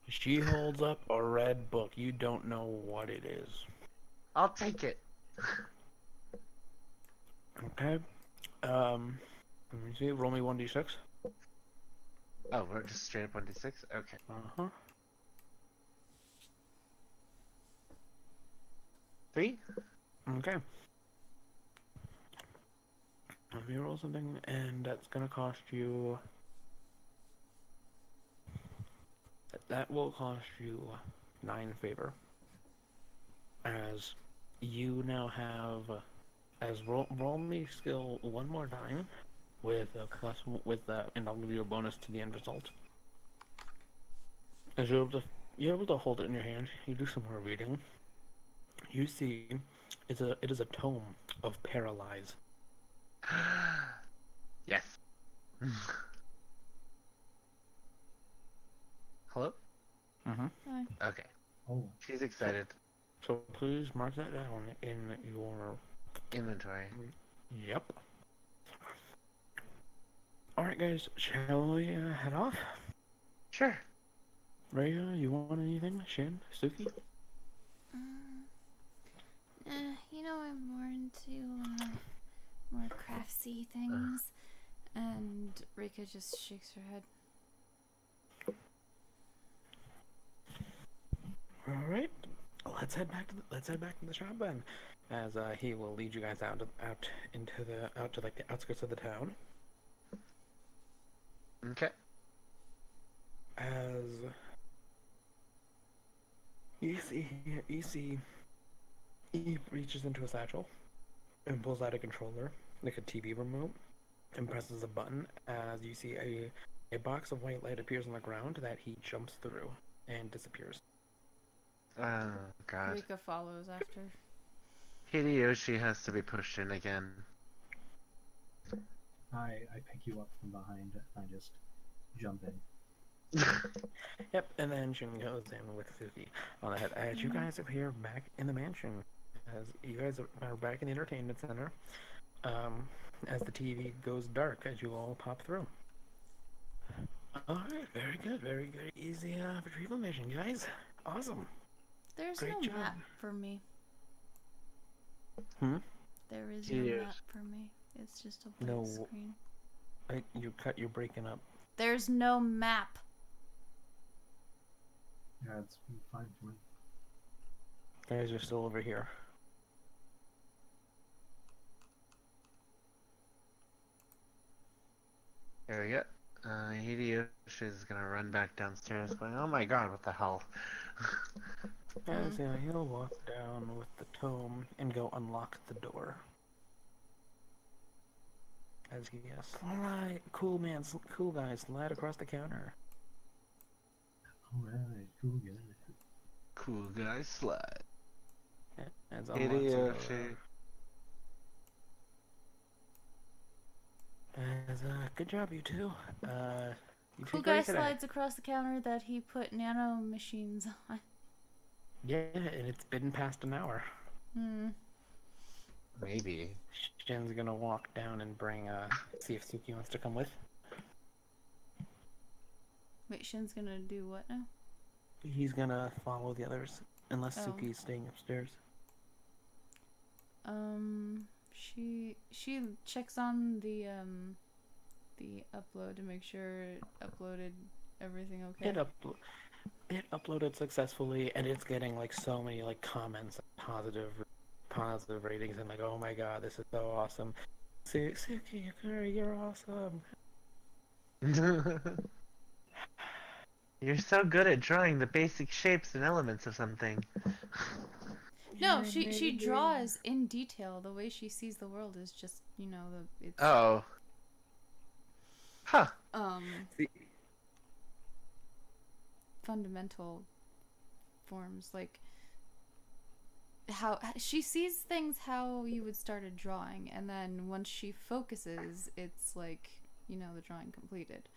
She holds up a red book. You don't know what it is. I'll take it. Okay. Let me see. Roll me 1d6. Oh, we're just straight up 1d6? Okay. Uh-huh. 3? Okay. Let me roll something, and that's gonna cost you... That will cost you 9 favor. As you now have... As roll me skill one more time with a and I'll give you a bonus to the end result. As you're able to hold it in your hand, you do some more reading. You see It is a tome of paralyze. Yes. Hello? Mm-hmm. Okay. Oh, She's excited. So please mark that down in your. Inventory. Yep. All right, guys. Shall we head off? Sure. Rhea, you want anything? Shin, Suki? I'm more into more craftsy things. And Rika just shakes her head. All right. Let's head back to the shop then, as he will lead you guys out to like the outskirts of the town. Okay. As you see, he reaches into a satchel and pulls out a controller, like a TV remote, and presses a button. As you see a box of white light appears on the ground that he jumps through and disappears. Oh, God. Rika follows after. Hideyoshi has to be pushed in again. I pick you up from behind. I just jump in. Yep, and then Shin goes in with Suki on the head. As you guys are here back in the mansion, as you guys are back in the entertainment center, as the TV goes dark, as you all pop through. Alright, very good, very easy retrieval mission, guys. Awesome. There's Great no job. map for me. Hmm? There is Yes. no map for me. It's just a blank No. screen. You're breaking up. There's no map. Yeah, it's fine for me. Guys are still over here. There we go. Hideyoshi's gonna run back downstairs going, oh my god, what the hell? As he'll walk down with the tome and go unlock the door. As he slide, cool guy, slide across the counter. Alright, cool, good. Cool guy slide. As unlocks the door. Hideyoshi. As good job, you two. You Cool did guy great today. slides across the counter that he put nano machines on. Yeah, and it's been past an hour. Maybe. Shin's gonna walk down and bring see if Suki wants to come with. Wait, Shin's gonna do what now? He's gonna follow the others unless Oh. Suki's staying upstairs. She checks on the upload to make sure it uploaded everything okay. It uploaded successfully, and it's getting like so many like comments, positive ratings, and like, oh my god, this is so awesome. Suki, you're awesome. You're so good at drawing the basic shapes and elements of something. No, You're she amazing. draws in detail. The way she sees the world is just, it's Oh. Huh. See, fundamental forms, like how she sees things how you would start a drawing, and then once she focuses, it's like, the drawing completed.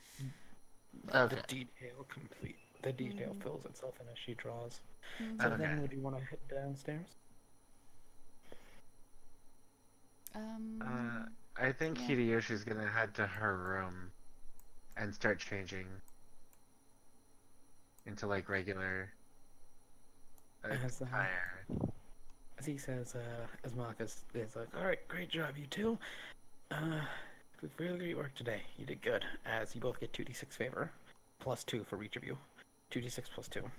Okay. The detail complete. The detail fills itself in as she draws. Mhm. So Okay. then, would you want to head downstairs? I think Yeah. Hideyoshi's gonna head to her room and start changing into like regular As, attire. As he says, as Marcus is like, alright, great job, you two. Really great work today. You did good. As you both get 2d6 favor, plus 2 for each of you. 2d6 plus 2.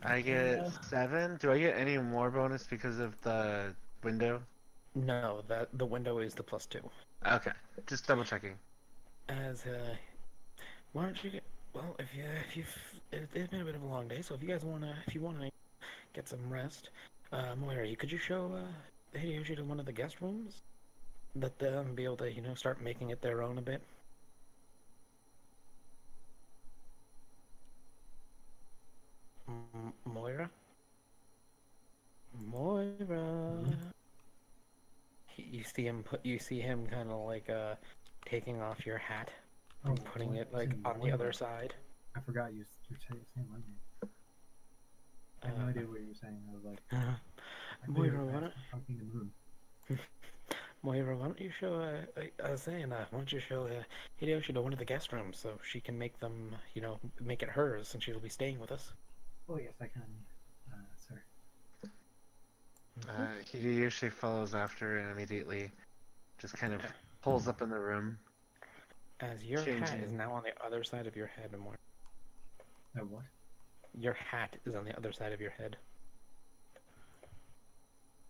I get 7. Do I get any more bonus because of the window? No, the window is the plus 2. Okay, just double checking. As why don't you get? Well, it's been a bit of a long day, so if you wanna get some rest, Moira, could you show Hideyoshi to one of the guest rooms? Let them be able to start making it their own a bit. Moira? Moira. You see him kind of like taking off your hat and putting what? it like Saying on the other Moira. side. I forgot you're saying my name. I had no idea what you were saying. I was like, I thought you Moira, were why don't talking to Moon. Moira, why don't you show? I was saying, why don't you show Hideyoshi to one of the guest rooms so she can make them, make it hers, since she'll be staying with us. Oh yes, I can. Sir. He usually follows after and immediately just kind of pulls up in the room. As your hat Changing. is now on the other side of your head, Moira. What? Your hat is on the other side of your head.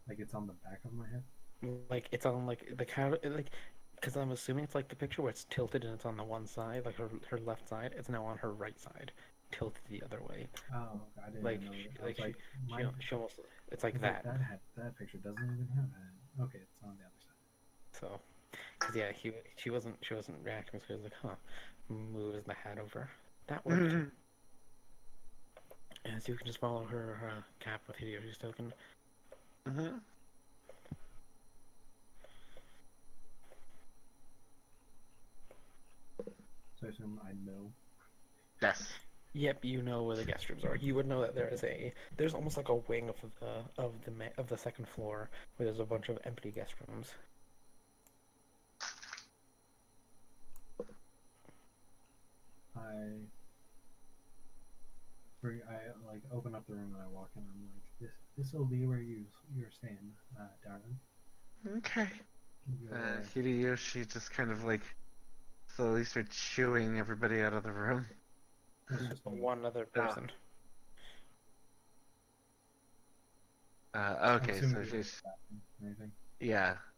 Like it's on the back of my head? Like it's on like the cow, like, because I'm assuming it's like the picture where it's tilted and it's on the one side, like her left side. It's now on her right side, tilted the other way. Oh, I didn't Like know. I was she, like, she almost, it's like I was that. that picture doesn't even have a head. Okay, it's on the other side. So, cause yeah, she wasn't reacting, so he was like, huh, moves the hat over. That worked. And so you can just follow her cap with Hideyoshi's token. So I assume I know. Yes. Yep, you know where the guest rooms are. You would know that there's almost like a wing of the second floor where there's a bunch of empty guest rooms. I like open up the room and I walk in. I'm like, this will be where you're staying, darling. Okay. You're- Hideyoshi just kind of like slowly starts shooing everybody out of the room. it's just me. One other person. I'm Okay, so assuming you're she's anything.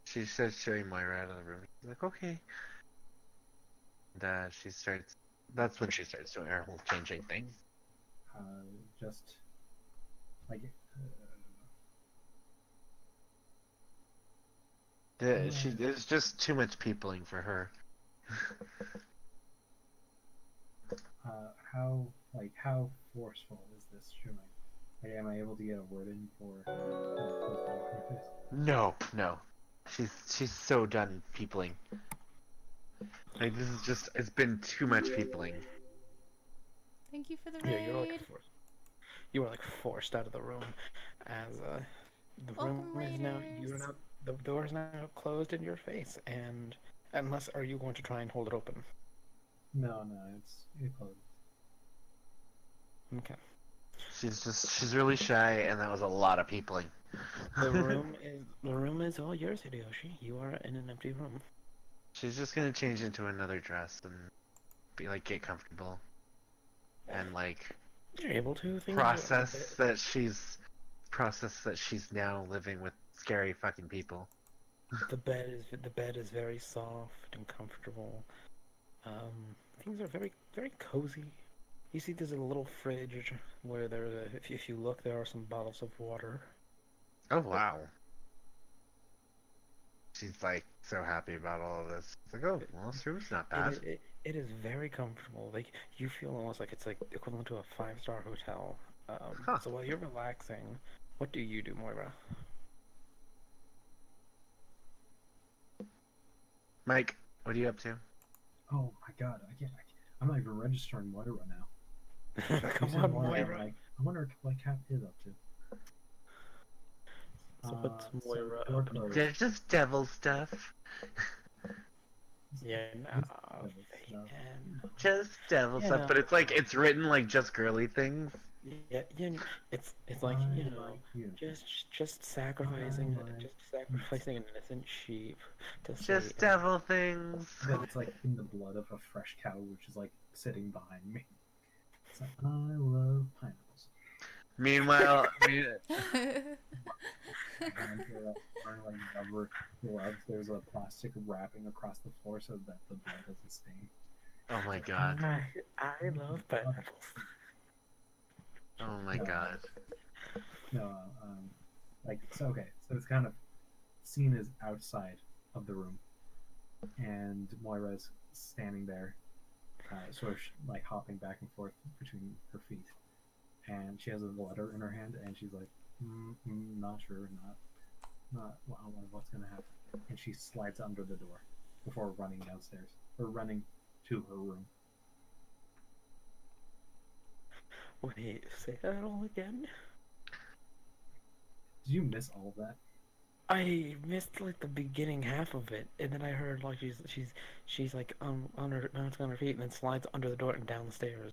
she starts showing Moira out of the room. She's like, okay. And she starts. That's when she starts doing her whole changing thing. Just like It's just too much peopling for her. how forceful is this showing? Like, am I able to get a word in for No. She's so done peopling. Like this is just it's been too much peopling. Thank you for the Yeah, raid. you were like forced out of the room, as the room Welcome, is now raiders. the door is now closed in your face, and unless are you going to try and hold it open? No, it closed. Okay. She's really shy, and that was a lot of peopling. The room is all yours, Hideyoshi. You are in an empty room. She's just gonna change into another dress and be like get comfortable, and like You're able to process that she's now living with scary fucking people. the bed is very soft and comfortable. Things are very very cozy. You see, there's a little fridge where if you look, there are some bottles of water. Oh wow. She's like so happy about all of this. It's like, oh, well, this room's not bad. It is very comfortable. Like you feel almost like it's like equivalent to a 5-star hotel. So while you're relaxing, what do you do, Moira? Mike, what are you up to? Oh my god, I'm not even registering Moira now. Come You said on, Moira, Moira. like, I wonder what Cap is up to. So what's Moira door up to? closed. There's just devil stuff. Yeah, Devil stuff. Just devil stuff, Yeah. but it's like it's written like just girly things. yeah, it's like I you know, like you. just sacrificing like just sacrificing an innocent sheep to Just say, devil things. But it's like in the blood of a fresh cow, which is like sitting behind me. It's like, I love pineapples. Meanwhile, And wearing like rubber gloves. There's a plastic wrapping across the floor so that the blood doesn't stain. oh my god. I love pineapples. Oh my god. No, like so. Okay, so it's kind of scene is outside of the room, and Moira's standing there, sort of like hopping back and forth between her feet, and she has a letter in her hand, and she's like, not sure, what's gonna happen. And she slides under the door before running downstairs or running to her room. Wait, say that all again? Did you miss all of that? I missed like the beginning half of it, and then I heard like she's like on her bouncing on her feet, and then slides under the door and down the stairs.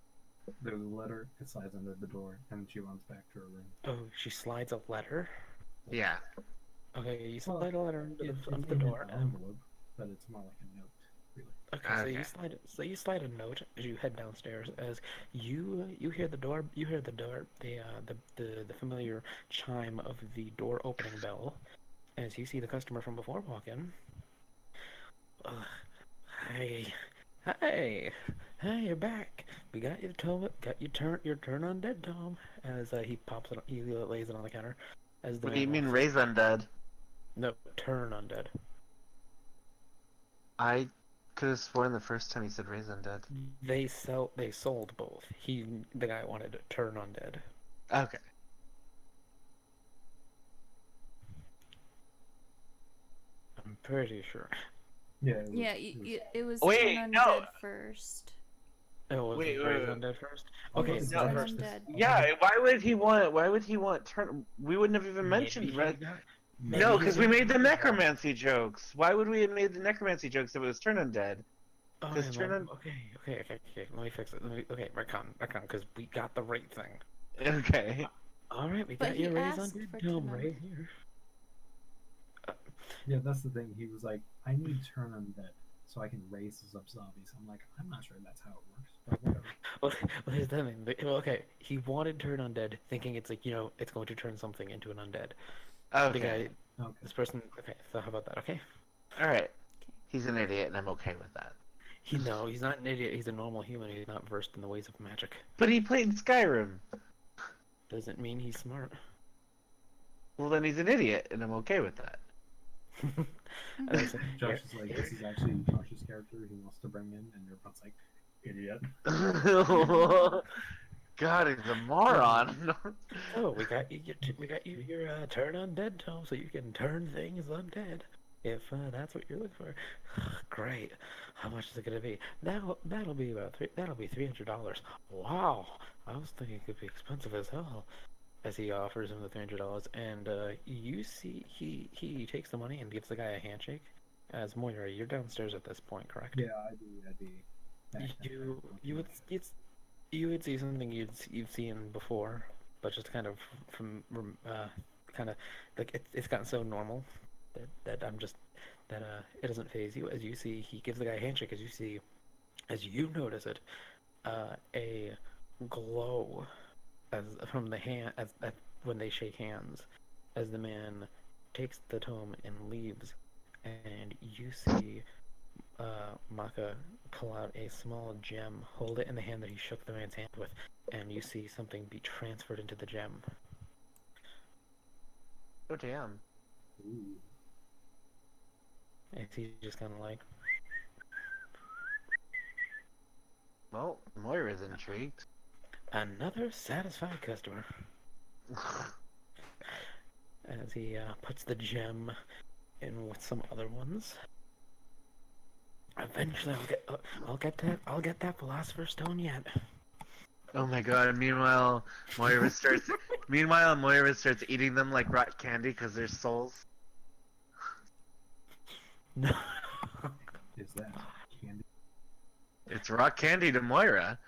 There's a letter. It slides under the door, and she runs back to her room. Oh, she slides a letter. Yeah. Okay, you Well, slide a letter under It's the in door. an envelope, but it's more like a note, really. Okay, Okay. so you slide a note as you head downstairs. As you hear the door, the familiar chime of the door opening bell. As you see the customer from before walk in. Hey, hey, you're back. We got you, Tom. Got your turn on dead, Tom. As he pops it, he lays it on the counter. As the What do you man mean walks raise undead? in. No, turn undead. I could have sworn the first time he said raise undead. They sold both. The guy wanted to turn undead. Okay. I'm pretty sure. Yeah. It was Wait, turn no. undead first. Oh, was Wait, it wait, raise wait. undead first? Oh, Okay, it's so turn first. undead. Yeah, why would he want turn? We wouldn't have even mentioned Maybe red. he got- No, maybe because he we got- made the necromancy jokes. Why would we have made the necromancy jokes if it was turn undead? Oh, 'Cause turn on- okay. Let me fix it. Okay, retcon, because we got the right thing. Okay. All right, we But got he your raise asked undead for Tom turn right here. Yeah, that's the thing. He was like, I need turn undead so I can raise up zombies. I'm like, I'm not sure that's how it works, but whatever. Well, here's the thing. Well, okay, he wanted turn undead, thinking it's like it's going to turn something into an undead. The Okay. guy, Okay. this person. Okay, so how about that? Okay. All right. He's an idiot, and I'm okay with that. He's not an idiot. He's a normal human. He's not versed in the ways of magic. But he played Skyrim. Doesn't mean he's smart. Well, then he's an idiot, and I'm okay with that. And I said, Josh is like, this is actually Josh's character he wants to bring in, and everyone's like, idiot. God, he's a moron. "Oh, we got you your turn undead, Tom, so you can turn things undead. If that's what you're looking for, great. How much is it gonna be? That'll be $300. Wow, I was thinking it could be expensive as hell." As he offers him the $300, and you see he takes the money and gives the guy a handshake. As Moira, you're downstairs at this point, correct? Yeah, I'd be. You would see something you've seen before, but just kind of from kind of like it's gotten so normal that it doesn't phase you. As you see, he gives the guy a handshake. As you notice it, a glow from the hand when they shake hands, as the man takes the tome and leaves, and you see Maka pull out a small gem, hold it in the hand that he shook the man's hand with, and you see something be transferred into the gem. Oh, damn. Ooh. And he's just kind of like, Well, Moira's intrigued. another satisfied customer. As he puts the gem in with some other ones. Eventually, I'll get that philosopher's stone yet. Oh my god, meanwhile, Moira starts eating them like rock candy because they're souls. No. Is that candy? It's rock candy to Moira.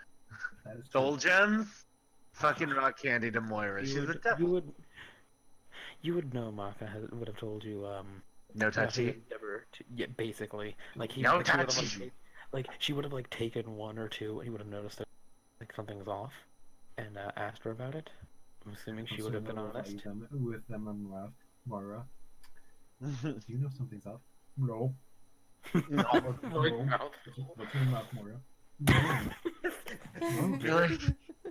That is Soul true. gems? Fucking rock candy to Moira. She's a devil. You would know. Maka would have told you. No touchy. Yeah, basically, like he. No like, she would have, touchy. like she would have like taken one or two, and he would have noticed that like something's off, and asked her about it. I'm assuming she would have been honest. With them on left, Mara. Do you know something's up? No. No. Like, What's in your mouth, Mara?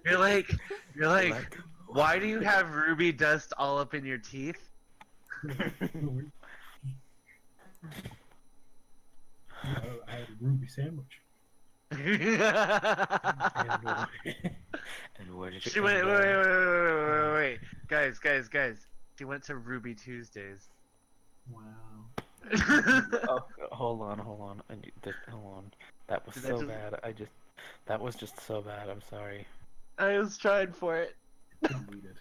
You're like, why do you have ruby dust all up in your teeth? I had a ruby sandwich. And where, and where did She it went. end Wait, wait, up? wait, wait, wait, wait, wait, wait, guys. She went to Ruby Tuesdays. Wow. Oh, hold on. Hold on. That was Did so bad. That was just so bad. I'm sorry. I was trying for it. Deleted.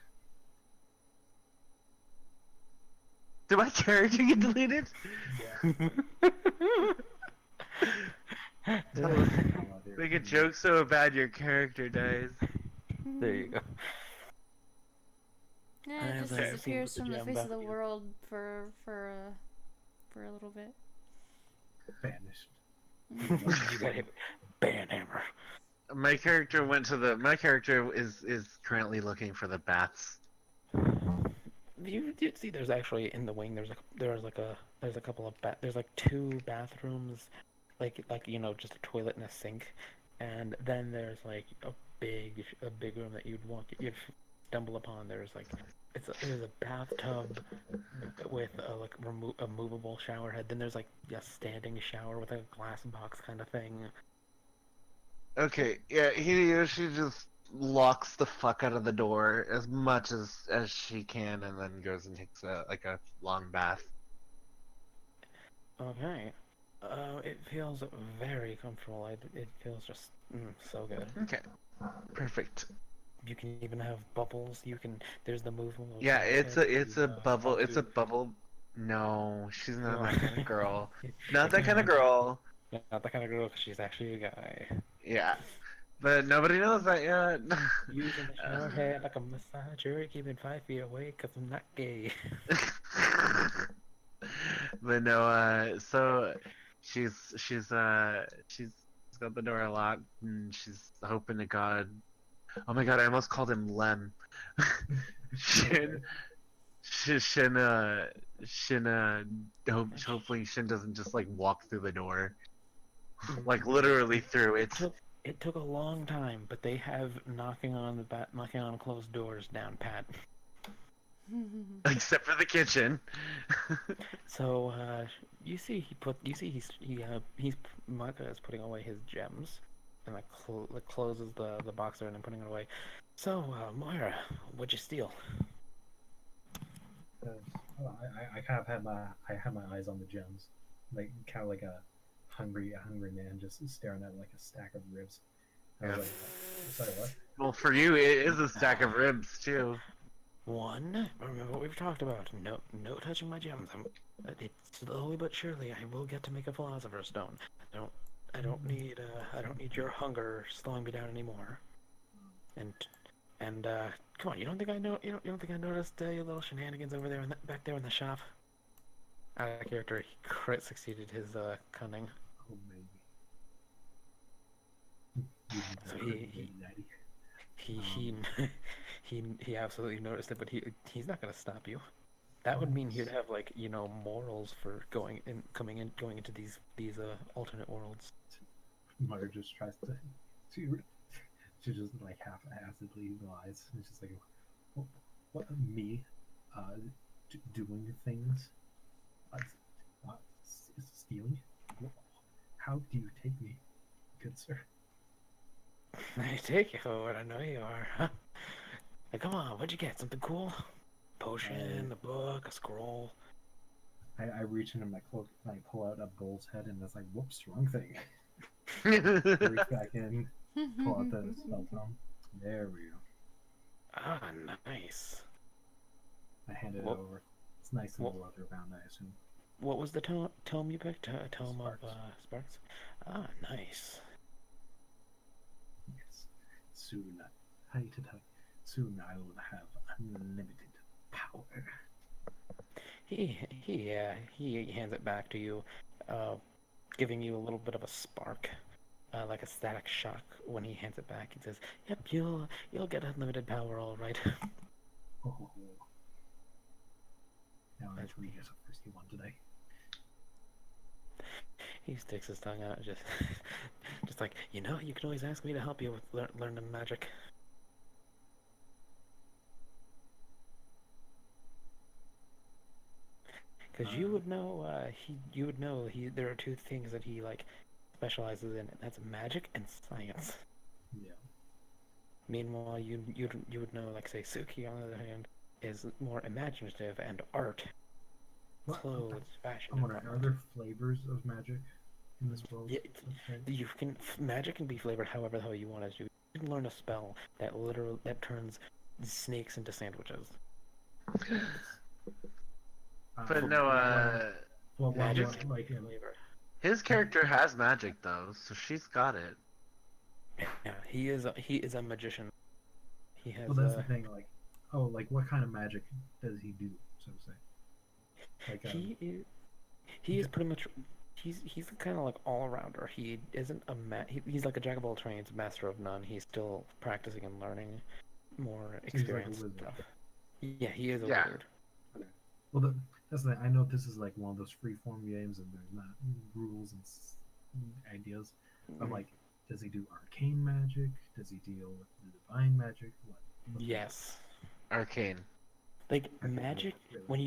Did my character get deleted? Yeah. Make a joke so bad your character dies. There you go. Yeah, it just As I've seen with disappears the from the gem face of the value. world for a little bit. Banished. You got hit. Ban hammer. My character went to the. My character is currently looking for the baths. You did see there's actually in the wing there's a couple of there's like 2 bathrooms, like just a toilet and a sink, and then there's like a big room that you'd stumble upon. There's a bathtub with a movable shower head. Then there's like a standing shower with a glass box kind of thing. Okay, yeah, Hideyoshi just locks the fuck out of the door as much as she can, and then goes and takes a long bath. Okay. It feels very comfortable. It feels just so good. Okay, perfect. You can even have bubbles. There's the movable. Yeah, shower it's head. a bubble. hot It's a tube. bubble. No, she's not No. that kind of girl. Not that kind of girl. Not that kind of girl, 'cause she's actually a guy. Yeah, but nobody knows that yet. Using the shower head like a massager, keeping 5 feet away 'cause I'm not gay. But no, so she's got the door locked, and she's hoping to God. Oh my God, I almost called him Lem. Shin, hopefully Shin doesn't just like walk through the door, like literally through it. It took a long time, but they have knocking on closed doors down pat. Except for the kitchen. So you see he's Maka is putting away his gems, and closes the boxer and then putting it away. So Moira, what'd you steal? I kind of had my eyes on the gems, like kind of like a hungry man just staring at like a stack of ribs. I was like, sorry, what? Well, for you, it is a stack of ribs too. One, remember what we've talked about. No touching my gems. It's slowly but surely I will get to make a philosopher's stone. I don't need your hunger slowing me down anymore. And come on, you don't think I think I noticed your little shenanigans over there back there in the shop? Our character succeeded his cunning. Oh, maybe. So he absolutely noticed it, but he's not gonna stop you. That would mean he'd have like morals for going into these alternate worlds. Mother just tries to just like half-assedly lies. It's just like, what me, doing things, stealing. How do you take me, good sir? I take you for what I know you are, huh? Hey, come on, what'd you get? Something cool? Potion, a book, a scroll. I reach into my cloak and I pull out a bull's head and it's like, whoops, wrong thing. Reach back in, pull out the spell tome. There we go. Ah, nice. I hand it What- over. It's nice and what- leather bound, I assume. What was the tome you picked? Tome Sparks. of Sparks? Ah, nice. Yes. Soon, soon I will have unlimited power. He hands it back to you, giving you a little bit of a spark, like a static shock. When he hands it back, he says, "Yep, you'll get unlimited power, all right." Oh. Now I have to get a thirsty one today. He sticks his tongue out, just like, you can always ask me to help you with learning magic. Because you would know, there are 2 things that he specializes in, and that's magic and science. Yeah. Meanwhile, you would know, like say Suki on the other hand is more imaginative and art, What? clothes, fashion. I'm wondering, are there flavors of magic in this world? Yeah, Okay. you can magic can be flavored however the hell you want it to. You can learn a spell that turns snakes into sandwiches. But no, Magic what, can like be in, flavored. his character has magic though, so she's got it. Yeah, he is a magician. He has well, that's the thing. Like, oh, like what kind of magic does he do? So to say, like, he is pretty much he's kind of like all rounder. He isn't he's like a jack of all trades, master of none. He's still practicing and learning more so he's like a experienced wizard. stuff. Yeah, he is a Yeah. wizard. Well, that's the thing. I know this is like one of those free-form games, and there's not rules and ideas. I'm like, does he do arcane magic? Does he deal with the divine magic? What Yes. Arcane. Like Okay, magic, really. when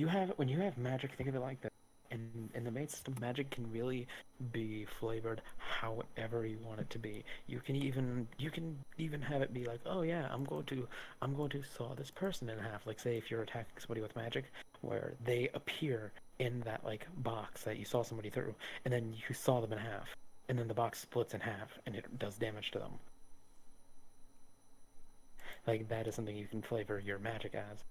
you have magic, think of it like that. In the Maid system, magic can really be flavored however you want it to be. You can even have it be like, oh yeah, I'm going to saw this person in half. Like say if you're attacking somebody with magic, where they appear in that like box that you saw somebody through, and then you saw them in half, and then the box splits in half and it does damage to them. Like that is something you can flavor your magic as.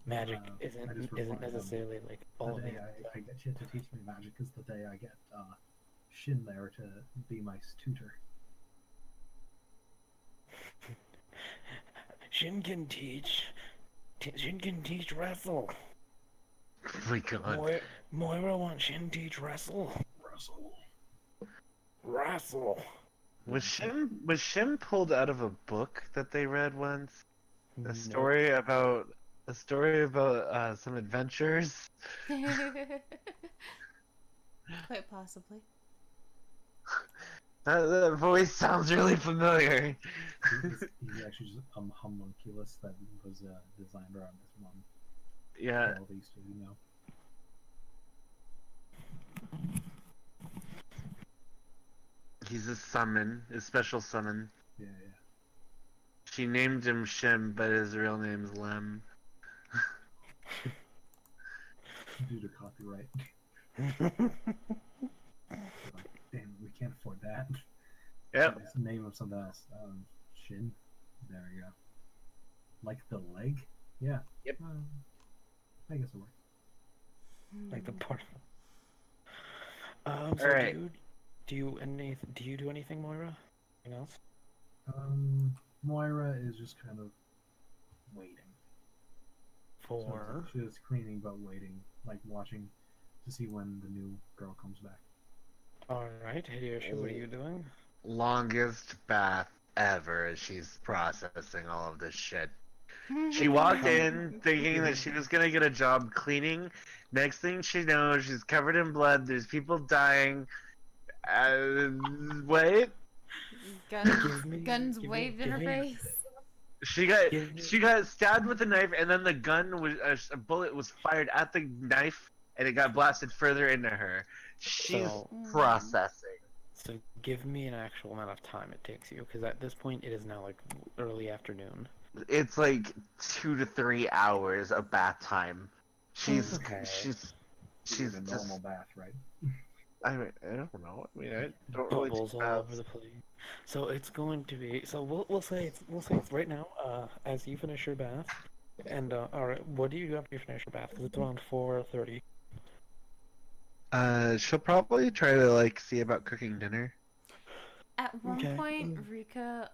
Magic I just isn't replied, necessarily like all the of day the. I get you to teach me magic is the day I get Shin there to be my tutor. Shin can teach. Shin can teach wrestle. Oh my god. Moira wants Shin teach wrestle. Russell. Wrestle. Was Shim pulled out of a book that they read once? A Nope. story about some adventures. Quite possibly. That voice sounds really familiar. He's actually just homunculus that was designed around this one. Yeah. All these two, you know. He's a summon, a special summon. Yeah. She named him Shim, but his real name's Lem. Due to copyright. Like, damn, we can't afford that. Yep. It's the name of something else. Shin. There we go. Like the leg? Yeah. Yep. I guess it works. Like the part. So Alright. do you do anything, Moira? Anything else? Moira is just kind of waiting. For So she's cleaning but waiting, like watching to see when the new girl comes back. all right, Hideyoshi, what are you doing? Longest bath ever as she's processing all of this shit. She walked in thinking that she was gonna get a job cleaning. Next thing she knows, she's covered in blood. There's people dying. Wait. Guns waved in her face. She got stabbed with a knife, and then the gun was a bullet was fired at the knife, and it got blasted further into her. She's So- processing. So give me an actual amount of time it takes you, because at this point it is now like early afternoon. It's like 2 to 3 hours of bath time. She's Okay. she's a just, normal bath, right? I don't know. I mean, I don't really Bubbles take all baths. over the place. So it's going to be. So we'll say it's right now. As you finish your bath, and all right, what do you do after you finish your bath? Because it's around 4:30. She'll probably try to like see about cooking dinner. At one Okay. point, Rika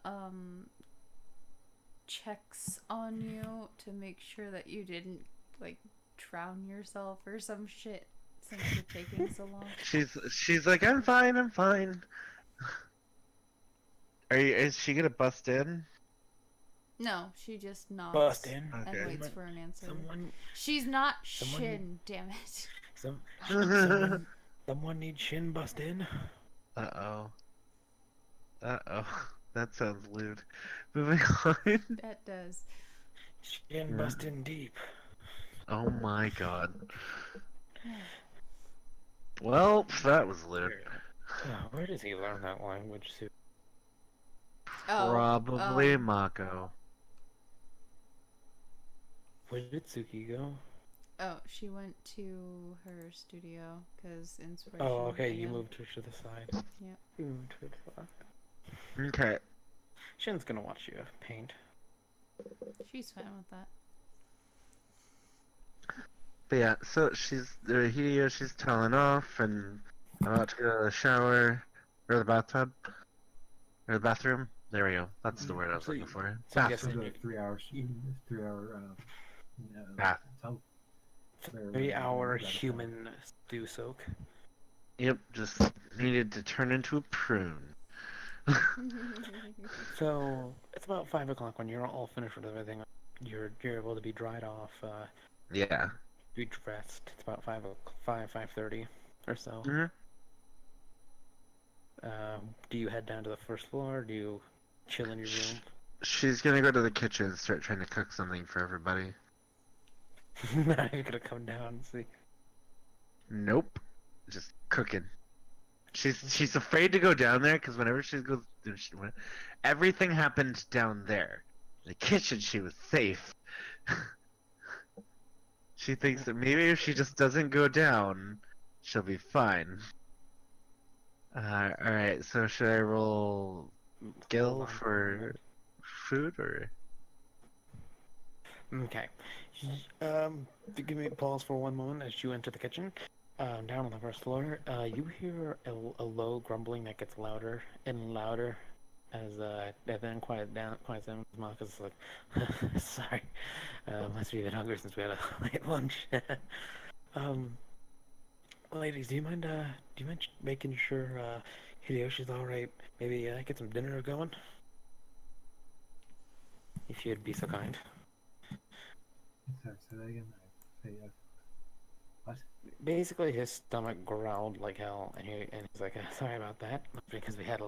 checks on you to make sure that you didn't like drown yourself or some shit since you're taking so long. She's like, I'm fine. Is she gonna bust in? No, she just nods Bust in. and Okay. waits for an answer. Someone, She's not someone- Shin, damn it. someone needs Shin bust in. Uh oh. That sounds lewd. Moving on. That does. Shin bust in deep. Oh my god. Well, that was lewd. Where does he learn that language? Oh, Probably Mako. Where did Suki go? oh, she went to her studio because inspiration. Oh, okay, you again. moved her to the side. Yep. You moved her to the side. Okay. Shin's gonna watch you paint. She's fine with that. But yeah, so she's telling off and about to go to the shower or the bathtub or the bathroom. There we go. That's the word I was So looking for. so I'm Bath. So guessing the 3 hour, 3 hour Bath. tub. There, 3 hour rabbit human stew soak. Yep, just needed to turn into a prune. So it's about 5 o'clock when you're all finished with everything. You're able to be dried off, Yeah. be dressed. It's about 5:30 or so. hmm Do you head down to the first floor? Or do you chill in your room? She's gonna go to the kitchen and start trying to cook something for everybody. Now you're gonna come down and see. Nope. Just cooking. She's afraid to go down there because whenever everything happened down there. In the kitchen, she was safe. She thinks that maybe if she just doesn't go down, she'll be fine. Alright, so should I roll skill Hold on. for food or? Okay. Give me a pause for one moment as you enter the kitchen. Down on the first floor, you hear a low grumbling that gets louder and louder as and then quiets down. Marcus is like, "Sorry, must be a bit hungry since we had a late lunch." Ladies, do you mind making sure Hideyoshi's all right? Maybe get some dinner going, if you'd be so kind. Sorry, say that again. What? Basically, his stomach growled like hell, and he's like, "Sorry about that, because we had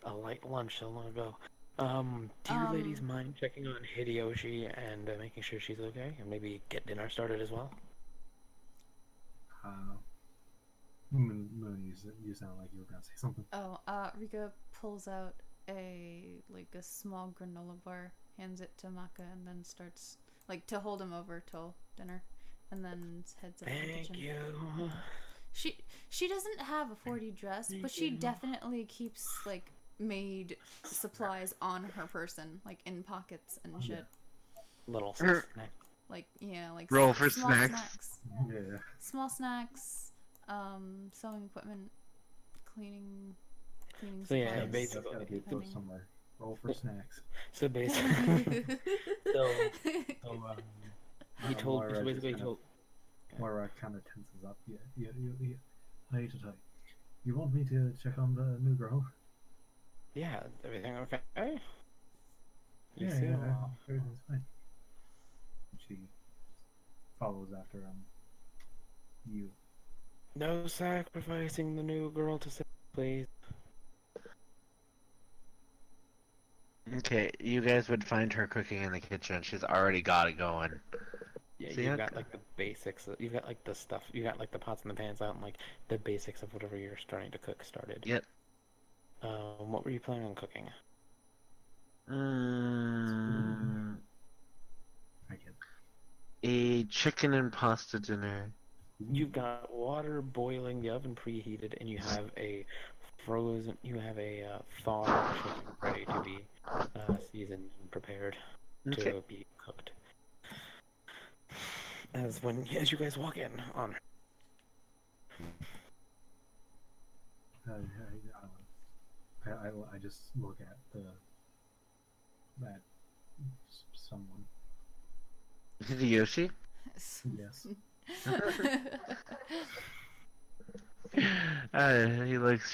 a light lunch so long ago." Do you ladies mind checking on Hideyoshi and making sure she's okay, and maybe get dinner started as well? Moon, you sound like you were gonna say something. Oh, Rika pulls out a small granola bar, hands it to Maka, and then starts to hold him over till dinner, and then heads up to the Thank kitchen. you. She doesn't have a 4D dress, but she definitely keeps Maid supplies on her person, in pockets and shit. Little snack. Roll for small snacks. Yeah. Small snacks, sewing equipment, cleaning So yeah, supplies. basically. That's gotta be put somewhere. Roll for snacks. So basically, he told. Moira So just basically, he kind of- told. Moira kind of tenses up. Yeah. Hi, to tie. You want me to check on the new girl? Yeah, everything okay? You Yeah, seem everything's fine. She follows after you. No sacrificing the new girl to save, please. Okay, you guys would find her cooking in the kitchen. She's already got it going. Yeah, So you've yeah. got the basics. You've got the stuff. You got the pots and the pans out, and the basics of whatever you're starting to cook started. Yep. What were you planning on cooking? I get A chicken and pasta dinner. You've got water boiling, the oven preheated, and you have a frozen. You have a thawed chicken ready to be seasoned and prepared Okay. to be cooked. As you guys walk in on. I just look at that someone. Hideyoshi? Yes.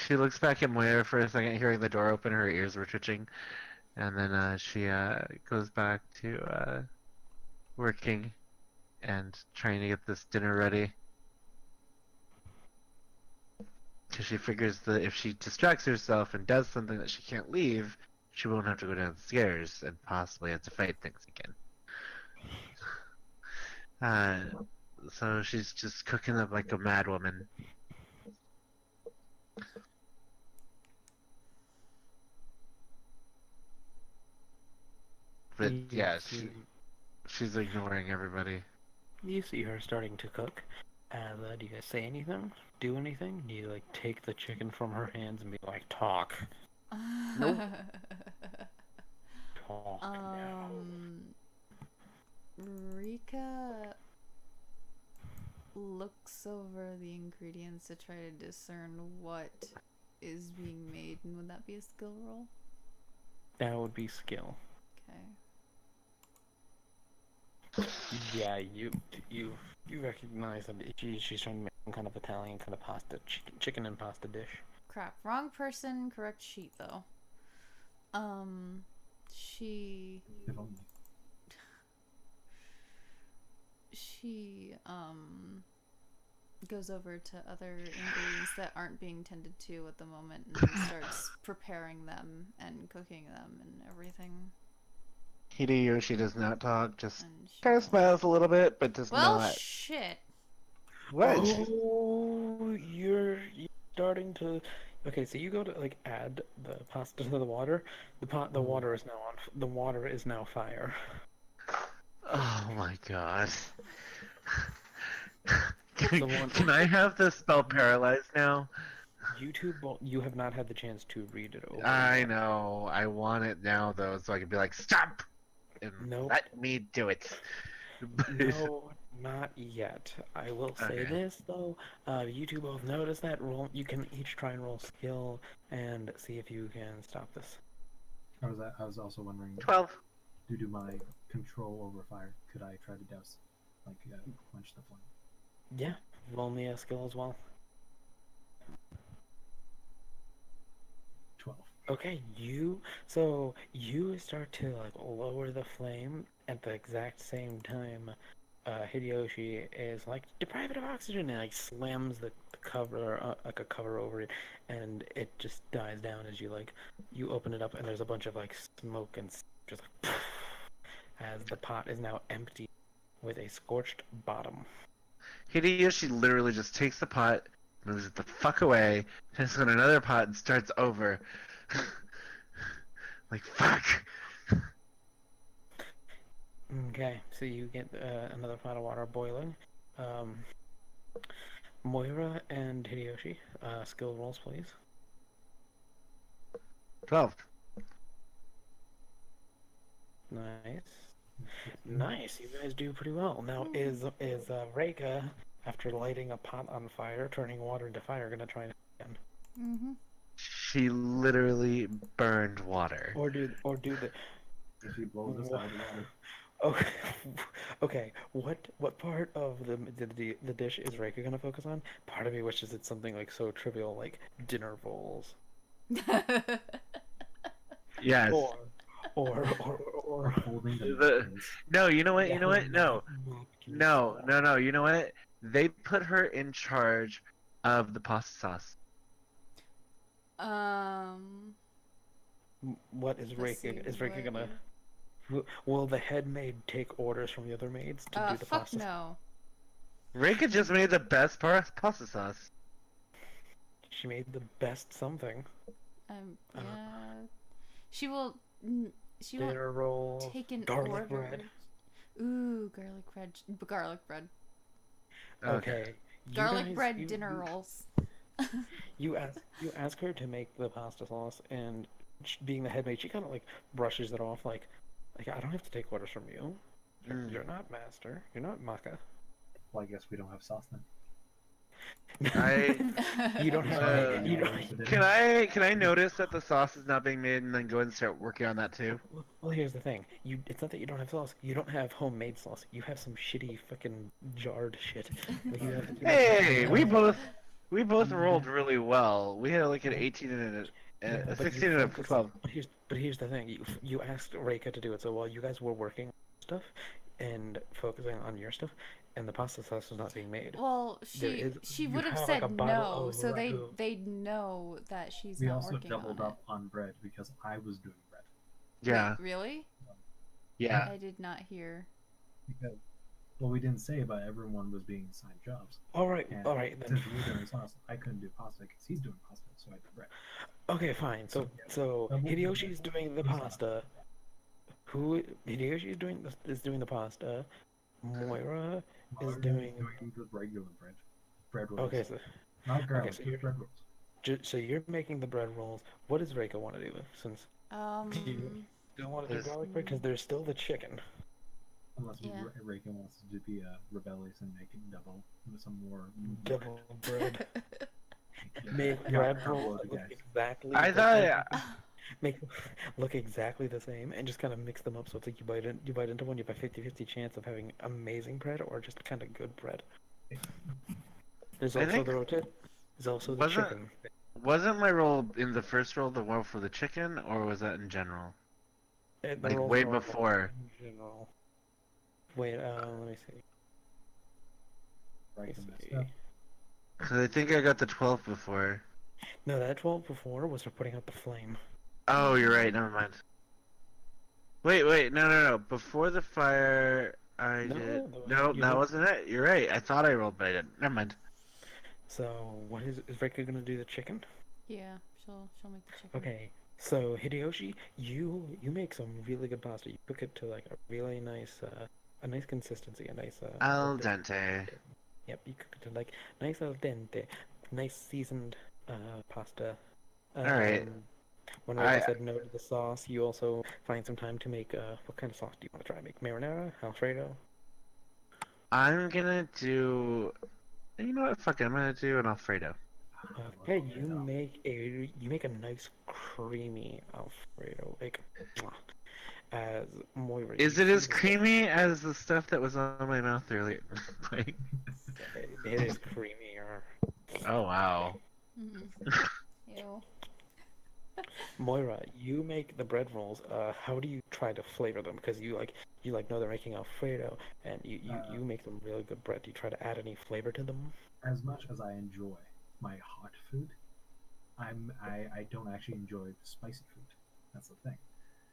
She looks back at Moira for a second, hearing the door open, her ears were twitching. And then she goes back to working and trying to get this dinner ready. Because she figures that if she distracts herself and does something that she can't leave, she won't have to go downstairs and possibly have to fight things again. So she's just cooking up like a mad woman. But You yeah, see, she's ignoring everybody. you see her starting to cook. And do you guys say anything? Do anything? Do you like take the chicken from her hands and be like, talk? Nope. Talk now. Rika looks over the ingredients to try to discern what is being made, and would that be a skill roll? That would be skill. Okay. Yeah, you recognize that she's trying to make some kind of Italian kind of pasta, chicken and pasta dish. Crap. Wrong person, correct sheet though. She If only. goes over to other ingredients that aren't being tended to at the moment and starts preparing them and cooking them and everything. Hideyoshi does not talk, just And she kind of smiles a little bit, but does well, not. shit. What? Oh, you're starting to. Okay, so you go to like add the pasta to the water. The water is now on. The water is now fire. Oh my god. The one- Can I have the spell paralyzed now? You have not had the chance to read it over. I yet. know. I want it now though, so I can be like, stop, and Nope. let me do it. No, not yet. I will say Okay. this though. You two both notice that roll. You can each try and roll skill and see if you can stop this. I was also wondering, 12. due to my control over fire, could I try to douse, like, quench the flame? Yeah, roll me a skill as well. 12. Okay, you start to like lower the flame at the exact same time. Hideyoshi is like deprive it of oxygen and like slams the cover like a cover over it, and it just dies down as you open it up and there's a bunch of like smoke and just like as the pot is now empty with a scorched bottom. Hideyoshi literally just takes the pot, moves it the fuck away, takes on another pot, and starts over. Like, fuck. Okay, so you get another pot of water boiling. Moira and Hideyoshi, skill rolls, please. 12. Nice. You guys do pretty well. Now, is Reika, after lighting a pot on fire, turning water into fire, gonna try and again? Mm-hmm. She literally burned water. Or do the If he blows us out of the water. okay okay what part of the dish is Reika gonna focus on? Part of me wishes it's something like so trivial like dinner bowls. Yes. Or Holding the The- napkins. No, you know what? You know what? No. No. You know what? They put her in charge of the pasta sauce. What is Let's see, Reika? Is Reika what gonna? Will the head maid take orders from the other maids to do the fuck pasta? no. Rika just made the best pasta sauce. She made the best something. Yeah. She will. She won't Dinner rolls, take an garlic order. bread. Ooh, garlic bread. Garlic bread. Okay. You Garlic guys- bread you- dinner you- rolls. You ask her to make the pasta sauce, and being the head maid, she kind of like brushes it off, like I don't have to take orders from you. You're not master. You're not Maka. Well, I guess we don't have sauce then. You don't have. You don't. Can I notice that the sauce is not being made and then go and start working on that too? Well, here's the thing. It's not that you don't have sauce. You don't have homemade sauce. You have some shitty fucking jarred shit. Like Hey, we both rolled really well. We had like an 18 and a 16 and a 12. But here's the thing. You asked Reika to do it, so while you guys were working on stuff and focusing on your stuff, and the pasta sauce was not being made. Well, you she would have have, said like, a bottle no, of so ragu. they'd know that she's We not also working doubled on up on bread because I was doing bread. it. Yeah, Wait, really? yeah. I did not hear. Because, well, we didn't say, but everyone was being assigned jobs. All right, And all right then. since we were doing sauce, I couldn't do pasta because he's doing pasta, so I did bread. Okay, fine. So Double Hideyoshi's doing the Who's that? pasta. Who Hideyoshi is doing the pasta. Moira is Mother doing. doing the regular bread. Bread rolls. Okay, so Not garlic, so just bread rolls. so you're making the bread rolls. What does Reiko want to do? Since you don't want to do There's- garlic bread because there's still the chicken. Unless Yeah. Reagan wants to be rebellious and make it double with some more Double bread. Yeah. Make Yeah, bread double rolls it, look guys. exactly. I thought. make look exactly the same and just kind of mix them up so it's like you bite into one, you have a 50-50 chance of having amazing bread or just kind of good bread. There's I also think- the roti. There's also the Wasn't- chicken. Wasn't my role in the first role the one for the chicken, or was that in general? The Like rolls way are all before. in general. Wait, let me see. Right, Let me messed see. up. Because I think I got the 12 before. No, that 12 before was for putting out the flame. Oh, you're right. Never mind. Wait. No. Before the fire, I No, did. no, No, you that don't. wasn't it. You're right. I thought I rolled, but I didn't. Never mind. So what is Reika gonna do? The chicken? Yeah, she'll make the chicken. Okay. So Hideyoshi, you make some really good pasta. You cook it to like a really nice a nice consistency, a nice Al dente. Yep, you cook it to like nice al dente, nice seasoned pasta. Alright. When I- Reika said no to the sauce, you also find some time to make what kind of sauce do you want to try? Make marinara, Alfredo? I'm gonna do. You know what? Fuck it. I'm gonna do an Alfredo. Okay, you make a nice creamy Alfredo, like mwah, as Moira. Is you it see as the- creamy as the stuff that was on my mouth earlier? Like, It is creamier. oh wow. Ew. Moira, you make the bread rolls. How do you try to flavor them? Because you know they're making Alfredo, and you make them really good bread. Do you try to add any flavor to them? As much as I enjoy my hot food, I don't actually enjoy the spicy food. That's the thing.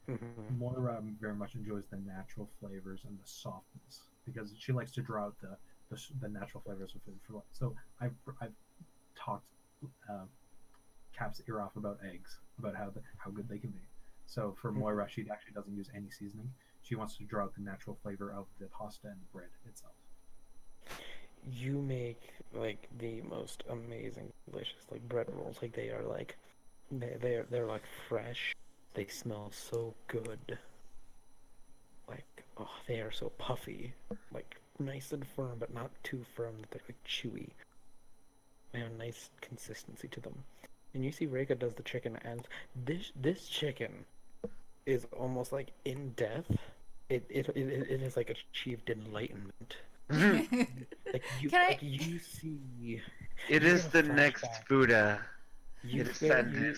Mm-hmm. Moira very much enjoys the natural flavors and the softness because she likes to draw out the natural flavors of food. So I've talked Cap's ear off about eggs, about how good they can be. So for Moira, she actually doesn't use any seasoning. She wants to draw out the natural flavor of the pasta and the bread itself. You make like the most amazing, delicious like bread rolls. Like they are like they're like fresh. They smell so good. Like oh, they are so puffy, like nice and firm, but not too firm that they're like chewy. They have a nice consistency to them. And you see Reika does the chicken, and this chicken is almost like in death. It is like achieved enlightenment. Like you, Can I- like you see. It You is get the a next flashback. Buddha. You It is get, sentient.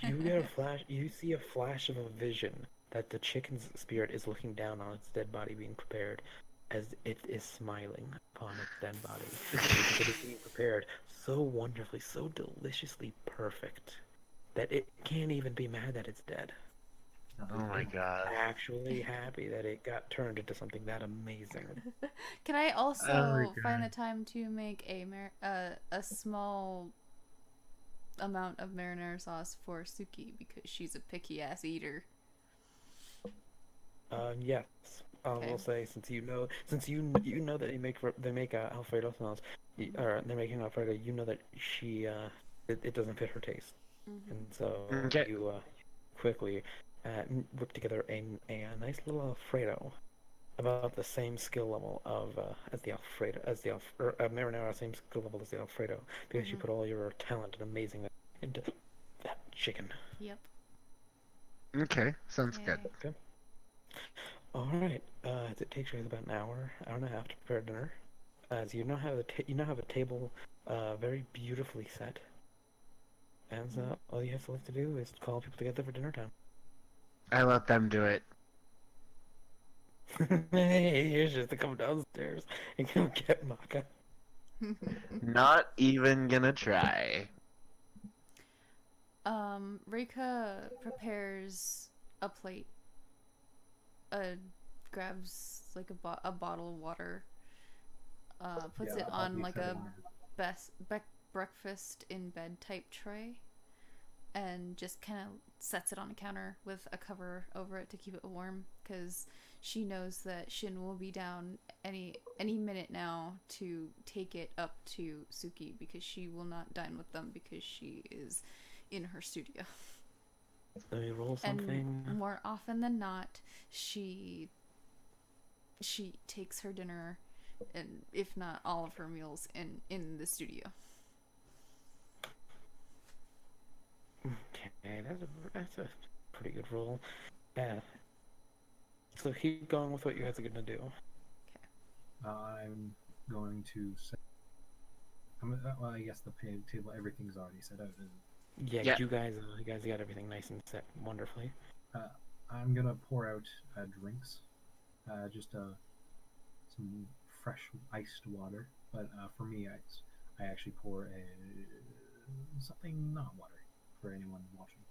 you get a flash. You see a flash of a vision that the chicken's spirit is looking down on its dead body, being prepared, as it is smiling upon its dead body. Because it is being prepared so wonderfully, so deliciously perfect that it can't even be mad that it's dead. Oh my god. Actually happy that it got turned into something that amazing. Can I also Oh my find the God. time to make a small amount of marinara sauce for Suki because she's a picky ass eater? Yes. I Okay. will say since you know that they make Alfredo sauce, or they're making Alfredo, you know that she it doesn't fit her taste, and so Okay. you quickly whip together a nice little Alfredo, about the same skill level of as the marinara, same skill level as the Alfredo, because you put all your talent and amazing into that chicken. Yep. Okay, sounds good. Yay. Okay. All right. It takes you about an hour and a half to prepare dinner. As you now have a table, very beautifully set. And all you have left to do is call people together for dinner time. I let them do it. Hey, here's just to come downstairs and go get Maka. Not even gonna try. Rika prepares a plate. Grabs like a bottle of water. Puts Yeah, it I'll on be like setting a breakfast in bed type tray, and just kind of sets it on a counter with a cover over it to keep it warm. because she knows that Shin will be down any minute now to take it up to Suki, because she will not dine with them because she is in her studio. So you roll something. And more often than not, she takes her dinner, and if not all of her meals, in the studio. Okay, that's a pretty good roll. Yeah. So keep going with what you guys are gonna do. I'm going to set. Well, I guess the table, everything's already set out. Isn't it? Yeah, Yeah. you guys got everything nice and set wonderfully. I'm gonna pour out drinks, just some fresh iced water. But for me, I actually pour something not water for anyone watching.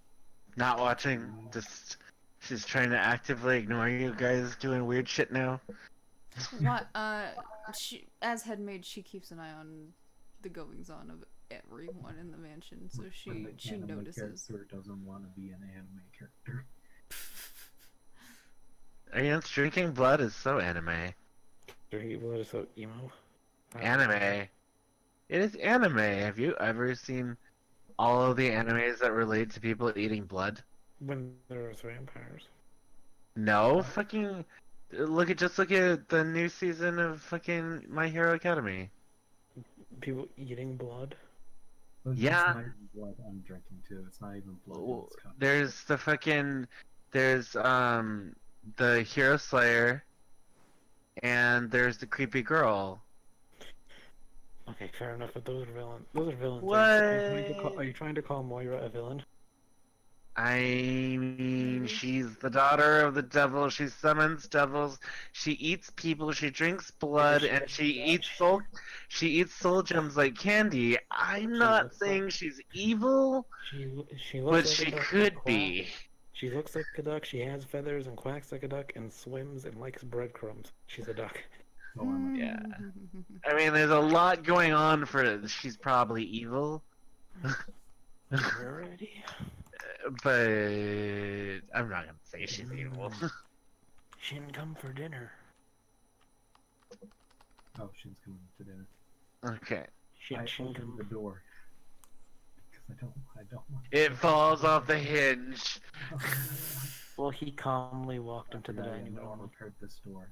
Not watching. Just she's trying to actively ignore you guys doing weird shit now. What? She, as head maid, she keeps an eye on the goings on of everyone in the mansion, so When the she anime notices. character doesn't want to be an anime character. Against drinking blood is so anime. Dirty blood is so emo. Anime. It is anime. Have you ever seen all of the animes that relate to people eating blood? When there's vampires. No, fucking look at the new season of fucking My Hero Academy. People eating blood. But Yeah. It's not even blood I'm drinking too. It's not even blood. It's There's the Hero Slayer, and there's the creepy girl. Okay, fair enough, but those are villains. Those are villains. What? Are you trying to call Moira a villain? I mean, she's the daughter of the devil. She summons devils. She eats people. She drinks blood, she and has she blood? eats soul. She eats soul gems like candy. I'm She not looks saying like- she's evil, She looks but like she a duck could and be. quacks. She looks like a duck. She has feathers and quacks like a duck and swims and likes breadcrumbs. She's a duck. Oh, I'm Yeah. I mean, there's a lot going on for. She's probably evil, Already. but I'm not gonna say she's evil. Shin, come for dinner. Oh, Shin's coming to dinner. Okay. Shin, I Shin, open come. the door because I don't want. It falls off the hinge. Well, he calmly walked into the I dining don't room. repaired this door.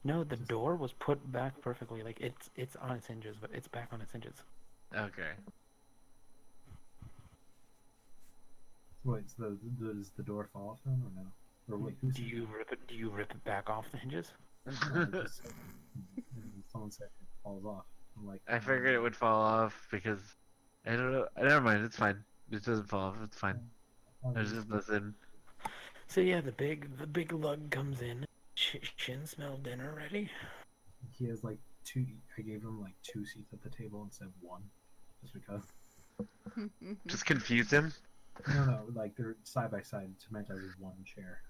No, the door was put back perfectly. Like it's on its hinges, but it's back on its hinges. Okay. Wait, does the door fall off then, or no? Or wait, who's Do you rip it? Do you rip it back off the hinges? Someone said it falls off. I'm like, I figured it would fall off because I don't know. Never mind. It's fine. It doesn't fall off. It's fine. I was just listening. So yeah, the big lug comes in. Shin smelled dinner ready. He has like two. I gave him like 2 seats at the table instead of 1, just because. Just confuse him. No, like they're side by side. It's meant as 1 chair.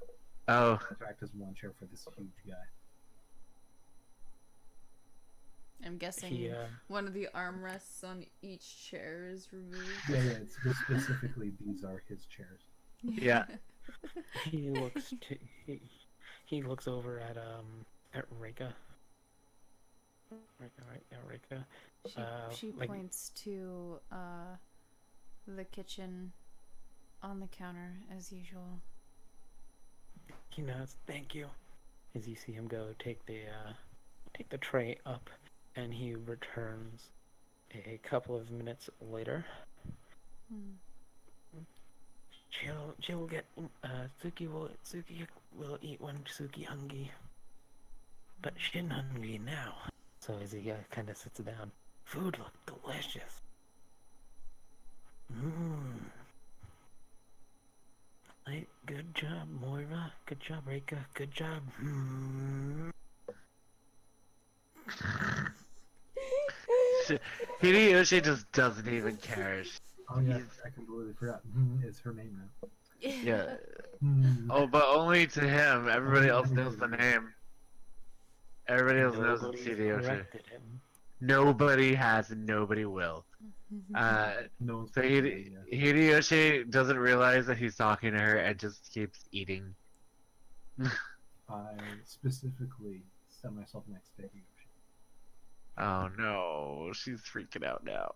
Oh. To act as 1 chair for this huge guy. I'm guessing He one of the armrests on each chair is removed. Yeah, it's specifically these are his chairs. Yeah. he looks he looks over at Reka. Reka. She like- points to the kitchen on the counter as usual. He nods. Thank you. As you see him go, take the tray up, and he returns a couple of minutes later. She'll get Suki will eat when Suki hungry, but Shin hungry now. So as he kind of sits down, food look delicious. Right, good job, Moira. Good job, Reika. Good job. Hideyoshi just doesn't even care. Oh yeah, I completely forgot. It's her name now. Yeah. Mm. Oh, but only to him. Everybody else knows the name. Everybody else knows it's Nobody's Hideyoshi. corrected him. Nobody has and nobody will. No one's So yeah. Hideyoshi doesn't realize that he's talking to her and just keeps eating. I specifically set myself next to Yoshi. Oh no, she's freaking out now.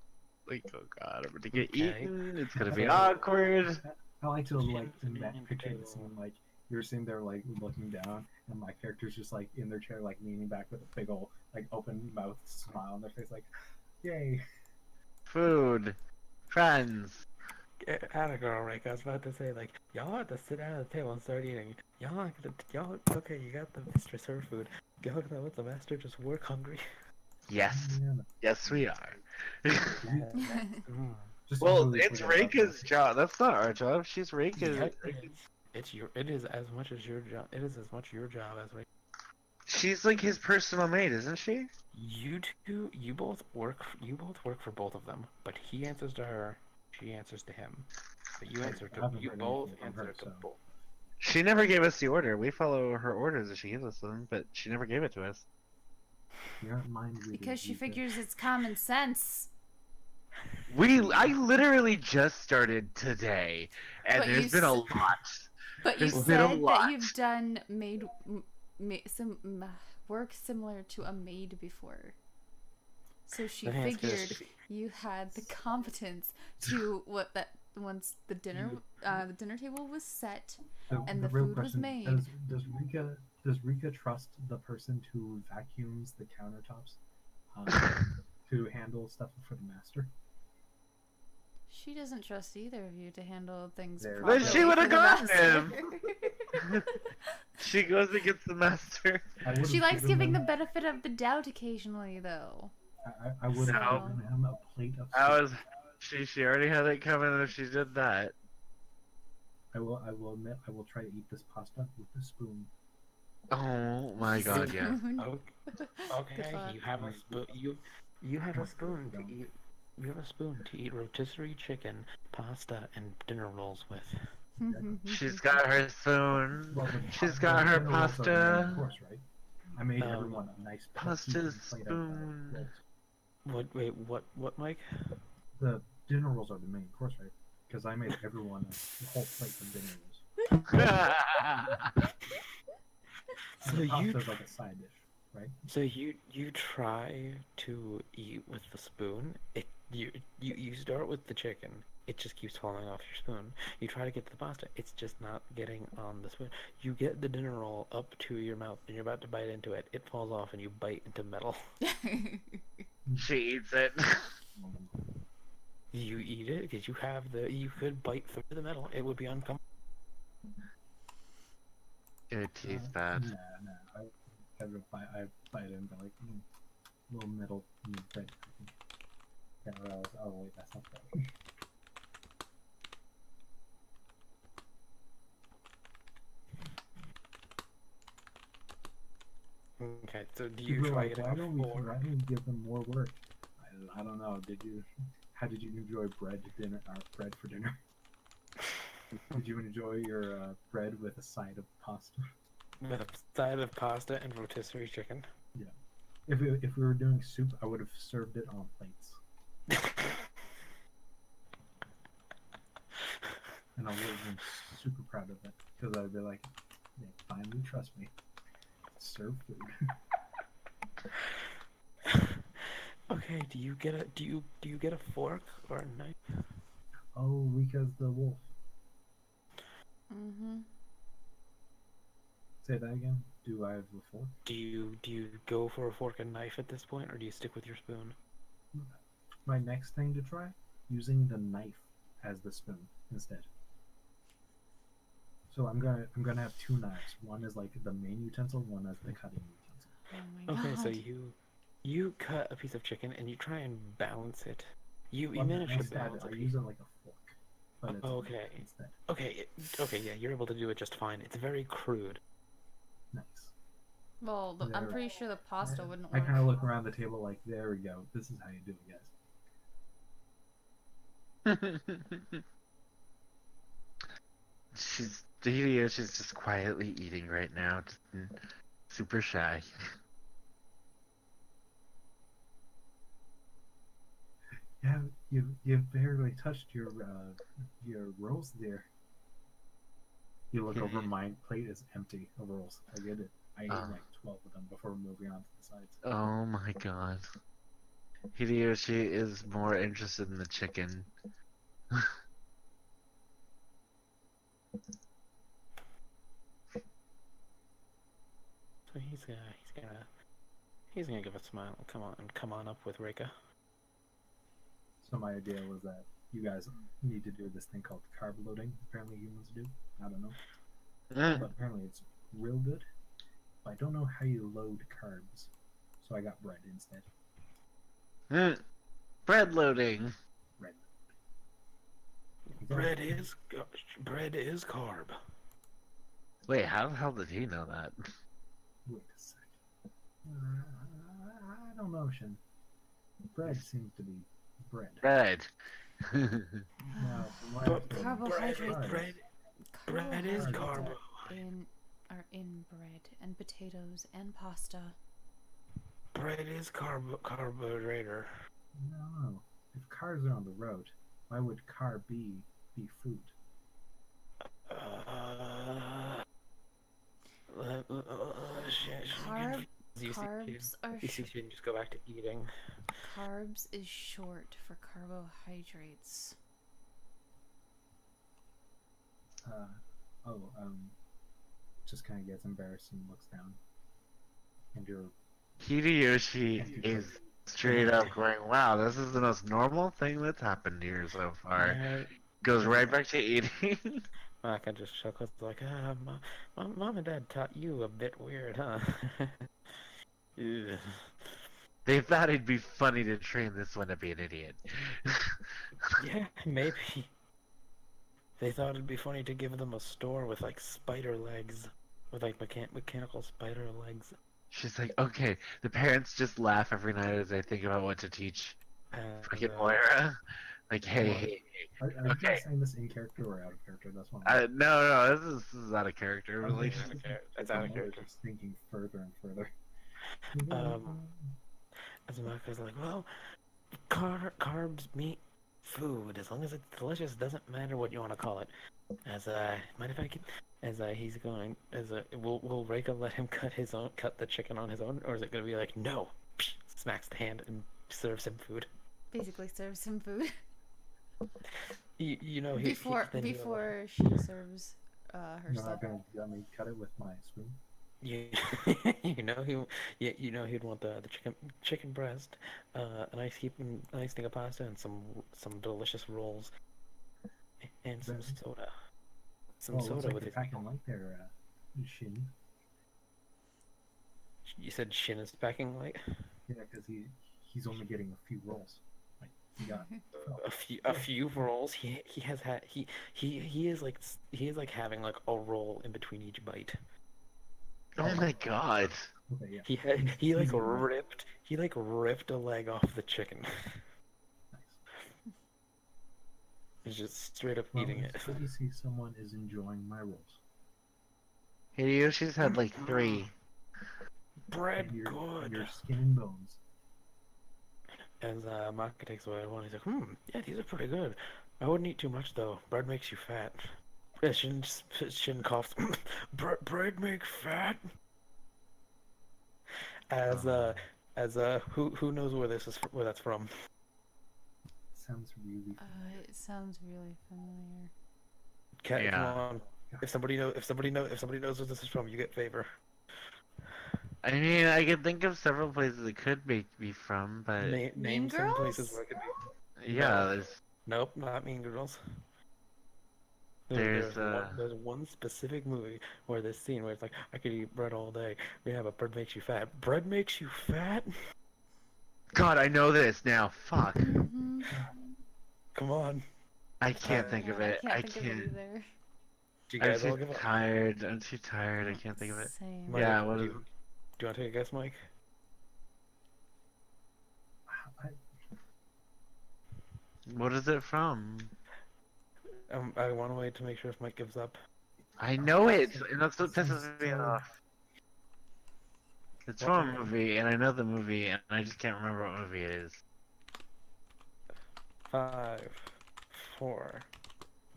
Like, oh god, I'm gonna get Okay. eaten. It's gonna be So- awkward. I like to like Sitting at picture the the scene table. like you're sitting there like looking down, and my character's just like in their chair, like leaning back with a big old like open mouth smile on their face, like, "Yay!" Food, friends. Atta girl, Rick. I was about to say, like, y'all have to sit down at the table and start eating. Okay, you got the mistress her food. Y'all gonna let the master just work hungry? Yes, Yeah, yes, we are. Mm. just Well, completely it's forget about Reika's this. job. That's not our job. She's Reika's. Yeah, it is as much as your job. It is as much your job as Rick. She's like his personal maid, isn't she? You two, you both work. You both work for both of them, but he answers to her. She answers to him. But you I answer to. haven't You heard both anything from answer her, to so. both. She never gave us the order. We follow her orders if she gives us them, but she never gave it to us. You aren't mind reading. Because she Rika. figures it's common sense. I literally just started today, and But you there's been a s- lot. But you There's been a said lot. that you've done some work similar to a maid before. So she Let me ask you this. figured you had the competence to once the dinner table was set and the real food was question, made. Does Rika trust the person who vacuums the countertops to handle stuff for the master? She doesn't trust either of you to handle things There- properly. Then she would've for the gotten master. She goes against the master. I would've She likes given giving the them- benefit of the doubt occasionally, though. I would have No. given him a plate of I soup. was. She already had it coming if she did that. I will admit I will try to eat this pasta with a spoon. Oh my god, yes. Spoon. Okay, thought. you have a spoon. You have a spoon to eat. You have a spoon to eat rotisserie chicken, pasta, and dinner rolls with. She's got her spoon. Well, the She's pa- got the her dinner rolls are the main pasta. course, right? I made Um, everyone a nice pasta heaping plate of spoon. rolls. What? Wait, what, Mike? The dinner rolls are the main course, right? Because I made everyone a whole plate of dinner rolls. So The you, pasta's like a side dish, right? so you try to eat with the spoon. You start with the chicken. It just keeps falling off your spoon. You try to get to the pasta. It's just not getting on the spoon. You get the dinner roll up to your mouth, and you're about to bite into it. It falls off, and you bite into metal. She eats it. You eat it because you could bite through the metal. It would be uncomfortable. It tastes bad. Nah. I bite into like little metal bread. Yeah, oh wait, that's not bread. Okay, so do you People are try like, getting why a don't we fork? give them more work? I don't know. How did you enjoy bread for dinner? Did you enjoy your bread with a side of pasta? With a side of pasta and rotisserie chicken. If we were doing soup, I would have served it on plates, and I would have been super proud of it because I'd be like, "Yeah, finally trust me. Serve food." Okay, do you get a fork or a knife? Oh, Rika's the wolf. Mm-hmm. Say that again. Do I have a fork? Do you go for a fork and knife at this point, or do you stick with your spoon? My next thing to try, using the knife as the spoon instead. So I'm gonna have two knives. One is like the main utensil, one as the cutting utensil. Oh my Okay, god. so you cut a piece of chicken and you try and balance it. You Well, manage to instead, balance a I piece. use it like a fork, but it's a Okay. knife instead. Okay, yeah, you're able to do it just fine. It's very crude. Nice. Well, I'm There. pretty sure the pasta wouldn't I work. kind of look around the table like, there we go. This is how you do it, guys. She's just quietly eating right now, just super shy. Yeah, you barely touched your rolls there. You look over, my plate is empty of rolls. I get it. I ate Ah. like 12 of them before moving on to the sides. Oh my god. Hideyoshi is more interested in the chicken. So he's gonna give a smile. Come on up with Rika. So my idea was that you guys need to do this thing called carb loading. Apparently humans do. I don't know. Mm, But apparently it's real good. But I don't know how you load carbs. So I got bread instead. mm. Bread loading. Bread. Bread is carb. Wait, how the hell did he know that? Wait a sec. I don't know, Shin. Bread seems to be bread. Bread. Now, from what But I've seen, Carbohydrates. Bread is Carbohydrates carb. are in bread and potatoes and pasta. Bread is carbohydrate. no. If cars are on the road, why would car be food? Carbs are You should just go back to eating. carbs is short for carbohydrates. Just kind of gets embarrassed and looks down. And you're Hideyoshi is straight up going, wow, this is the most normal thing that's happened here so far. Goes right back to eating. Maka just chuckles like, Mom and Dad taught you a bit weird, huh? Ugh. They thought it'd be funny to train this one to be an idiot. Yeah, maybe. They thought it'd be funny to give them a store with like spider legs, with like mechanical spider legs. She's like, okay, the parents just laugh every night as I think about what to teach fucking And, Moira. Like, hey, Well, hey, Are you Okay. guys saying this in character or out of character? That's one. I'm no, this is out of character. I'm Like, thinking It's out of I'm character. just thinking further and further. As Maka's like, well, carbs meat food as long as it's delicious. Doesn't matter what you want to call it. Mind if I can? He's going, will Reika let him cut the chicken on his own, or is it gonna be like no, smacks the hand and serves him food? Basically serves him food You know before then she serves You're herself. not gonna let me cut it with my spoon. you know he'd want the chicken breast, a nice thing of pasta, and some delicious rolls, and some Then- soda. Some Well, it looks soda like with you're it. packing light there, Shin. You said Shin is packing light. Yeah, because he's only getting a few rolls. Like he got A few rolls. He has had he is like having like a roll in between each bite. oh my god. okay, yeah. He like He's ripped a leg off the chicken. nice. He's just straight up Well, eating it. it's good to see someone is enjoying my rolls. Hideyoshi's had like 3. Bread And good. your skin and bones. As Maka takes away one, he's like, yeah, these are pretty good. I wouldn't eat too much though. Bread makes you fat. Yeah, Shin coughs. Bread makes fat. Who knows where that's from? Sounds really. It sounds really familiar. Come Yeah. on. If somebody knows where this is from, you get favor. I mean, I can think of several places it could be from, but Name some places Girls? where it could be. yeah, No. there's Nope, not Mean Girls. There's, there's one specific movie where this scene where it's like, I could eat bread all day. We have a bread makes you fat. Bread makes you fat? God, I know this now. Fuck. Mm-hmm. Come on. I can't think of it. I think of it can't. either. Do you I'm guys all too give up? tired. I'm too tired. I can't think of it. Same. Mike, Yeah, do what you, is do you want to take a guess, Mike? What is it from? I want to wait to make sure if Mike gives up. I know it, and that's what pisses me off. It's from a movie, and I know the movie, and I just can't remember what movie it is. 5, 4,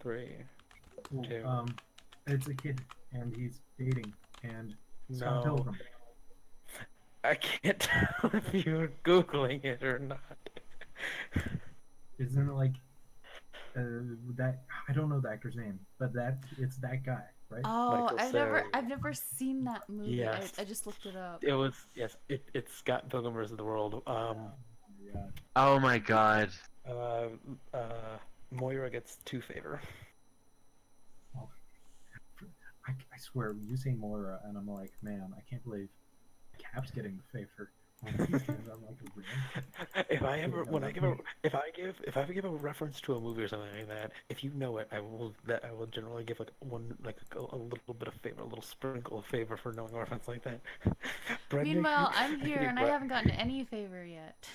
3. Well, Two. It's a kid, and he's dating, and Scott No, Pilgrim. I can't tell if you're googling it or not. Isn't it like that? I don't know the actor's name, but it's that guy, right? Oh, Michael I've Cera. never seen that movie. Yes. I just looked it up. It was yes. It's Scott Pilgrim vs. the World. Yeah. Oh my god. Uh, uh, Moira gets 2 favor. Oh, I swear, you say Moira, and I'm like, man, I can't believe Cap's getting the favor. I'm like, really? If I ever Yeah, when I like give a me. if I give a reference to a movie or something like that, if you know it, I will generally give like a little bit of favor, a little sprinkle of favor for knowing a reference like that. Brendan, Meanwhile, I'm I here think and I haven't gotten any favor yet.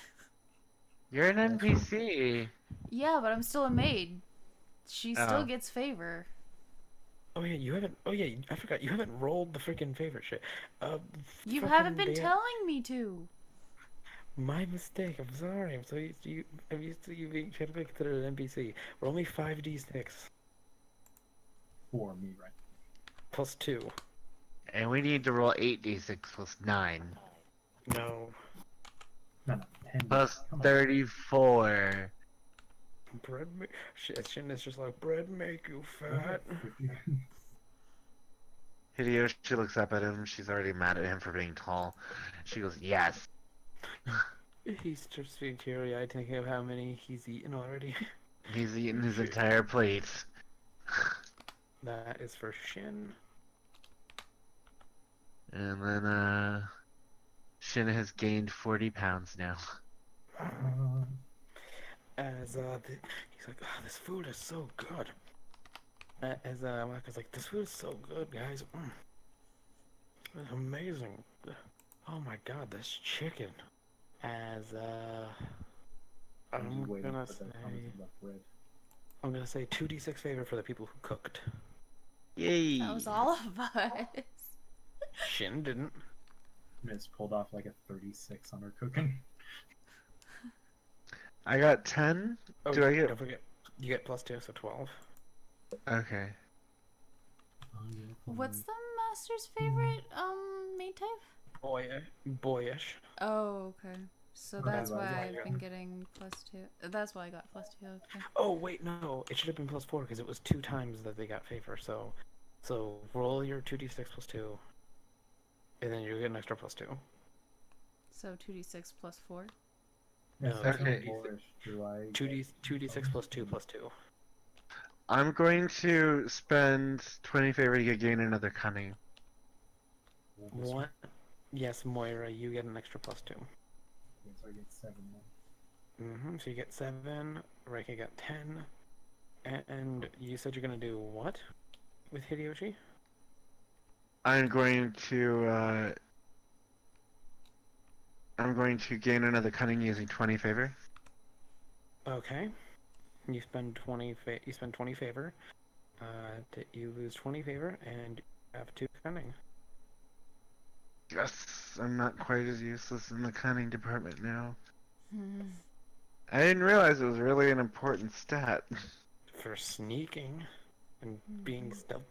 You're an NPC. Yeah, but I'm still a maid. She still Oh. gets favor. Oh yeah, you haven't. Oh yeah, I forgot. You haven't rolled the freaking favorite shit. You Fucking haven't been Dan- telling me to. My mistake. I'm sorry. I'm used to you being technically considered an NPC. We're only 5d6 For me, right? plus 2. And we need to roll 8d6 plus 9. No. No, 10. Plus Come on. 34. Bread. Shin is just like bread make you fat. Hideyoshi looks up at him. She's already mad at him for being tall. She goes, yes. He's just being teary-eyed, thinking of how many he's eaten already. He's eaten his entire plate. That is for Shin. And then, Shin has gained 40 pounds now. As he's like, oh, this food is so good. As Maka's like, this food is so good, guys. It's amazing. Oh my god, this chicken. As I'm just waiting gonna for say, that promise of left bread. I'm gonna say 2d6 favor for the people who cooked. Yay! That was all of us. Shin didn't. Miss pulled off like a 36 on her cooking. I got 10. Oh, Do I get... don't forget, you get plus 2, so 12. Okay. What's the master's favorite maid type? Boyish. Oh, okay. So Okay, that's well, why yeah. I've been getting plus 2. That's why I got plus 2. Okay. Oh wait, no, it should have been plus 4 because it was 2 times that they got favor. So roll your 2d6 plus 2, and then you get an extra plus 2. So 2d6 plus 4. No, Okay. 2d6 plus 2 plus 2. I'm going to spend 20 favor to gain another cunning. What? Yes, Moira, you get an extra plus 2. So I get 7 then. So you get 7. Reika got 10. And you said you're gonna do what with Hideyoshi? I'm going to gain another cunning using 20 favor. Okay. You spend 20. You spend 20 favor. You lose 20 favor, and you have 2 cunning. Yes, I'm not quite as useless in the cunning department now. Hmm. I didn't realize it was really an important stat. For sneaking and being stealth.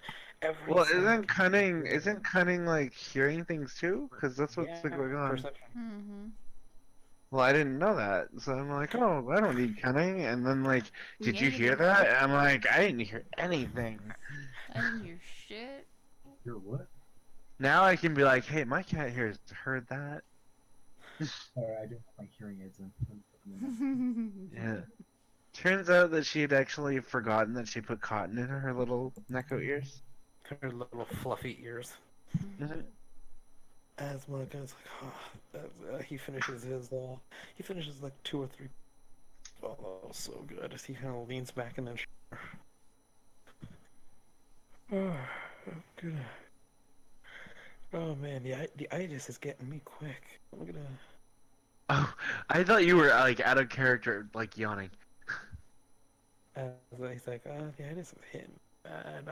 Well, isn't cunning like hearing things too? Because that's what's going on. Perception. Mm-hmm. Well, I didn't know that, so I'm like, oh, I don't need cunning. And then like, did Yeah, you you hear do. that? And I'm like, I didn't hear anything. I didn't hear shit. You're what? Now I can be like, hey, my cat here has heard that. Sorry, I didn't have my hearing aids in. Yeah. Turns out that she had actually forgotten that she put cotton in her little Neko ears. Her little fluffy ears. Mhm. As one guy's like, oh, he finishes like 2 or 3. Oh, so good. As he kind of leans back and then. Oh, good. Oh man, the itis is getting me quick. I'm gonna. Oh, I thought you were like out of character, like yawning. He's like, the itis is hitting bad.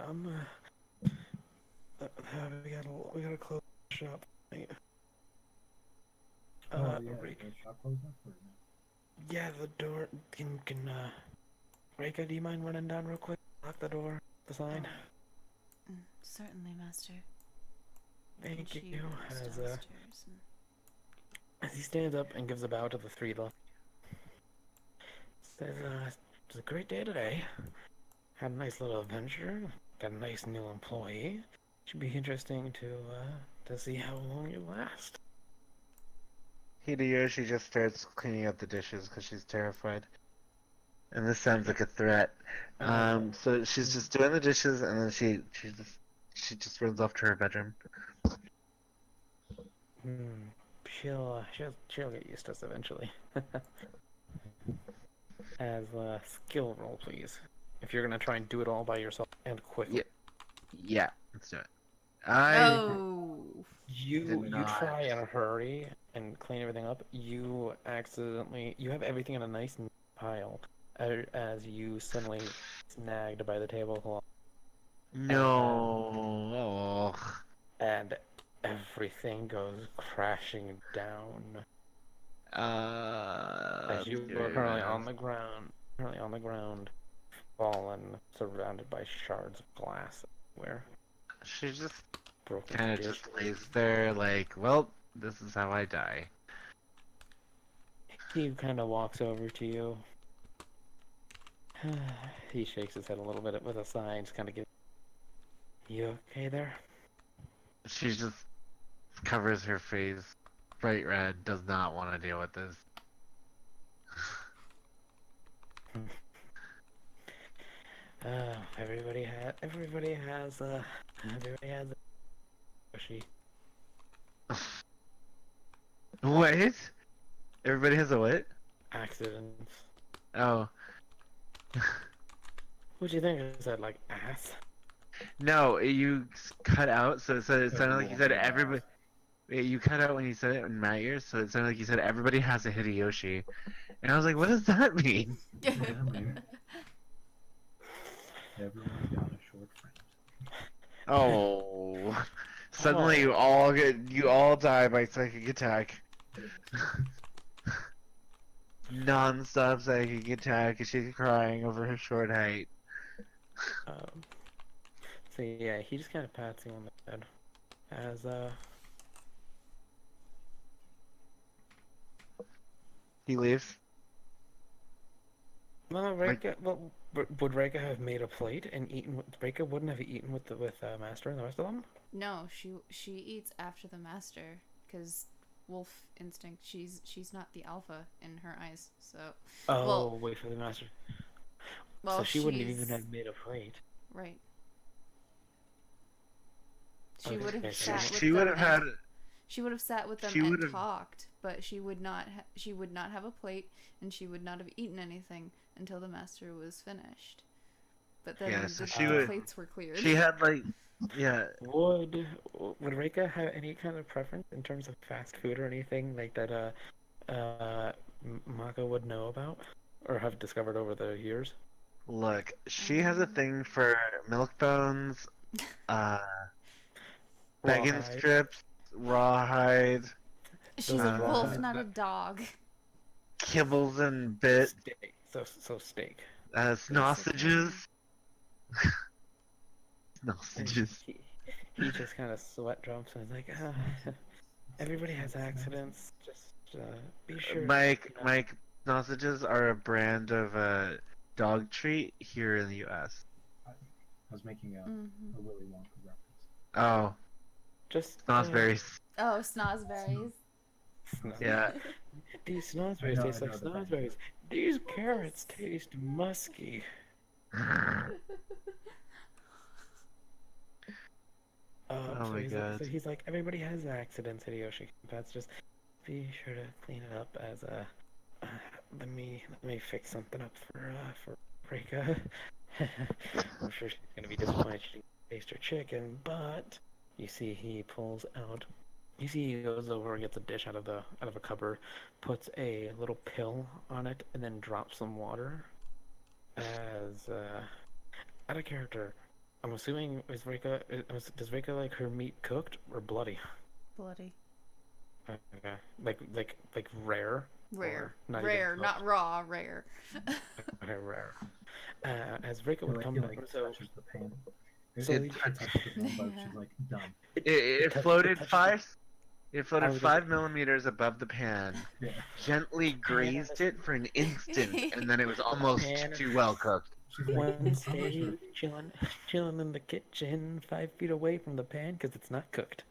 We gotta close the shop. Oh yeah, Rika, the shop closed up or no? yeah, the door. Rika, do you mind running down real quick? Lock the door. The sign. Certainly, Master. And Thank she you. goes As downstairs and- he stands up and gives a bow to the three left, says, "It's a great day today. Had a nice little adventure. Got a nice new employee. Should be interesting to see how long you last." Hideyoshi just starts cleaning up the dishes because she's terrified. And this sounds like a threat. So she's just doing the dishes, and then she just runs off to her bedroom. She'll get used to us eventually. As skill roll, please. If you're gonna try and do it all by yourself and quickly. Yeah, let's do it. Oh. You Did not. try in a hurry and clean everything up. You have everything in a nice neat pile as you suddenly snagged by the tablecloth. No. And everything goes crashing down. As you are currently on the ground, fallen, surrounded by shards of glass everywhere. She just Broken kind of dish. just lays there like, well, this is how I die. He kind of walks over to you. He shakes his head a little bit with a sigh and just kind of gives. You okay there? She just covers her face, bright red, does not want to deal with this. Everybody has she. What? Everybody has a what? Accidents. Oh. What do you think? Is that like ass? No, you cut out, so it sounded like you said Everyone everybody. You cut out when you said it in my ears, so it sounded like you said everybody has a Hideyoshi. And I was like, what does that mean? Yeah, man. Everyone got a short friend. Oh. Suddenly you all die by psychic attack. Non-stop psychic attack, and she's crying over her short height. So yeah, he just kind of pats you on the head as He leaves. Well, would Reika have made a plate and eaten? Reika wouldn't have eaten with Master and the rest of them. No, she eats after the Master because wolf instinct. She's not the alpha in her eyes. So Wait for the Master. well, So she wouldn't even have made a plate. Right. She Okay, would have so sat with She them. would have had. She would have sat with them She and would've- talked, but she would not. She would not have a plate, and she would not have eaten anything until the Master was finished. But then Yeah, so the she would- plates were cleared. She had like, yeah. Would Reika have any kind of preference in terms of fast food or anything like that? Mako would know about or have discovered over the years. Look, she has a thing for milk bones, bacon Rawhide. strips, rawhide, She's a wolf, rawhide, not a but- dog. kibbles and bits, Steak. So steak. sausages. And Sausages. he just kind of sweat drops and is like, everybody has accidents. Just be sure. Mike, sausages are a brand of dog treat here in the U.S. I was making a Willy Wonka reference. Oh, Just snozzberries. Oh, snozberries. Yeah. These snozberries I taste know like the brand. snozberries. These carrots taste musky. Oh So my he's God. so he's like, everybody has accidents, Hideyoshi. That's just be sure to clean it up as let me fix something up for Reika. I'm sure she's gonna be disappointed she didn't taste her chicken, but you see he pulls out. You see he goes over and gets a dish out of a cupboard, puts a little pill on it, and then drops some water. As out of character, I'm assuming does Reika like her meat cooked or bloody? Bloody. Okay, like rare. Rare. Or not even Rare, cooked? not raw, rare. Okay, rare. As Reika would Like, come he back, like so touches the pan. It, So it, you- it touched her hand, but Yeah. she's like, done. It touched- floated touched five. It I floated was gonna say, 5 millimeters above the pan, Yeah. gently grazed it for an instant, and then it was almost Pan. too well cooked. She's like, Wednesday, chilling in the kitchen, 5 feet away from the pan because it's not cooked.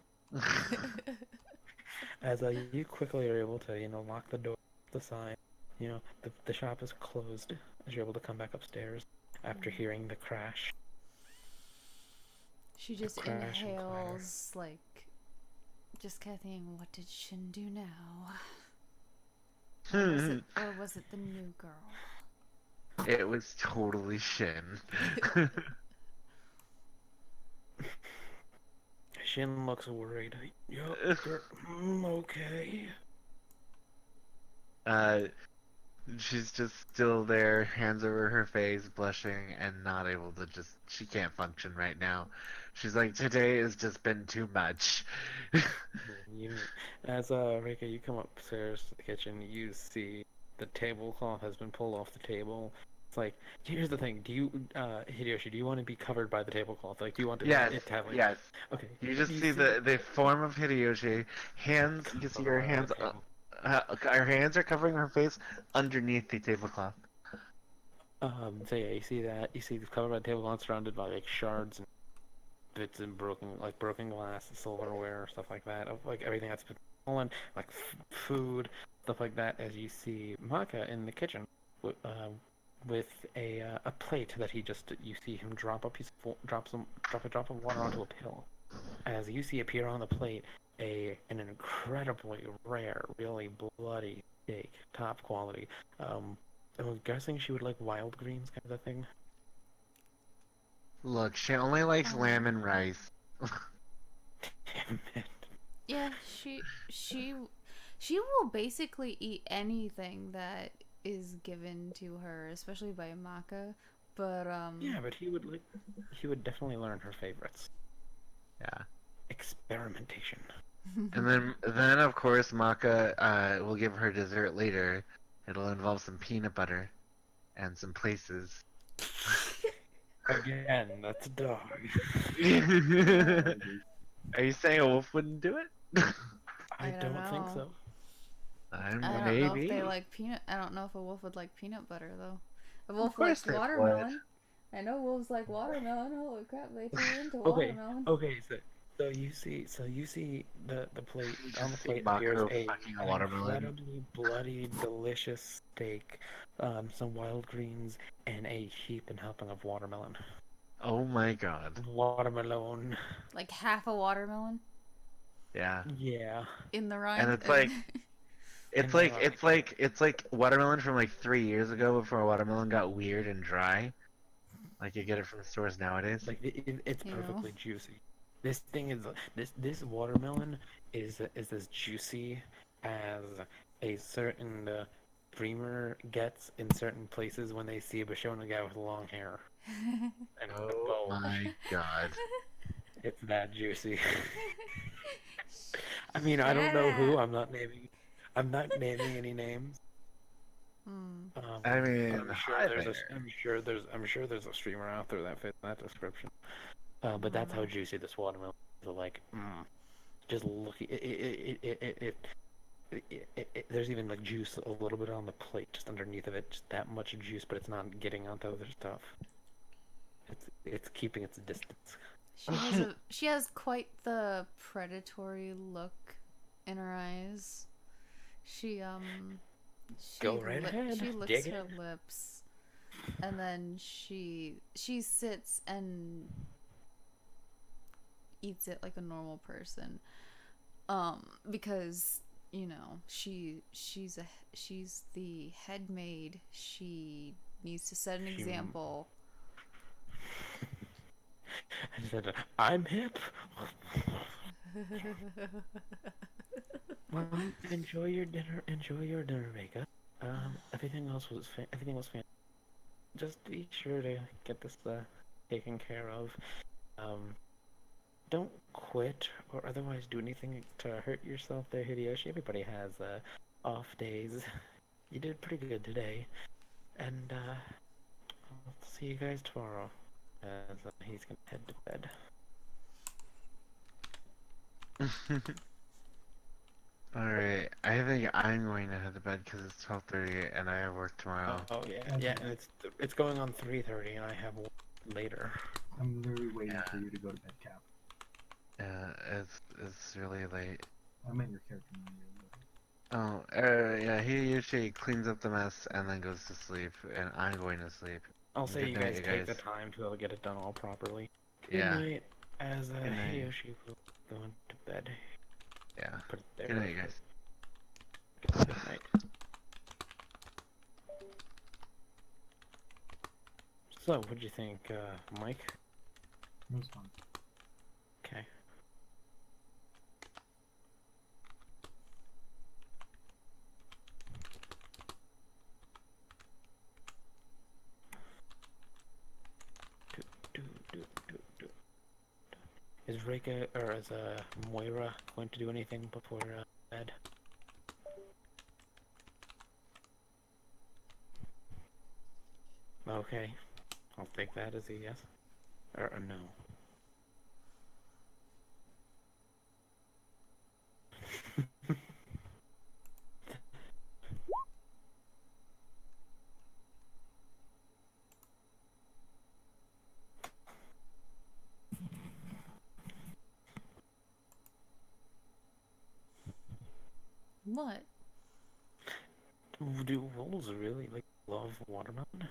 As you quickly are able to, lock the door, the sign. The shop is closed. As you're able to come back upstairs after hearing the crash. She just Crash and clatter. inhales, like, just kind of thinking, what did Shin do now? Or was it the new girl? It was totally Shin. Shin looks worried. Yup, okay. She's just still there, hands over her face, blushing, and not able to she can't function right now. She's like, today has just been too much. As Rika, you come upstairs to the kitchen, you see the tablecloth has been pulled off the table. It's like, here's the thing. Do you, Hideyoshi, do you want to be covered by the tablecloth? Like, do you want to, Yes, it to have, like, yes. okay. You just you see the form of Hideyoshi, hands, you see her covered by hands, the table. her hands are covering her face underneath the tablecloth. So yeah, you see that. You see the covered by the tablecloth surrounded by, like, shards and bits and broken glass, silverware, stuff like that, of like everything that's been stolen, like food, stuff like that. As you see Maka in the kitchen with a plate that you see him drop a drop of water onto a pill. As you see appear on the plate an incredibly rare, really bloody steak, top quality. I'm guessing she would like wild greens kind of thing. Look, she only likes lamb and rice. Damn it. Yeah, she will basically eat anything that is given to her, especially by Maka. But Yeah, but he would definitely learn her favorites. Yeah. Experimentation. And then of course Maka will give her dessert later. It'll involve some peanut butter and some places. Again, that's a dog. Are you saying a wolf wouldn't do it? I I don't don't think know. so. I don't know Maybe. if they like peanut. I don't know if a wolf would like peanut butter though. A wolf course likes they would. watermelon. I know wolves like watermelon. Holy crap, they turn into Okay, watermelon. okay, so you see the plate You on the just see plate Mako appears fucking a an watermelon. incredibly bloody, delicious steak, some wild greens, and a heap and helping of watermelon. Oh my god. Watermelon. Like half a watermelon Yeah. Yeah. in the rind. And it's like And they're it's like watermelon from like 3 years ago before watermelon got weird and dry. Like you get it from the stores nowadays. Like it's Ew. perfectly juicy. This thing is this watermelon is as juicy as a certain dreamer gets in certain places when they see a Bashona guy with long hair and a Oh bow. my god. It's that juicy. I mean, I don't know who. I'm not naming any names. Hmm. I mean, But hi there. I'm sure there's a streamer out there that fits that description. But that's how juicy this watermelon is. Like, just look. There's even like juice a little bit on the plate, just underneath of it, just that much juice, but it's not getting onto other stuff. It's keeping its distance. She has quite the predatory look in her eyes. She Go right ahead. She licks Dig her it. lips, and then she sits and eats it like a normal person. Because she's the head maid. She needs to set an example. I said, I'm hip. Well, enjoy your dinner, Rika. Everything was fantastic. Just be sure to get this taken care of. Don't quit or otherwise do anything to hurt yourself there, Hideyoshi. Everybody has off days. You did pretty good today. And I'll see you guys tomorrow. as he's gonna head to bed. Alright, I think I'm going to head to bed because it's 12:30 and I have work tomorrow. Oh yeah, yeah, and it's going on 3:30, and I have work later. I'm literally waiting Yeah. for you to go to bed, Cap. Yeah, it's really late. I meant your character. Oh, yeah, he usually cleans up the mess and then goes to sleep, and I'm going to sleep. I'll say Good you night, guys you take the guys. time to get it done all properly. Good Yeah, night, as Good night. Hideyoshi will go into bed. yeah. Put it there. Good night, you guys. Good night. So, what'd you think, Mike? It was fun. Okay. Is Reika, or is Moira going to do anything before bed? Okay, I'll take that as a yes, or a no. What? Do wolves really love watermelon?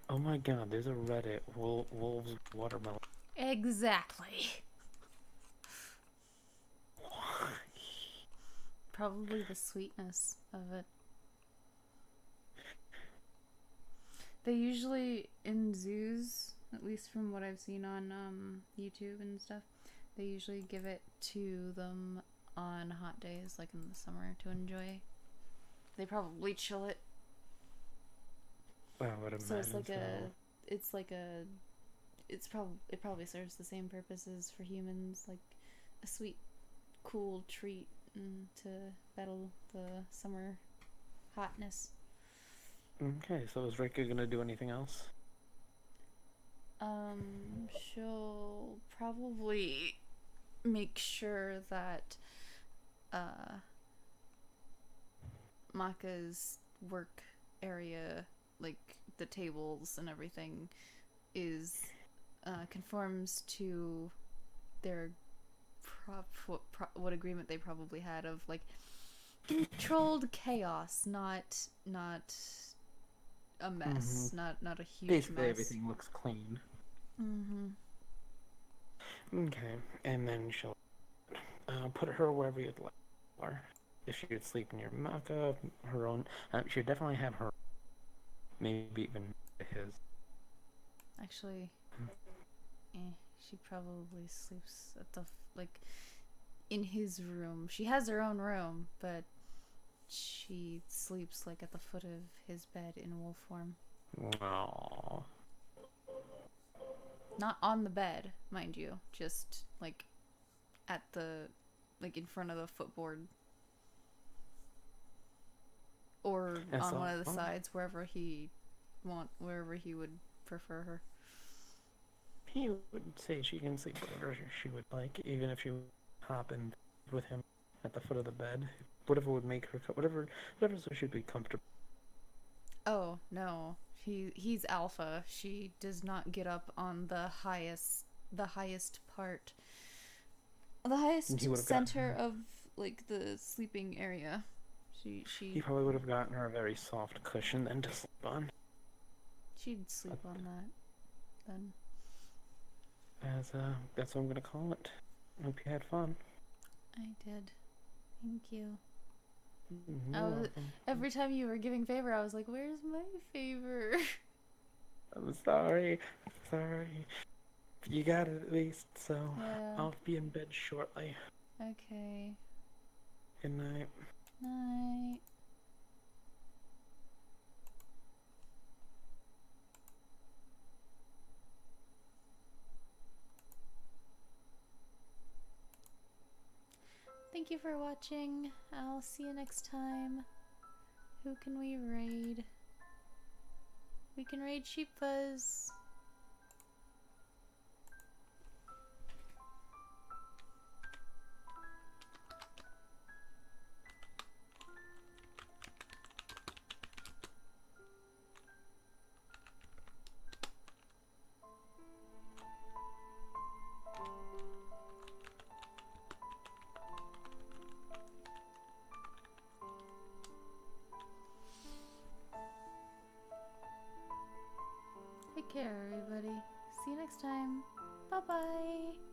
Oh my god, there's a Reddit, wolves watermelon. Exactly. Why? Probably the sweetness of it. They usually, in zoos, at least from what I've seen on YouTube and stuff, they usually give it to them on hot days, like in the summer, to enjoy. They probably chill it. Well, I would So it's imagine like it probably serves the same purposes for humans, like a sweet, cool treat to battle the summer hotness. Okay, so is Reika gonna do anything else? She'll probably make sure that Maka's work area, like the tables and everything, is conforms to their what agreement they probably had of like controlled chaos, not a mess, not a huge Basically, mess. everything looks clean. Mm-hmm. Okay, and then she'll put her wherever you'd like her. If she would sleep near Maka, her own, she'd definitely have her, maybe even his. Actually, she probably sleeps at the in his room. She has her own room, but she sleeps like at the foot of his bed in wolf form. Aww. Not on the bed, mind you, just like at the in front of the footboard. Or on one of the sides, wherever he would prefer her. He would say she can sleep wherever she would like, even if she would hop in with him at the foot of the bed. Whatever would make her, whatever so she'd be comfortable. Oh no, he's alpha. She does not get up on the highest part, the highest center of like the sleeping area. He probably would have gotten her a very soft cushion then to sleep on. She'd sleep on that then. That's what I'm gonna call it. Hope you had fun. I did. Thank you. Welcome. Every time you were giving favor, I was like, "Where's my favor?" I'm sorry. You got it at least, so Yeah. I'll be in bed shortly. Okay. Good night. Night. Thank you for watching. I'll see you next time. Who can we raid? We can raid Sheep Fuzz. Take care, everybody. See you next time. Bye bye.